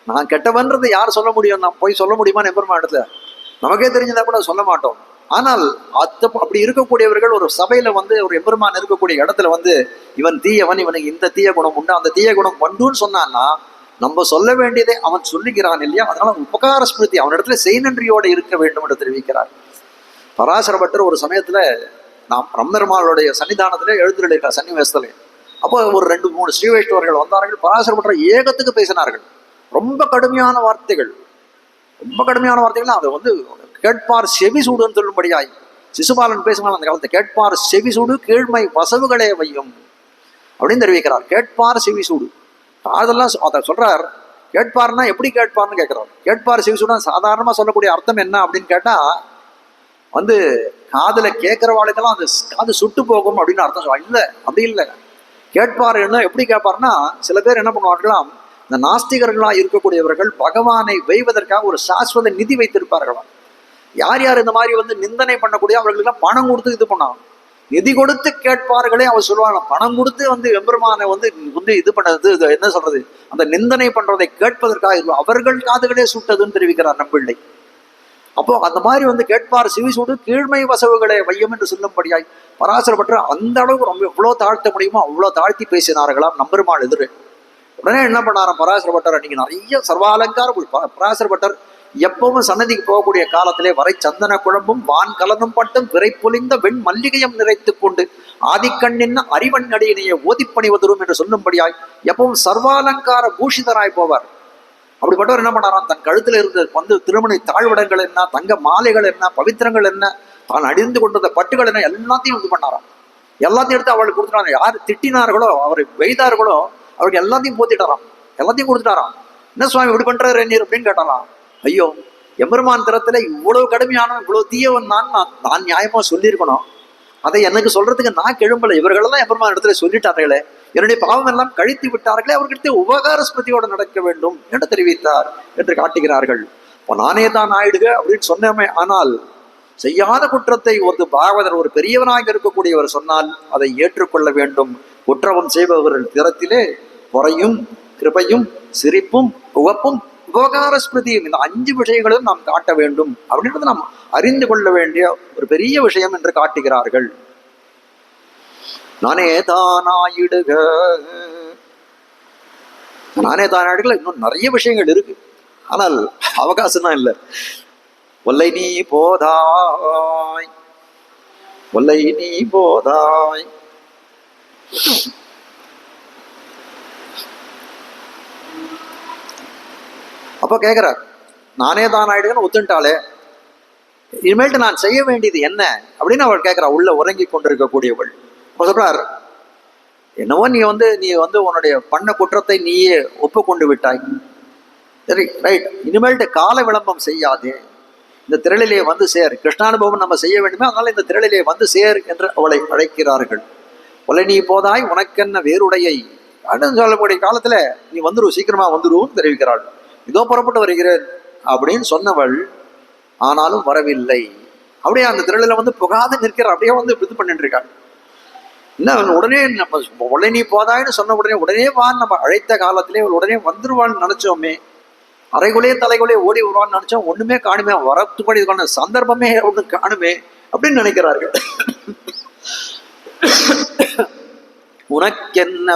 [SPEAKER 1] நான் கெட்டவன்றது யார் சொல்ல முடியும்? நான் போய் சொல்ல முடியுமா எம்பெருமான் இடத்துல? நமக்கே தெரிஞ்சதா கூட சொல்ல மாட்டோம். ஆனால் அப்படி இருக்கக்கூடியவர்கள் ஒரு சபையில வந்து ஒரு எம்பெருமான் இருக்கக்கூடிய இடத்துல வந்து இவன் தீயவன், இவனுக்கு இந்த தீய குணம் உண்டு, அந்த தீய குணம் உண்டுன்னு சொன்னான்னா நம்ம சொல்ல வேண்டியதை அவன் சொல்லுகிறான் இல்லையா? அதனால உபகார ஸ்மிருதி அவனிடத்துல செய்நன்றியோடு இருக்க வேண்டும் என்று தெரிவிக்கிறார் பராசர பட்டர். ஒரு சமயத்துல நாம் ரம்மருமாளுடைய சன்னிதானத்திலே எழுந்துள்ளிருக்கார் சன்னிவேசத்துல. அப்போ ஒரு 2-3 ஸ்ரீ வைஷ்ணவர்கள் வந்தார்கள். பராசர பட்டர் ஏகத்துக்கு பேசினார்கள். ரொம்ப கடுமையான வார்த்தைகள் அதை வந்து கேட்பார் செவி சூடுன்னு சொல்லும்படியாய் சிசுபாலன் பேசுவாங்க அந்த காலத்தை. கேட்பார் செவி சூடு கீழ்மை வசவுகளே வையும் அப்படின்னு தெரிவிக்கிறார். கேட்பார் செவி சூடு அதெல்லாம் அதை சொல்றார். கேட்பார்னா எப்படி கேட்பார்னு கேட்கிறார். கேட்பார் செவி சூடு சாதாரணமா சொல்லக்கூடிய அர்த்தம் என்ன அப்படின்னு கேட்டா வந்து காதுல கேட்கிறவாளுக்கெல்லாம் அந்த காது சுட்டு போகும் அப்படின்னு அர்த்தம் சொல்லுவாங்க. இல்லை, அப்படி இல்லை. கேட்பார் என்ன எப்படி கேட்பார்னா சில பேர் என்ன பண்ணுவார்களாம், இந்த நாஸ்திகர்களா இருக்கக்கூடியவர்கள் பகவானை வெய்வதற்காக ஒரு சாஸ்வத நிதி வைத்திருப்பார்களாம். யார் யார் இந்த மாதிரி வந்து நிந்தனை பண்ணக்கூடிய அவர்களுக்கெல்லாம் பணம் கொடுத்து இது பண்ணாங்க. நிதி கொடுத்து கேட்பார்களே அவர் சொல்லுவாங்க. பணம் கொடுத்து வந்து எம்பெருமானை வந்து இது பண்ணது என்ன சொல்றது, அந்த நிந்தனை பண்றதை கேட்பதற்காக அவர்கள் காதுகளே சுட்டதுன்னு தெரிவிக்கிறார் நம்பிள்ளை. அப்போ அந்த மாதிரி வந்து கேட்பார் சிவி சூடு கீழ்மை வசவுகளை வையம் என்று சொல்லும்படியாய் பராசர பட்டர் அந்த அளவுக்கு ரொம்ப எவ்வளோ தாழ்த்த முடியுமோ அவ்வளோ தாழ்த்தி பேசினார்களாம் நம்பெருமாள் எதிரே. உடனே என்ன பண்ணாராம் பராசர பட்டர், அன்னைக்கு நிறைய சர்வாலங்காரம். பராசர பட்டர் எப்பவும் சன்னதிக்கு போகக்கூடிய காலத்திலே வரை சந்தன குழம்பும் வான் கலனும் பட்டும் விரை பொலிந்த வெண் மல்லிகையும் நிறைத்து கொண்டு ஆதிக்கண்ணின் அறிவன் அடியினையை ஓதிப்பணிவதரும் என்று சொல்லும்படியாய் எப்பவும் சர்வாலங்கார பூஷிதராய் போவார். அப்படிப்பட்டவர் என்ன பண்ணாராம், தன் கழுத்துல இருந்த வந்து திருமணி தாழ்வடங்கள் என்ன, தங்க மாலைகள் என்ன, பவித்திரங்கள் என்ன, தான் அடிந்து கொண்டிருந்த பட்டுகள் என்ன, எல்லாத்தையும் இது பண்ணாராம். எல்லாத்தையும் எடுத்து அவளுக்கு கொடுத்துட்டாங்க. யார் திட்டினார்களோ அவரை வெய்தார்களோ அவருக்கு எல்லாத்தையும் போத்திட்டாராம், எல்லாத்தையும் கொடுத்துட்டாராம். என்ன சுவாமி இப்படி பண்றாரு நீர் அப்படின்னு கேட்டாராம். ஐயோ, எம்பெருமான் திறத்துல இவ்வளவு கடுமையான இவ்வளவு தீயவன் நான் நியாயமா சொல்லியிருக்கணும். அதை எனக்கு சொல்றதுக்கு நான் கிளம்பல. இவர்களெல்லாம் எம்பெருமான் இடத்துல சொல்லிட்டார்களே, என்னுடைய பாவம் எல்லாம் கழித்து விட்டார்களே, அவர்கிட்ட உபகார ஸ்மிருதியோடு நடக்க வேண்டும் என்று தெரிவித்தார் என்று காட்டுகிறார்கள். இப்போ நானே தான் ஆயிடுக அப்படின்னு சொன்னமே, ஆனால் செய்யாத குற்றத்தை ஒரு பாகவதர் ஒரு பெரியவனாக இருக்கக்கூடியவர் சொன்னால் அதை ஏற்றுக்கொள்ள வேண்டும். குற்றவம் செய்பவர்கள் திறத்திலே பொறையும் கிருபையும் சிரிப்பும் உவப்பும் உபகார ஸ்மிருதியும் இந்த 5 விஷயங்களும் நாம் காட்ட வேண்டும் அப்படின்றது நாம் அறிந்து கொள்ள வேண்டிய ஒரு பெரிய விஷயம் என்று காட்டுகிறார்கள். நானே தானாயிடுக இன்னும் நிறைய விஷயங்கள் இருக்கு, ஆனால் அவகாசம் தான் இல்லை. ஒல்லை நீ போதாய் அப்ப கேட்கிறார், நானே தான் ஆயிடுகன்னு ஒத்துட்டாலே இனிமேல்ட்டு நான் செய்ய வேண்டியது என்ன அப்படின்னு அவள் கேட்கிறா. உள்ள உறங்கி கொண்டிருக்கக்கூடியவள் அப்ப சொல்றார், என்னவோ நீ வந்து உன்னுடைய பண்ண குற்றத்தை நீயே ஒப்புக்கொண்டு விட்டாய். சரி, ரைட், இனிமேல்ட்டு கால விளம்பம் செய்யாதே, இந்த திரளிலே வந்து சேர். கிருஷ்ணானுபவம் நம்ம செய்ய வேண்டுமே, அதனால இந்த திரளிலே வந்து சேர் என்று அவளை அழைக்கிறார்கள். ஒலை நீ போதாய் உனக்கென்ன வேறுடையை அப்படின்னு சொல்லக்கூடிய காலத்துல நீ வந்துரு, சீக்கிரமா வந்துருன்னு தெரிவிக்கிறாள். இதோ புறப்பட்டு வருகிறேன் அப்படின்னு சொன்னவள் ஆனாலும் வரவில்லை. அப்படியே அந்த திரளில வந்து புகாது நிற்கிறார். அப்படியே வந்து இது பண்ணிட்டு இருக்காள். என்ன உடனே நம்ம உடனே நீ போதாய்னு சொன்ன உடனே வான்னு நம்ம அழைத்த காலத்திலே உடனே வந்துருவான்னு நினைச்சோமே, அரைகுலே தலைகுலே ஓடி வருவான்னு நினைச்சோம், ஒண்ணுமே காணுமே, வரத்துப்படி இதுக்கான சந்தர்ப்பமே ஒண்ணு காணுமே அப்படின்னு நினைக்கிறார்கள். உனக்கென்ன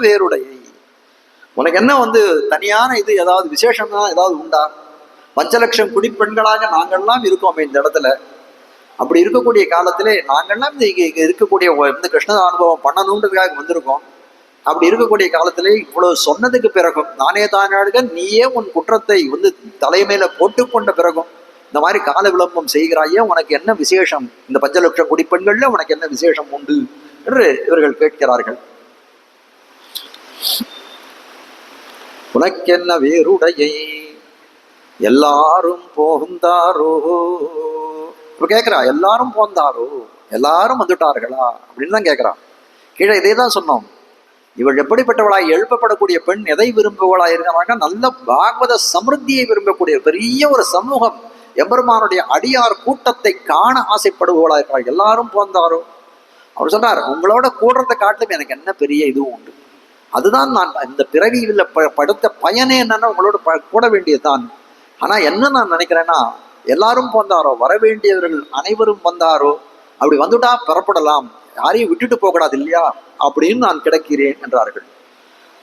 [SPEAKER 1] வேறுடையை, உனக்கு என்ன வந்து தனியான இது ஏதாவது விசேஷம் தான் ஏதாவது உண்டா? 5 லட்சம் குடிப்பெண்களாக நாங்கள்லாம் இருக்கோமே இந்த இடத்துல. அப்படி இருக்கக்கூடிய காலத்திலே நாங்கள்லாம் இங்க இருக்கக்கூடிய இந்த கிருஷ்ண அனுபவம் பண்ணணுன்றதுக்காக வந்திருக்கோம். அப்படி இருக்கக்கூடிய காலத்திலே இவ்வளவு சொன்னதுக்கு பிறகும் நானே தானாடுக நீயே உன் குற்றத்தை வந்து தலைமையில போட்டுக்கொண்ட பிறகும் இந்த மாதிரி கால விளம்பம் செய்கிறாயே, உனக்கு என்ன விசேஷம்? இந்த 5 லட்சம் குடிப்பெண்கள்ல உனக்கு என்ன விசேஷம் உண்டு என்று இவர்கள் கேட்கிறார்கள். உனக்கென்ன வேறுடையை எல்லாரும் போகுந்தாரோ இப்ப கேட்கிறா, எல்லாரும் போந்தாரோ, எல்லாரும் வந்துட்டார்களா அப்படின்னு தான் கேட்கிறான். கீழே இதே தான் சொன்னோம். இவள் எப்படிப்பட்டவளாய் எழுப்பப்படக்கூடிய பெண் எதை விரும்புவளாய் இருக்கிறாங்க? நல்ல பாகவத சமிருத்தியை விரும்பக்கூடிய பெரிய ஒரு சமூகம், எம்பெருமானுடைய அடியார் கூட்டத்தை காண ஆசைப்படுபவளா இருக்கிறார். எல்லாரும் போந்தாரோ. அவர் சொன்னார், உங்களோட கூடுறதை காட்டிலும் எனக்கு என்ன பெரிய இதுவும் உண்டு. அதுதான் நான் இந்த பிறவியில் படுத்த பயனே என்னன்னா உங்களோட கூட வேண்டியதுதான். ஆனா என்ன நான் நினைக்கிறேன்னா, எல்லாரும் போந்தாரோ, வர வேண்டியவர்கள் அனைவரும் வந்தாரோ, அப்படி வந்துட்டா பெறப்படலாம், யாரையும் விட்டுட்டு போகக்கூடாது இல்லையா அப்படின்னு நான் கிடக்கிறேன் என்றார்கள்.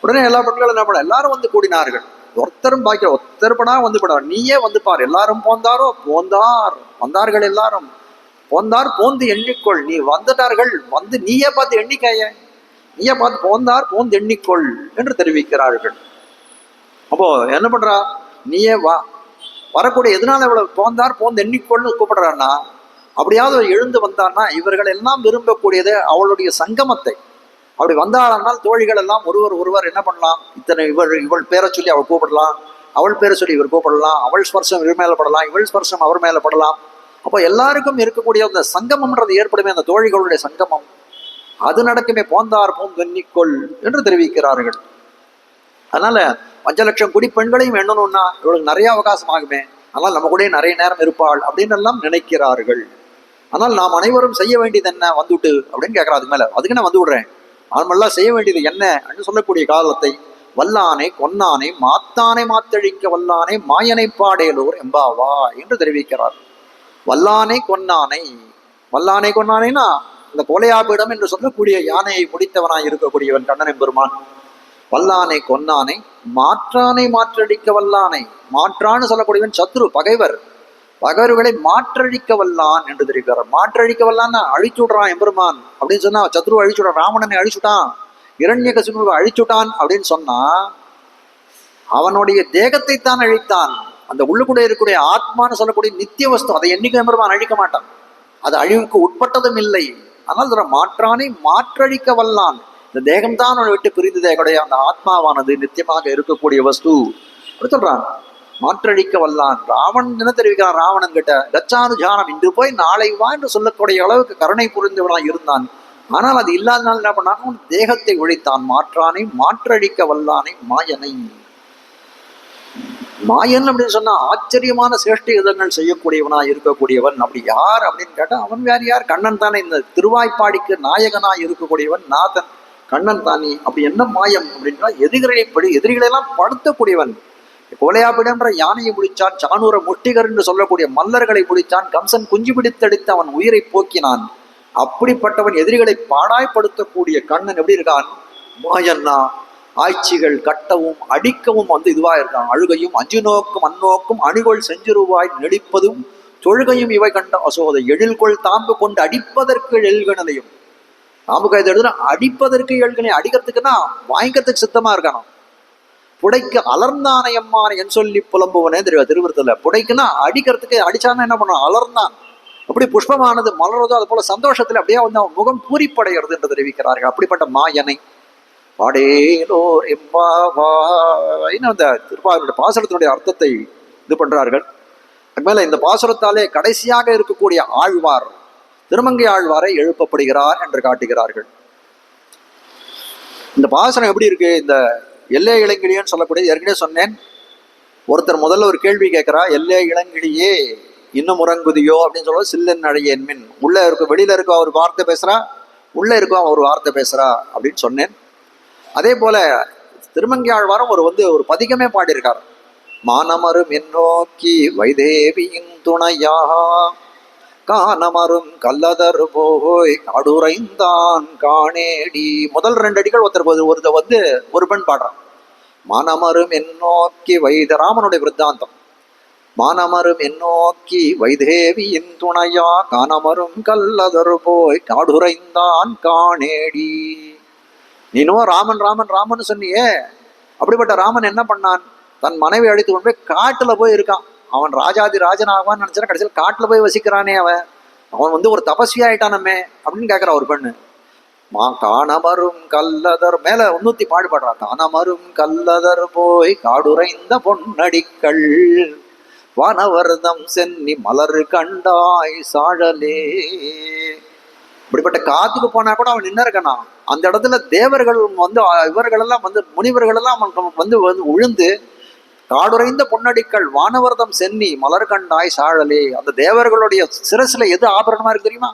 [SPEAKER 1] உடனே எல்லா பெண்களும் என்ன பண்ண, எல்லாரும் வந்து கூடினார்கள். ஒருத்தரும் பாக்கிற ஒருத்தருப்படா வந்து பட, நீயே வந்து பார். எல்லாரும் போந்தாரோ, போந்தார் வந்தார்கள், எல்லாரும் போந்தார் போந்து எண்ணிக்கொள். நீ வந்துட்டார்கள், வந்து நீயே பார்த்து எண்ணிக்கைய, நீயே பார்த்து போந்தார் போந்து எண்ணிக்கொள் என்று தெரிவிக்கிறார்கள். அப்போ என்ன பண்றா, நீயே வா, வரக்கூடிய எதனால இவ்வளவு போந்தார் போந்து எண்ணிக்கொள்னு கூப்பிடுறான்னா, அப்படியாவது எழுந்து வந்தான்னா இவர்கள் எல்லாம் விரும்பக்கூடியது அவளுடைய சங்கமத்தை. அப்படி வந்தாளானால் தோழிகள் எல்லாம் ஒருவர் என்ன பண்ணலாம், இத்தனை இவள் பேரை சொல்லி அவள் கூப்பிடலாம், அவள் பேரை சொல்லி இவர் கூப்பிடலாம், அவள் ஸ்பர்சம் இவர் மேல படலாம், இவள் ஸ்பர்சம் அவர் மேல படலாம். அப்போ எல்லாருக்கும் இருக்கக்கூடிய அந்த சங்கமம்ன்றது ஏற்படுமே, அந்த தோழிகளுடைய சங்கமம் அது நடக்குமே. போந்தார் போந்து எண்ணிக்கொள் என்று தெரிவிக்கிறார்கள். அதனால 5 லட்சம் குடி பெண்களையும் எண்ணணும்னா இவளுக்கு நிறைய அவகாசம் ஆகுமே, ஆனால் நம்ம கூட நிறைய நேரம் இருப்பாள் அப்படின்னு எல்லாம் நினைக்கிறார்கள். ஆனால் நாம் அனைவரும் செய்ய வேண்டியது என்ன வந்துட்டு அப்படின்னு கேட்கறா. அதுக்கு மேல அதுக்கு நான் வந்து விடுறேன், நாமெல்லாம் செய்ய வேண்டியது என்ன அப்படின்னு சொல்லக்கூடிய காலத்தை, வல்லானை கொன்னானை மாத்தானை மாத்தழிக்க வல்லானை மாயனை பாடேலோர் எம்பாவா என்று தெரிவிக்கிறார். வல்லானை கொன்னானை, வல்லானை கொன்னானைனா இந்த கோலையாபீடம் என்று சொல்லக்கூடிய யானையை முடித்தவனாய் இருக்கக்கூடியவன் கண்ணன் எம்பெருமான். வல்லானை கொன்னானை மாற்றானை மாற்றடிக்க வல்லானை, மாற்றான்னு சொல்லக்கூடியவன் சத்ரு, பகைவர், பகைவர்களை மாற்றழிக்க வல்லான் என்று தெரிவிக்கிறார். மாற்றழிக்க வல்லான்னு அழிச்சு விடுறான் எம்பெருமான் அப்படின்னு சொன்னா, சத்ரு அழிச்சுடான், ராவணனை அழிச்சுட்டான், இரண்யகசிபுவை அழிச்சுட்டான் அப்படின்னு சொன்னா அவனுடைய தேகத்தை தான் அழித்தான். அந்த உள்ளுக்குள்ள இருக்கக்கூடிய ஆத்மான்னு சொல்லக்கூடிய நித்திய வஸ்து, அதை என்னைக்கு எம்பெருமான் அழிக்க மாட்டான், அது அழிவுக்கு உட்பட்டதும் இல்லை. ஆனால் மாற்றானை மாற்றழிக்க வல்லான், இந்த தேகம்தான் அவனை விட்டு பிரிந்ததே கிடையாது, அந்த ஆத்மாவானது நித்தியமாக இருக்கக்கூடிய வஸ்து அப்படி சொல்றான். மாற்றழிக்க வல்லான். ராவணன் என்ன தெரிவிக்கிறான், ராவணன் கிட்ட கச்சானு ஜானம், இன்று போய் நாளை வா என்று சொல்லக்கூடிய அளவுக்கு கருணை புரிந்தவனாக இருந்தான். ஆனால் அது இல்லாதனால என்ன பண்ணான், தேகத்தை ஒழித்தான். மாற்றானை மாற்றழிக்க வல்லானை மாயனை. மாயன் அப்படின்னு சொன்னா ஆச்சரியமான சிரஷ்டி யுதங்கள் செய்யக்கூடியவனா இருக்கக்கூடியவன். அப்படி யார் அப்படின்னு கேட்டா அவன் வேற யார், கண்ணன் தானே. இந்த திருவாய்ப்பாடிக்கு நாயகனாய் இருக்கக்கூடியவன் நாதன் கண்ணன் தானே. அப்படி என்ன மாயம் அப்படின்னா, எதிரிகளெல்லாம் படுத்தக்கூடியவன். கோலையாபிடன்ற யானையை முடிச்சான், சானூர முஷ்டிகர் என்று சொல்லக்கூடிய மல்லர்களை முடிச்சான், கம்சன் குஞ்சு பிடித்தடித்து அவன் உயிரை போக்கினான். அப்படிப்பட்டவன் எதிரிகளை பாடாய்படுத்தக்கூடிய கண்ணன் எப்படி இருக்கான், மாயன்னா. ஆட்சிகள் கட்டவும் அடிக்கவும் வந்து இதுவா இருக்கான். அழுகையும் அஞ்சு நோக்கும் அந்நோக்கும் அணிகொள் செஞ்சிருவாய் நெளிப்பதும் தொழுகையும் இவை கண்ட அசோதை, எழில்கொள் தாம்பு கொண்டு அடிப்பதற்கு எழுகணையும். தாம்பு கைது எழுதுனா அடிப்பதற்கு எழுகணை, அடிக்கிறதுக்குன்னா வாங்கிக்கிறதுக்கு சித்தமா இருக்கானாம். புடைக்கு அலர்ந்தானை அம்மானை என் சொல்லி புலம்புவனே தெரியும் திருவிருத்தல. புடைக்குன்னா அடிக்கிறதுக்கு, அடிச்சானா என்ன பண்ணுவான், அலர்ந்தான். அப்படி புஷ்பமானது மலர்றதோ அது போல சந்தோஷத்துல அப்படியே வந்து அவன் முகம் பூரிப்படைகிறது என்று தெரிவிக்கிறார்கள். அப்படிப்பட்ட மாயனை பாடேலோர் எம்பாவாய்னு அந்த திருப்பாவினுடைய பாசுரத்தினுடைய அர்த்தத்தை இது பண்றார்கள். அதுமேல இந்த பாசுரத்தாலே கடைசியாக இருக்கக்கூடிய ஆழ்வார் திருமங்கை ஆழ்வாரை எழுப்பப்படுகிறார் என்று காட்டுகிறார்கள். இந்த பாசுரம் எப்படி இருக்கு, இந்த எல்லே இளங்கிழியன்னு சொல்லக்கூடிய, ஏற்கனவே சொன்னேன், ஒருத்தர் முதல்ல ஒரு கேள்வி கேட்கிறா, எல்லே இளங்கிழியே இன்னும் உறங்குதியோ அப்படின்னு சொல்லுவது, சில்லன் அழையேன் மின். உள்ள இருக்கும் வெளியில இருக்கும் அவர் வார்த்தை பேசுறா, உள்ள இருக்கும் அவர் வார்த்தை பேசுறா அப்படின்னு சொன்னேன். அதே போல திருமங்கை ஆழ்வாரம் ஒரு பதிகமே பாடியிருக்கார். மானமரும் என்னோக்கி வைதேவியின் துணையாக கானமரும் கல்லதர் போய் காடுரைந்தான் காணேடி. முதல் 2 அடிகள் ஒருத்தர் ஒரு பெண் பாடுறான். மானமரும் என்னோக்கி ராமனுடைய விருத்தாந்தம். மானமரும் என்னோக்கி வைதேவியின் துணையா கானமரும் கல்லதர் போய் காடுரைந்தான் காணேடி. நீனும் ராமன் ராமன் ராமன் சொன்னியே, அப்படிப்பட்ட ராமன் என்ன பண்ணான், தன் மனைவி அழைத்து கொண்டு போய் காட்டுல போய் இருக்கான். அவன் ராஜாதி ராஜனாவான்னு நினைச்சா கடைசியில் காட்டுல போய் வசிக்கிறானே. அவன் ஒரு தபஸ்வி ஆயிட்டானமே அப்படின்னு கேட்கிறா ஒரு பெண்ணு. காணமரும் கல்லதர் மேல 300 பாடுபடுறா. காணமரும் கல்லதர் போய் காடுரைந்த பொன்னடிக்கள் வானவர்தம் சென்னி மலர் கண்டாய் சாழலே. இப்படிப்பட்ட காத்துக்கு போனா கூட அவன் நின்று இருக்கானா. அந்த இடத்துல தேவர்கள் வந்து இவர்கள் எல்லாம் வந்து முனிவர்கள் எல்லாம் வந்து உழுந்து காடுறைந்த பொன்னடிக்கள் வானவர்தம் சென்னி மலர் கண்டாய் சாழலே. அந்த தேவர்களுடைய சிரசுல எது ஆபரணமா இருக்கு தெரியுமா?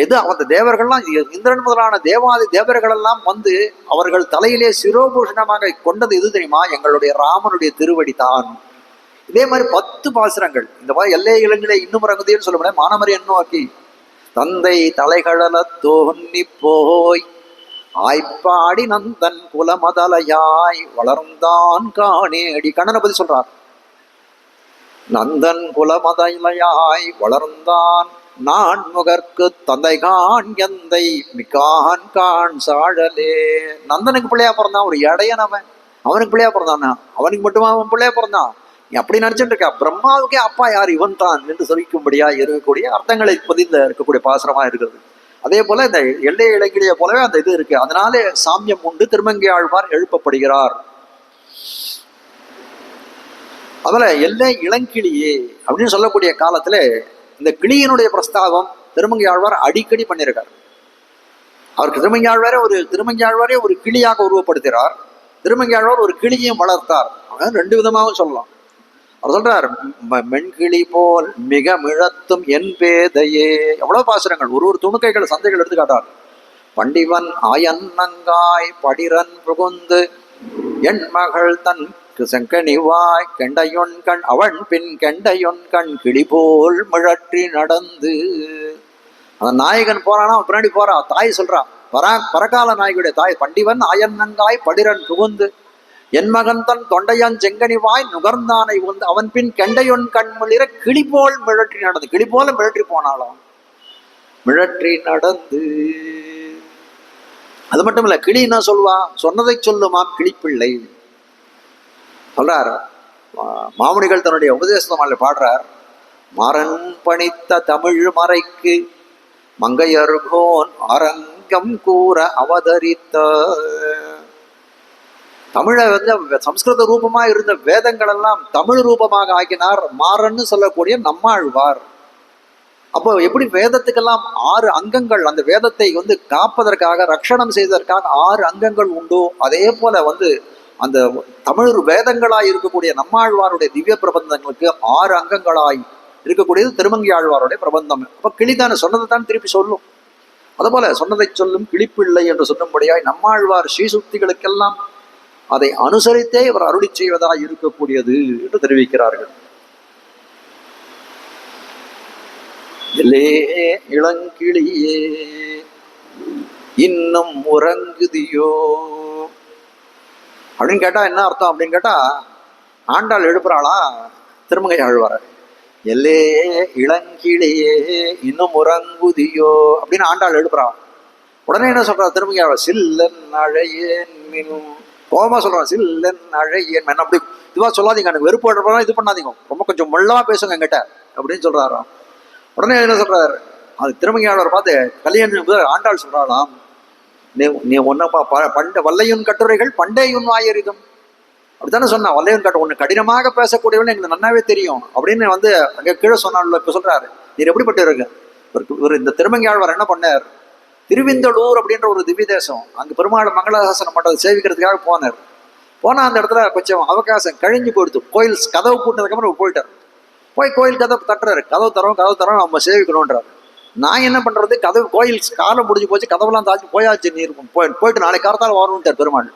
[SPEAKER 1] எது அந்த தேவர்கள்லாம் இந்திரன் முதலான தேவாதி தேவர்கள் எல்லாம் வந்து அவர்கள் தலையிலே சிரோபூஷணமாக கொண்டது எது தெரியுமா? எங்களுடைய ராமனுடைய திருவடி தான். இதே மாதிரி 10 பாசுரங்கள் இந்த மாதிரி எல்லை இளங்கிலே இன்னும் ரங்குதின்னு சொல்ல முடியாது. மானமரி நோக்கி தந்தை தலைகழல தோன்னி போய் ஆய்ப்பாடி நந்தன் குலமதலையாய் வளர்ந்தான் காணேடி. கண்ணனை பத்தி சொல்றார். நந்தன் குலமதலையாய் வளர்ந்தான் நான் முகர்க்கு தந்தை கான் எந்தை மிகான் கான் சாழலே. நந்தனுக்கு பிள்ளையா பிறந்தான், ஒரு இடையன் அவன். அவனுக்கு பிள்ளையா பிறந்தானா? அவனுக்கு மட்டுமா அவன் பிள்ளையா பிறந்தான்? அப்படி நினைச்சுட்டு இருக்கா. பிரம்மாவுக்கே அப்பா யார்? இவன் தான் என்று சொல்லிக்கும்படியா இருக்கக்கூடிய அர்த்தங்களை பதிந்த இருக்கக்கூடிய பாசுரமா இருக்கிறது. அதே போல இந்த எல்லை இலக்கிய போலவே அந்த இது இருக்கு. அதனாலே சாமியம் உண்டு திருமங்கை ஆழ்வார் எழுப்பப்படுகிறார். அதுல எல்லை இளங்கிளியே அப்படின்னு சொல்லக்கூடிய காலத்துல இந்த கிளியினுடைய பிரஸ்தாபம் திருமங்கை ஆழ்வார் அடிக்கடி பண்ணியிருக்கார். அவருக்கு திருமங்கை ஆழ்வாரே ஒரு கிளியாக உருவப்படுத்துகிறார். திருமங்கை ஆழ்வார் ஒரு கிளியையும் வளர்த்தார். அவன் 2 விதமாகவும் சொல்லலாம். அவர் சொல்றார், மென்கிளி போல் மிக மிழத்தும் என் பேதையே. எவ்வளவு பாசுரங்கள், ஒரு துணுக்கைகள் சந்தைகள் எடுத்து காட்டார். பண்டிவன் ஆயன்னங்காய் படிரன் புகுந்து என் மகள் தன் செங்கனிவாய் கெண்டையொன் கண் அவன் பின் கெண்டையொன் கண் கிளி போல் மிழற்றி நடந்து. அந்த நாயகன் போறானா, அவன் பின்னாடி போறான். தாய் சொல்றான், பரகால நாயகுடைய தாய், பண்டிவன் ஆயன்னங்காய் படிரன் புகுந்து என் மகன் தன் தொண்டையான் செங்கனிவாய் நுகர்ந்தானை வந்து அவன் பின் கெண்டையொன் கண்முளிர கிளி போல் மிழற்றி நடந்து. கிளி போல மிழற்றி போனாலும் மிழற்றி நடந்து. அது மட்டும் இல்ல, கிளி என்ன சொல்வா? சொன்னதை சொல்லுமாம் கிளிப்பிள்ளை சொல்றார். மாமுனிகள் தன்னுடைய உபதேசமால பாடுறார். மரன் பணித்த தமிழ் மறைக்கு மங்கையர்கோன் அரங்கம் கூற அவதரித்த. தமிழை வந்து சம்ஸ்கிருத ரூபமா இருந்த வேதங்கள் எல்லாம் தமிழ் ரூபமாக ஆக்கினார் மாறன்னு சொல்லக்கூடிய நம்மாழ்வார். அப்போ எப்படி வேதத்துக்கெல்லாம் 6 அங்கங்கள், அந்த வேதத்தை வந்து காப்பதற்காக ரட்சணம் செய்வதற்காக 6 அங்கங்கள் உண்டோ, அதே போல வந்து அந்த தமிழ் வேதங்களாய் இருக்கக்கூடிய நம்மாழ்வாருடைய திவ்ய பிரபந்தங்களுக்கு 6 அங்கங்களாய் இருக்கக்கூடியது திருமங்கை ஆழ்வாருடைய பிரபந்தம். அப்ப கிளிதான சொன்னதை தான் திருப்பி சொல்லும். அதுபோல சொன்னதை சொல்லும் கிளிப்பிள்ளை என்று சொல்லும்படியாய் நம்மாழ்வார் ஸ்ரீசுக்திகளுக்கெல்லாம் அதை அனுசரித்தே இவர் அருளி செய்வதாக இருக்கக்கூடியது என்று தெரிவிக்கிறார்கள். எல்லே இளங்கிளியே இன்னும் உறங்குதியோ அப்படின்னு கேட்டா என்ன அர்த்தம் அப்படின்னு கேட்டா, ஆண்டாள் எழுப்புறாளா திருமங்கை ஆழ்வார். எல்லே இளங்கிளியே இன்னும் உறங்குதியோ அப்படின்னு ஆண்டாள் எழுப்புறாள். உடனே என்ன சொல்றா திருமங்கை ஆழ்வார்? சில்லன் அழையேன் மினும் கோபமா சொல்றான். சில்லன் அழையேன் என்ன அப்படி இதுவா சொல்லாதீங்க, எனக்கு வெறுப்பு இது பண்ணாதீங்க, ரொம்ப கொஞ்சம் மெல்லமா பேசுங்க என்கிட்ட அப்படின்னு சொல்றாராம். உடனே என்ன சொல்றாரு, அது திருமங்கையாளர் பார்த்து கல்யாணம் ஆண்டாள் சொல்றாளாம், நீ ஒன்னப்பா வல்லையுன் கட்டுரைகள் பண்டையுன் வாயறிதும் அப்படித்தானே சொன்னா. வல்லையுன் கட்டு ஒன்று கடினமாக பேசக்கூடியவன் எங்களுக்கு நன்னாவே தெரியும் அப்படின்னு வந்து அங்கே கீழே சொன்னாள். இப்போ சொல்றாரு, நீர் எப்படிப்பட்டு இருக்கு. இவர் இந்த திருமங்கையாழ்வார் என்ன பண்ணார், திருவிந்தளூர் அப்படின்ற ஒரு திவ்ய தேசம், அங்கே பெருமாள் மங்களாசாசனம் பண்ணுறது சேவிக்கிறதுக்காக போனார். போனால் அந்த இடத்துல கொஞ்சம் அவகாசம் கழிஞ்சு போயிடுது. கோயில் கதவு கூட்டினதுக்கப்புறம் போயிட்டார். போய் கோயில் கதவு தட்டுறாரு, கதவு தரோம் நம்ம சேவிக்கணுன்றாரு. நான் என்ன பண்ணுறது, கதவு கோயில் காலம் முடிஞ்சு போச்சு, கதவுலாம் தாச்சு போயாச்சு, நீ இருக்கும் போயிட்டு நாளைக்கு காலத்தால் வரணுன்ட்டார் பெருமாள்.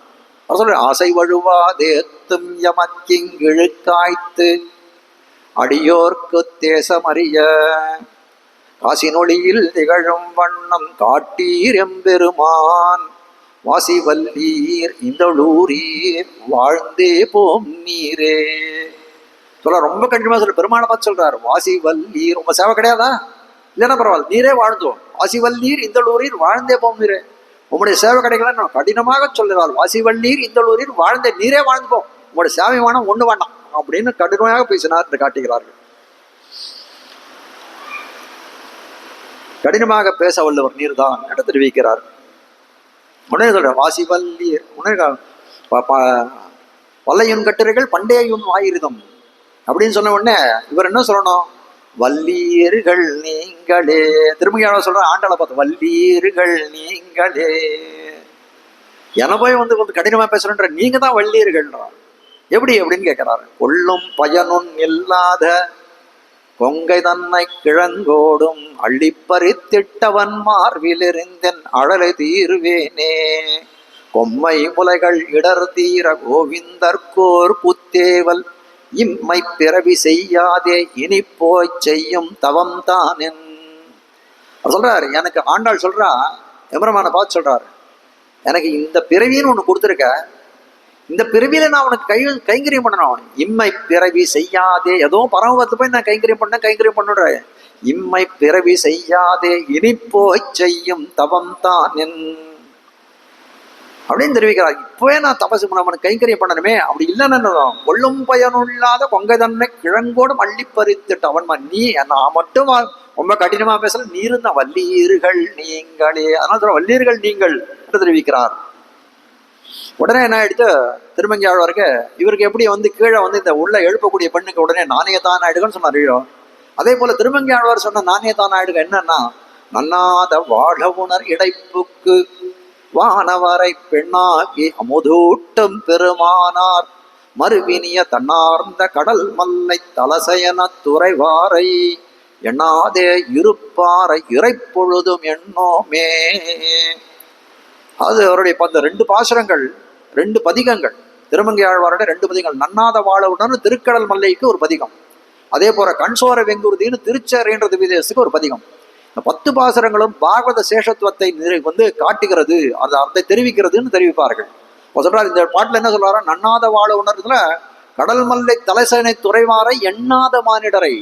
[SPEAKER 1] அவர் சொல்ற ஆசை வழுவா தேத்தும் யமக்கிங்கிழுக்காய்த்து அடியோர்க்கு தேசமறிய காசி நொழியில் திகழும் வண்ணம் காட்டீர் எம்பெருமான் வாசி வல்லீர் இந்தளூரீர் வாழ்ந்தே போம் நீரே. சொல்ல ரொம்ப கண்டிப்பா சொல்ல, பெருமாளை பார்த்து சொல்றாரு, வாசி வல்லீர் உங்க சேவை கிடையாதா, இல்லைன்னா பரவாயில்ல, நீரே வாழ்ந்தோம், வாசி வல்லீர் இந்தளூரீர் வாழ்ந்தே போம் நீரே. உங்களுடைய சேவை கிடைக்கலன்னு கடினமாக சொல்லுறாள். வாசி வல்லீர் இந்தளூரீர் வாழ்ந்தே நீரே வாழ்ந்துப்போம், உங்களுடைய சேவை வேணாம் ஒண்ணு வேண்டாம் அப்படின்னு கடினமாக பேசினார் என்று காட்டுகிறார்கள். கடினமாக பேச வல்லவர் நீர் தான் என்று தெரிவிக்கிறார். உடனே சொல்ற வாசி வல்லீர், உடனே வல்லையுன் கட்டுரைகள் பண்டையுன் வாயிருதம். அப்படின்னு சொன்ன உடனே இவர் என்ன சொல்லணும்? வல்லீர்கள் நீங்களே. திருமங்கையாழ்வார் சொல்ற ஆண்டாளை பார்த்து, வல்லீர்கள் நீங்களே. என போய் வந்து கடினமா பேசுறன்ற, நீங்க தான் வல்லீர்கள்ன்றார். எப்படி அப்படின்னு கேட்கிறாரு. கொள்ளும் பயனும் இல்லாத கொங்கை தன்னை கிழங்கோடும் அள்ளிப்பறித்திட்டவன் மார்பிலிருந்தன் அழலை தீர்வேனே. கொம்மை முலைகள் இடர் தீர கோவிந்தர்கோர் புத்தேவல் இம்மை பிறவி செய்யாதே இனி போய் செய்யும் தவம் தானென் சொல்றாரு. எனக்கு ஆண்டாள் சொல்றா, எம்பெருமான பார்த்து சொல்றாரு, எனக்கு இந்த பிறவின்னு ஒண்ணு கொடுத்துருக்க, இந்த பிறவியில நான் உனக்கு கைங்கரியம் பண்ணணும். இம்மை பிறவி செய்யாதே, ஏதோ பரமபத்து போய் நான் கைங்கரியம் பண்ணுறேன். இம்மை பிறவி செய்யாதே இனி போய் செய்யும் தவம் தானென் அப்படின்னு தெரிவிக்கிறார். இப்பவே நான் தபசு அவனுக்கு கைங்கரியம் பண்ணணுமே. அப்படி இல்லைன்னு கொள்ளும் பயனுள்ளாத கொங்கை தன்னை கிழங்கோடு மல்லி பறித்துட்டு அவன் நீ நான் மட்டும் ரொம்ப கடினமா பேசல, நீருந்த வல்லீர்கள் நீங்களே. அதனால சொல்ற வல்லீர்கள் நீங்கள் என்று தெரிவிக்கிறார். உடனே என்ன ஆயிடுத்து, திருமங்கை ஆழ்வாருக்கு இவருக்கு எப்படி வந்து கீழே வந்து இந்த உள்ள எழுப்பக்கூடிய பெண்ணுக்கு உடனே நானே தான் ஆயிடுகன்னு சொன்னார். அதே போல திருமங்கை ஆழ்வார் சொன்ன நானே தான் ஆயிடுக என்னன்னா, நன்னாத வாழ உணர் இடைப்புக்கு வானவரை பெண்ணாகி அமுதூட்டும் பெருமானார் மறுவினிய தன்னார்ந்த கடல் மல்லை தலசயன துறைவாரை எண்ணாதே இருப்பாரை இறைப்பொழுதும் எண்ணோமே. அது அவருடைய அந்த 2 பாசுரங்கள், 2 பதிகங்கள், திருமங்கை ஆழ்வாருடைய 2 பதிகங்கள். நன்னாத வாழவுடன் திருக்கடல் மல்லைக்கு ஒரு பதிகம், அதே போல கண்சோர வெங்குருதின்னு திருச்சேரின்றது விதேசத்துக்கு ஒரு பதிகம். இந்த 10 பாசுரங்களும் பாகவத சேஷத்துவத்தை வந்து காட்டுகிறது, அது அர்த்தத்தை தெரிவிக்கிறதுன்னு தெரிவிப்பார்கள். சொல்றாரு இந்த பாட்டுல என்ன சொல்றாரு, நன்னாத வாழ உணர்வுல கடல் மல்லை தலைசனை துறைவாரை எண்ணாத மானிடரை.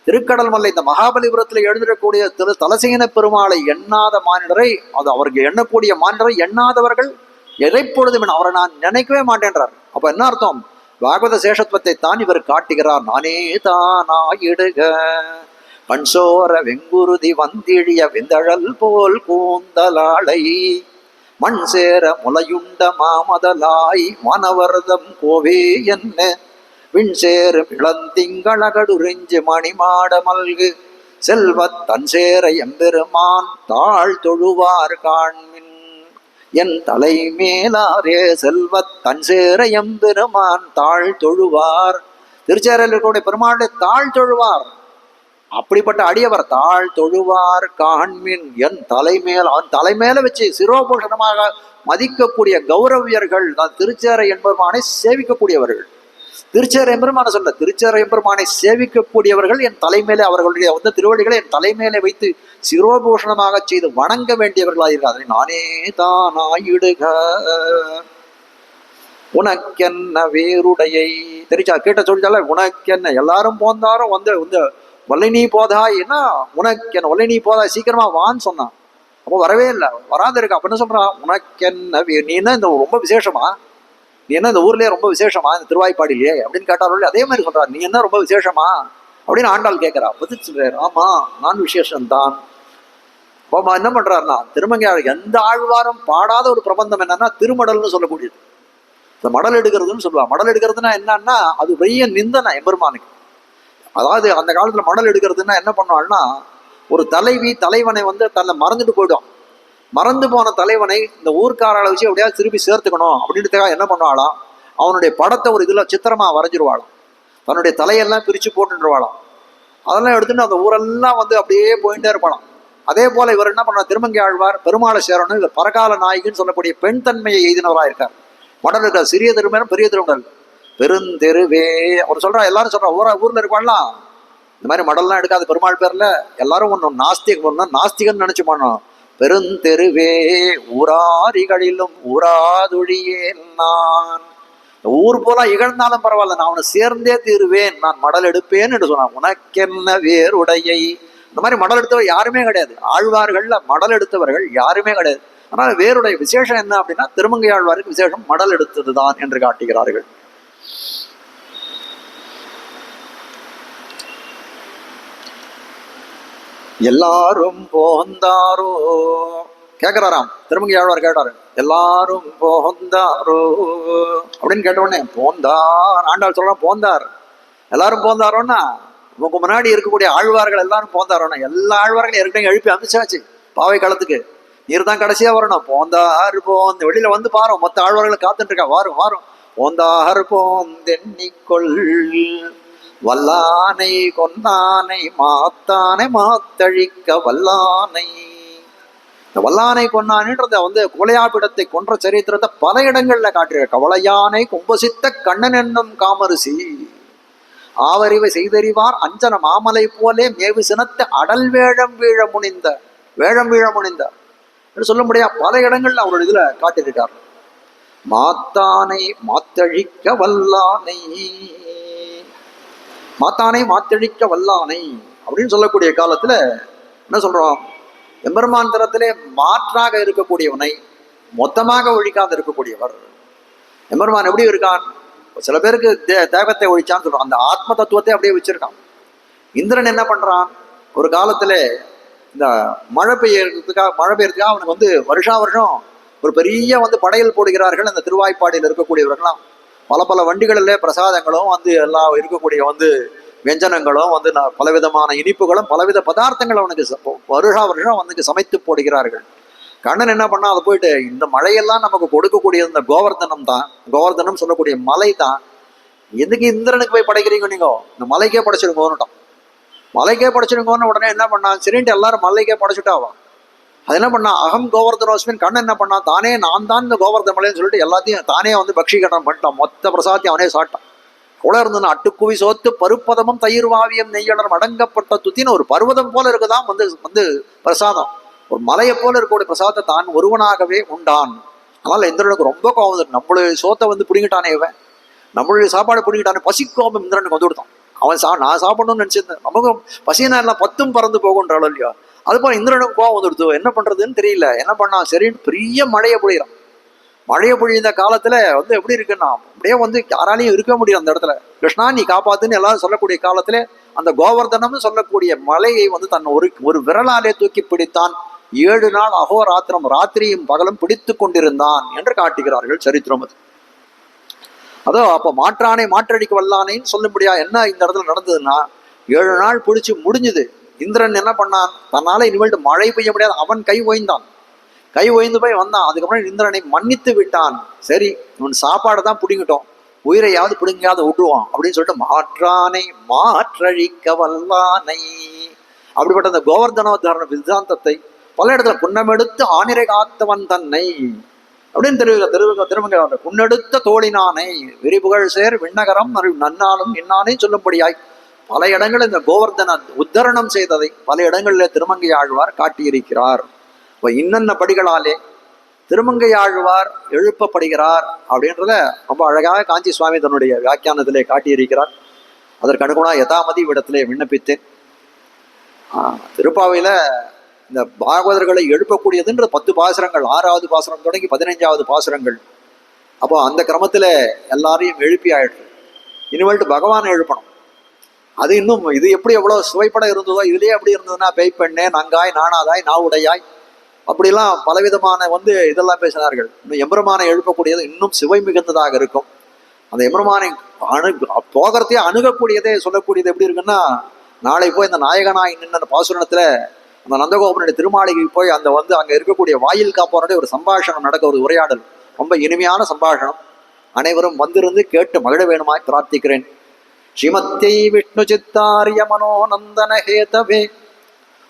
[SPEAKER 1] திருக்கடல் மல்லை இந்த மகாபலிபுரத்துல எழுந்திடக்கூடிய தலசேன பெருமாளை எண்ணாத மானிடரை, அது அவருக்கு எண்ணக்கூடிய மானிடரை எண்ணாதவர்கள் எதைப்பொழுதும் அவரை நான் நினைக்கவே மாட்டேன்றார். அப்ப என்ன அர்த்தம்? பாகவத சேஷத்துவத்தை தான் இவர் காட்டுகிறார். நானே தானாயிடுக கண்சோர வெங்குருதி வந்திழிய வெந்தழல் போல் கூந்தலாளை மண் சேர முலையுண்ட மாமதலாய் மனவர்தம் கோவே என்ன விண்சேரும் இளந்திங்களகடுறிஞ்சு மணிமாட மல்கு செல்வத் தன் சேர எம்பெருமான் தாழ் தொழுவார் காண்மின் என் தலை மேலாரே செல்வத் தன் சேர எம்பெருமான் தாழ் தொழுவார். திருச்சேரையில் இருக்கக்கூடிய பெருமாளுடைய தாழ் தொழுவார். அப்படிப்பட்ட அடியவர் தாழ் தொழுவார் காண்மின் என் தலைமேல், அவன் தலைமேல வச்சு சிரோபூஷணமாக மதிக்கக்கூடிய கௌரவியர்கள் தான் திருச்சேரை எம்பெருமானை சேவிக்கக்கூடியவர்கள். திருச்சேரை எம்பெருமான சொல்ல, திருச்சேரை எம்பெருமானை சேவிக்கக்கூடியவர்கள் என் தலைமையிலே அவர்களுடைய வந்து திருவடிகளை என் தலைமையிலே வைத்து சிரோபூஷணமாக செய்து வணங்க வேண்டியவர்களாக. நானே தானாயிடுக உனக்கென்ன வேறுடையை தெரிச்சா கேட்ட சொல்லிச்சால, உனக்கென்ன எல்லாரும் போந்தாரும் வந்து வந்து வல்லை நீ போதாய், என்ன உனக்கென்ன வல்லை நீ போதாய் சீக்கிரமா வான்னு சொன்னான். அப்போ வரவே இல்லை, வராது இருக்கு. அப்ப என்ன சொல்றான், உனக்கென்ன நீ என்ன இந்த ரொம்ப விசேஷமா, நீ என்ன இந்த ஊர்லயே ரொம்ப விசேஷமா இந்த திருவாய்ப்பாடிலேயே அப்படின்னு கேட்டாலும் அதே மாதிரி சொல்றாரு, நீ என்ன ரொம்ப விசேஷமா அப்படின்னு ஆண்டாள் கேட்கிறா. பதில் சொல்றாரு, ஆமா நான் விசேஷம்தான். அப்போ என்ன பண்றாருன்னா, திருமங்கை எந்த ஆழ்வாரும் பாடாத ஒரு பிரபந்தம் என்னன்னா திருமடல்னு சொல்லக்கூடியது. இந்த மடல் எடுக்கிறதுன்னு சொல்லுவா. மடல் எடுக்கிறதுனா என்னன்னா அது பெரிய நிந்தனை எம்பெருமானுக்கு. அதாவது அந்த காலத்துல மடல் எடுக்கிறதுனா என்ன பண்ணுவாள்னா, ஒரு தலைவி தலைவனை வந்து தன்னை மறந்துட்டு போயிடும். மறந்து போன தலைவனை இந்த ஊர்க்காரால வச்சு எப்படியாவது திருப்பி சேர்த்துக்கணும் அப்படின்றதுக்காக என்ன பண்ணுவாளாம், அவனுடைய படத்தை ஒரு இதுல சித்திரமா வரைஞ்சிருவாளாம், தன்னுடைய தலையெல்லாம் பிரிச்சு போட்டுருவாளாம். அதெல்லாம் எடுத்துட்டு அந்த ஊரெல்லாம் வந்து அப்படியே போயிட்டே இருப்பாளாம். அதே போல இவர் என்ன பண்ணா, திருமங்கை ஆழ்வார் பெருமாளை சேரணும், இவர் பரகால நாயகின்னு சொல்லக்கூடிய பெண் தன்மையை எய்தினவராக இருக்கார். மடல் இருக்கார், சிறிய திருமணம் பெரிய திருமணம் பெருந்தெருவே அவர் சொல்றா. எல்லாரும் சொல்றா, ஊர்ல இருப்பாள்லாம் இந்த மாதிரி மடல்லாம் எடுக்காத பெருமாள் பேர்ல எல்லாரும் ஒன்றும் நாஸ்திகம் நாஸ்திகன்னு நினைச்சு பண்ணோம். பெருந்தெருவே ஊராரிகளிலும் ஊராதொழியே நான், ஊர் போல இகழ்ந்தாலும் பரவாயில்ல நான் அவனை சேர்ந்தே தீருவேன், நான் மடல் எடுப்பேன் என்று சொன்னான். உனக்கென்ன வேறுடையை. இந்த மாதிரி மடல் எடுத்தவர் யாருமே கிடையாது, ஆழ்வார்கள்ல மடல் எடுத்தவர்கள் யாருமே கிடையாது. ஆனால் வேறுடைய விசேஷம் என்ன அப்படின்னா, திருமங்கை ஆழ்வாருக்கு விசேஷம் மடல் எடுத்ததுதான் என்று காட்டுகிறார்கள். எல்லாரும் போந்தாரோ கேட்கிறாராம். திருமங்கை ஆழ்வார் கேட்டாரு, எல்லாரும் போந்தாரோ அப்படின்னு கேட்ட உடனே போந்தார் ஆண்டாள் சொல்றான், போந்தார் எல்லாரும் போந்தாரோன்னா உங்க முன்னாடி இருக்கக்கூடிய ஆழ்வார்கள் எல்லாரும் போந்தாரோன்னா எல்லா ஆழ்வார்களையும் ஏற்கனவே எழுப்பி அமைச்சாச்சு பாவை களத்துக்கு. நீர் தான் கடைசியா வரணும். போந்தார் போந்த வெளியில வந்து பாரு, மொத்த ஆழ்வார்களை காத்துட்டு இருக்கா. வாரும் வாரும். போந்தார் போந்தெண்ணிக்கொள் வல்லானை கொன்னானை மாத்தானை மாத்தழிக்க வல்லானை. இந்த வல்லானை கொன்னான்ன்றத வந்து குவளையாபிடத்தை கொன்ற சரித்திரத்தை பல இடங்கள்ல காட்டுற. கவளையானை கும்பசித்த கண்ணன் என்னும் காமரிசி ஆவறிவை செய்தறிவார் அஞ்சன மாமலை போலே மேவு சினத்தை அடல் வேழம் வீழ முனிந்த என்று சொல்ல முடியா பல இடங்கள்ல அவருடைய இதுல காட்டியிருக்கார். மாத்தானை மாத்தழிக்க வல்லானை, மாத்தானை மாத்தழிக்க வல்லானை அப்படின்னு சொல்லக்கூடிய காலத்துல என்ன சொல்றோம்? எம்பெருமான் தரத்திலே மாற்றாக இருக்கக்கூடியவனை மொத்தமாக ஒழிக்காத இருக்கக்கூடியவர். எம்பெருமான் எப்படி இருக்கான்? சில பேருக்கு தேகத்தை ஒழிச்சான்னு சொல்றான், அந்த ஆத்ம தத்துவத்தை அப்படியே வச்சிருக்கான். இந்திரன் என்ன பண்றான்? ஒரு காலத்துல இந்த மழை பெய்யறதுக்காக அவனுக்கு வந்து வருஷா வருஷம் ஒரு பெரிய வந்து படையல் போடுகிறார்கள். அந்த திருவாய்ப்பாடியில் இருக்கக்கூடியவர்கள்லாம் பல பல வண்டிகளிலே பிரசாதங்களும் வந்து எல்லாம் இருக்கக்கூடிய வந்து வியஞ்சனங்களும் வந்து பலவிதமான இனிப்புகளும் பலவித பதார்த்தங்கள் அவனுக்கு வருஷா வருஷம் வந்து சமைத்து போடுகிறார்கள். கண்ணன் என்ன பண்ணா, அதை போயிட்டு இந்த மழையெல்லாம் நமக்கு கொடுக்கக்கூடிய இந்த கோவர்தனம் தான், கோவர்தனம் சொல்லக்கூடிய மலை தான், எதுக்கு இந்திரனுக்கு போய் படைக்கிறீங்க? நீங்க இந்த மலைக்கே படைச்சிருக்கோன்னுட்டான். மலைக்கே படைச்சிருக்கோன்னு உடனே என்ன பண்ணான்? சரின்ட்டு எல்லாரும் மலைக்கே படைச்சுட்டாவா. அது என்ன பண்ணா, அகம் கோவர்தனோஸ்மின். கண்ணன் என்ன பண்ணா, தானே நான் தான் இந்த கோவர்தன மலைன்னு சொல்லிட்டு எல்லாத்தையும் தானே வந்து பக்ஷீகரணம் பண்ணிட்டான். மொத்த பிரசாத்தையும் அவனே சாட்டான். கூட இருந்ததுன்னா அட்டுக்குவி சோத்து பருப்பதமும் தயிர் வாவியம் நெய்யடரும் அடங்கப்பட்ட துத்தின்னு ஒரு பருவதம் போல இருக்குதான் வந்து வந்து பிரசாதம். ஒரு மலையை போல இருக்கக்கூடிய பிரசாதத்தை தான் ஒருவனாகவே உண்டான். அதனால இந்திரனுக்கு ரொம்ப கோபம் வந்துட்டு, நம்மளுடைய சோத்தை வந்து பிடிங்கிட்டானே இவன், நம்மளுடைய சாப்பாடு பிடிங்கிட்டானே. பசிக்கோபம் இந்திரனுக்கு வந்து கொடுத்தான். அவன் நான் சாப்பிடணும்னு நினைச்சிருந்தேன், நமக்கும் பசினா எல்லாம் பத்தும் பறந்து போகுன்றாலும் இல்லையா. அது போல இந்திரனுக்கு கோபம் வந்துடுது. என்ன பண்றதுன்னு தெரியல. என்ன பண்ணா, சரின்னு பெரிய மழையை பொழிகிறான். மழையை பொழிந்த காலத்துல வந்து எப்படி இருக்குன்னா, அப்படியே வந்து யாராலையும் இருக்க முடியும் அந்த இடத்துல. கிருஷ்ணா நீ காப்பாத்துன்னு எல்லாரும் சொல்லக்கூடிய காலத்துல அந்த கோவர்தனம்னு சொல்லக்கூடிய மலையை வந்து தன் ஒரு விரலாலே தூக்கி பிடித்தான். 7 நாள் அகோராத்திரம் ராத்திரியும் பகலும் பிடித்து கொண்டிருந்தான் என்று காட்டுகிறார்கள் சரித்திரம். அது அதோ அப்ப மாற்றானை மாற்றடிக்க வல்லானேன்னு சொல்ல முடியா. என்ன இந்த இடத்துல நடந்ததுன்னா, 7 நாள் பிடிச்சு முடிஞ்சுது. இந்திரன் என்ன பண்ணான், தன்னால இனிமேல்ட்டு மழை பெய்ய முடியாது. அவன் கை ஓய்ந்தான். கை ஓய்ந்து போய் வந்தான். அதுக்கப்புறம் இந்திரனை மன்னித்து விட்டான். சரி, இவன் சாப்பாடை தான் பிடிங்கிட்டோம், உயிரையாவது பிடுங்காத விட்டுருவான் அப்படின்னு சொல்லிட்டு மாற்றானை மாற்றழிக்க வல்லானை. அப்படிப்பட்ட அந்த கோவர்தனோத்தாரண சித்தாந்தத்தை பல இடத்துல புன்னமெடுத்து ஆனிரை காத்தவன் தன்னை அப்படின்னு திருமங்க புன்னெடுத்த தோழினானை விரிபுகழ் சேர் விண்ணகரம் நன்னாலும் இன்னானே சொல்லும்படியாய் பல இடங்களில் இந்த கோவர்தன உத்தரணம் செய்ததை பல இடங்களில் திருமங்கை ஆழ்வார் காட்டியிருக்கிறார். இப்போ இன்னென்ன படிகளாலே திருமங்கை ஆழ்வார் எழுப்பப்படுகிறார் அப்படின்றத ரொம்ப அழகாக காஞ்சி சுவாமி தன்னுடைய வியாக்கியானத்திலே காட்டியிருக்கிறார். அதற்கு அனுகுணமாக யதாமதி விடத்திலே விண்ணப்பித்தேன். திருப்பாவையில இந்த பாகவதர்களை எழுப்பக்கூடியதுன்ற 10 பாசுரங்கள், 6வது பாசுரம் தொடங்கி 15வது பாசுரங்கள். அப்போ அந்த கிரமத்துல எல்லாரையும் எழுப்பி ஆயிடுது. இனிமேல்ட்டு பகவானை எழுப்பணும். அது இன்னும் இது எப்படி எவ்வளவு சுவைப்பட இருந்ததோ இதுலயே அப்படி இருந்ததுன்னா, பெய்ப்பெண்ணே நங்காய் நாணாதாய் நாவுடையாய் அப்படிலாம் பலவிதமான வந்து இதெல்லாம் பேசினார்கள். இன்னும் எம்பெருமானை எழுப்பக்கூடியது இன்னும் சுவை மிகுந்ததாக இருக்கும். அந்த எம்பெருமானை போகிறதையே அணுகக்கூடியதே சொல்லக்கூடியது எப்படி இருக்குன்னா, நாளை போய் இந்த நாயகனாய் நின்ற பாசுரணத்துல அந்த நந்தகோபனுடைய திருமாளிகை போய் அந்த வந்து அங்க இருக்கக்கூடிய வாயில் காப்பவனுடைய ஒரு சம்பாஷணம் நடக்க, ஒரு உரையாடல், ரொம்ப இனிமையான சம்பாஷணம். அனைவரும் வந்திருந்து கேட்டு மகிழ வேணுமாய் பிரார்த்திக்கிறேன். ஸ்ரீமத்தை விஷ்ணு சித்தாரிய மனோநந்தன ஹேதவே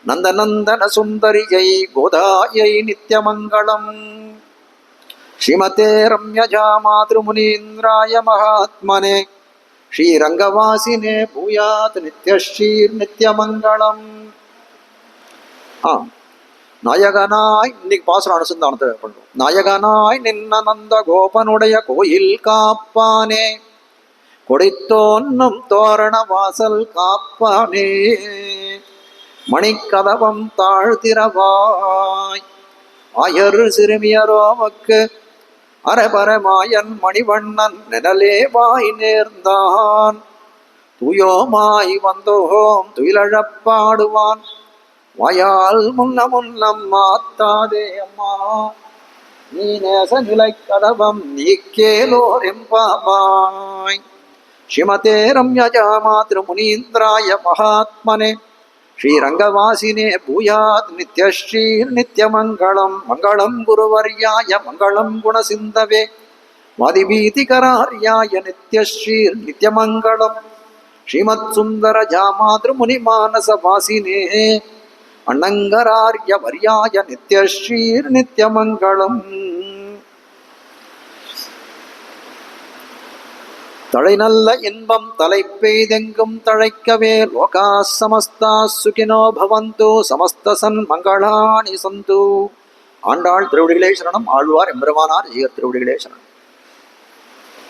[SPEAKER 1] நந்தநந்தன சுந்தரியை கோதாயை நித்யமங்கலம். ஸ்ரீமதே ரம்யஜா மாத்ருமுனீந்திராய மகாத்மனே ஸ்ரீரங்கவாசினே பூயாத் நித்யஸ்ரீர் நித்யமங்கலம். நாயகனாய் இன்னைக்கு பாசுர அனுசந்தானத்தை பண்றோம். நாயகனாய் நின்ன நந்த கோபனுடைய கோயில் காப்பானே, கொடித்தோன்னும் தோரண வாசல் காப்பானே, மணிக்கதவம் தாழ்த்திரவாய் ஆயரு சிறுமியரோமக்கு அரபரமாயன் மணிவண்ணன் நிழலே வாய் நேர்ந்தான். தூயோமாய் வந்தோம் துயிலழப்பாடுவான் வாயால் முன்னம் மாத்தாதே அம்மா, நீ நேச நிலை கதவம் நீக்கேலோர் எம்பாவாய். ஸ்ரீமதே ரம்யஜா மாத்ருமுனீந்திராய மகாத்மனே ஸ்ரீரங்கவாசினே பூயாத் நித்யஸ்ரீர் நித்யமங்களம். மங்களம் குருவர்யாய மங்களம் குணசிந்தவே வாதிபீதிகரார்யாய நித்யஸ்ரீர் நித்யமங்களம். ஸ்ரீமத் சுந்தர ஜாமாத்ருமுனிமானசவாசினே அண்ணங்கரார்ய வர்யாய நித்யஸ்ரீர் நித்யமங்களம். தலை நல்ல இன்பம் தலைப்பெய்தெங்கும் தழைக்கவே லோகா சமஸ்தா சுகினோ பவந்து சமஸ்தசன் மங்களாணி சந்து. ஆண்டாள் திருவடிகளே சரணம். ஆழ்வார் எம்பெருமானார் ஜெயர் திருவடிகளே சரணம்.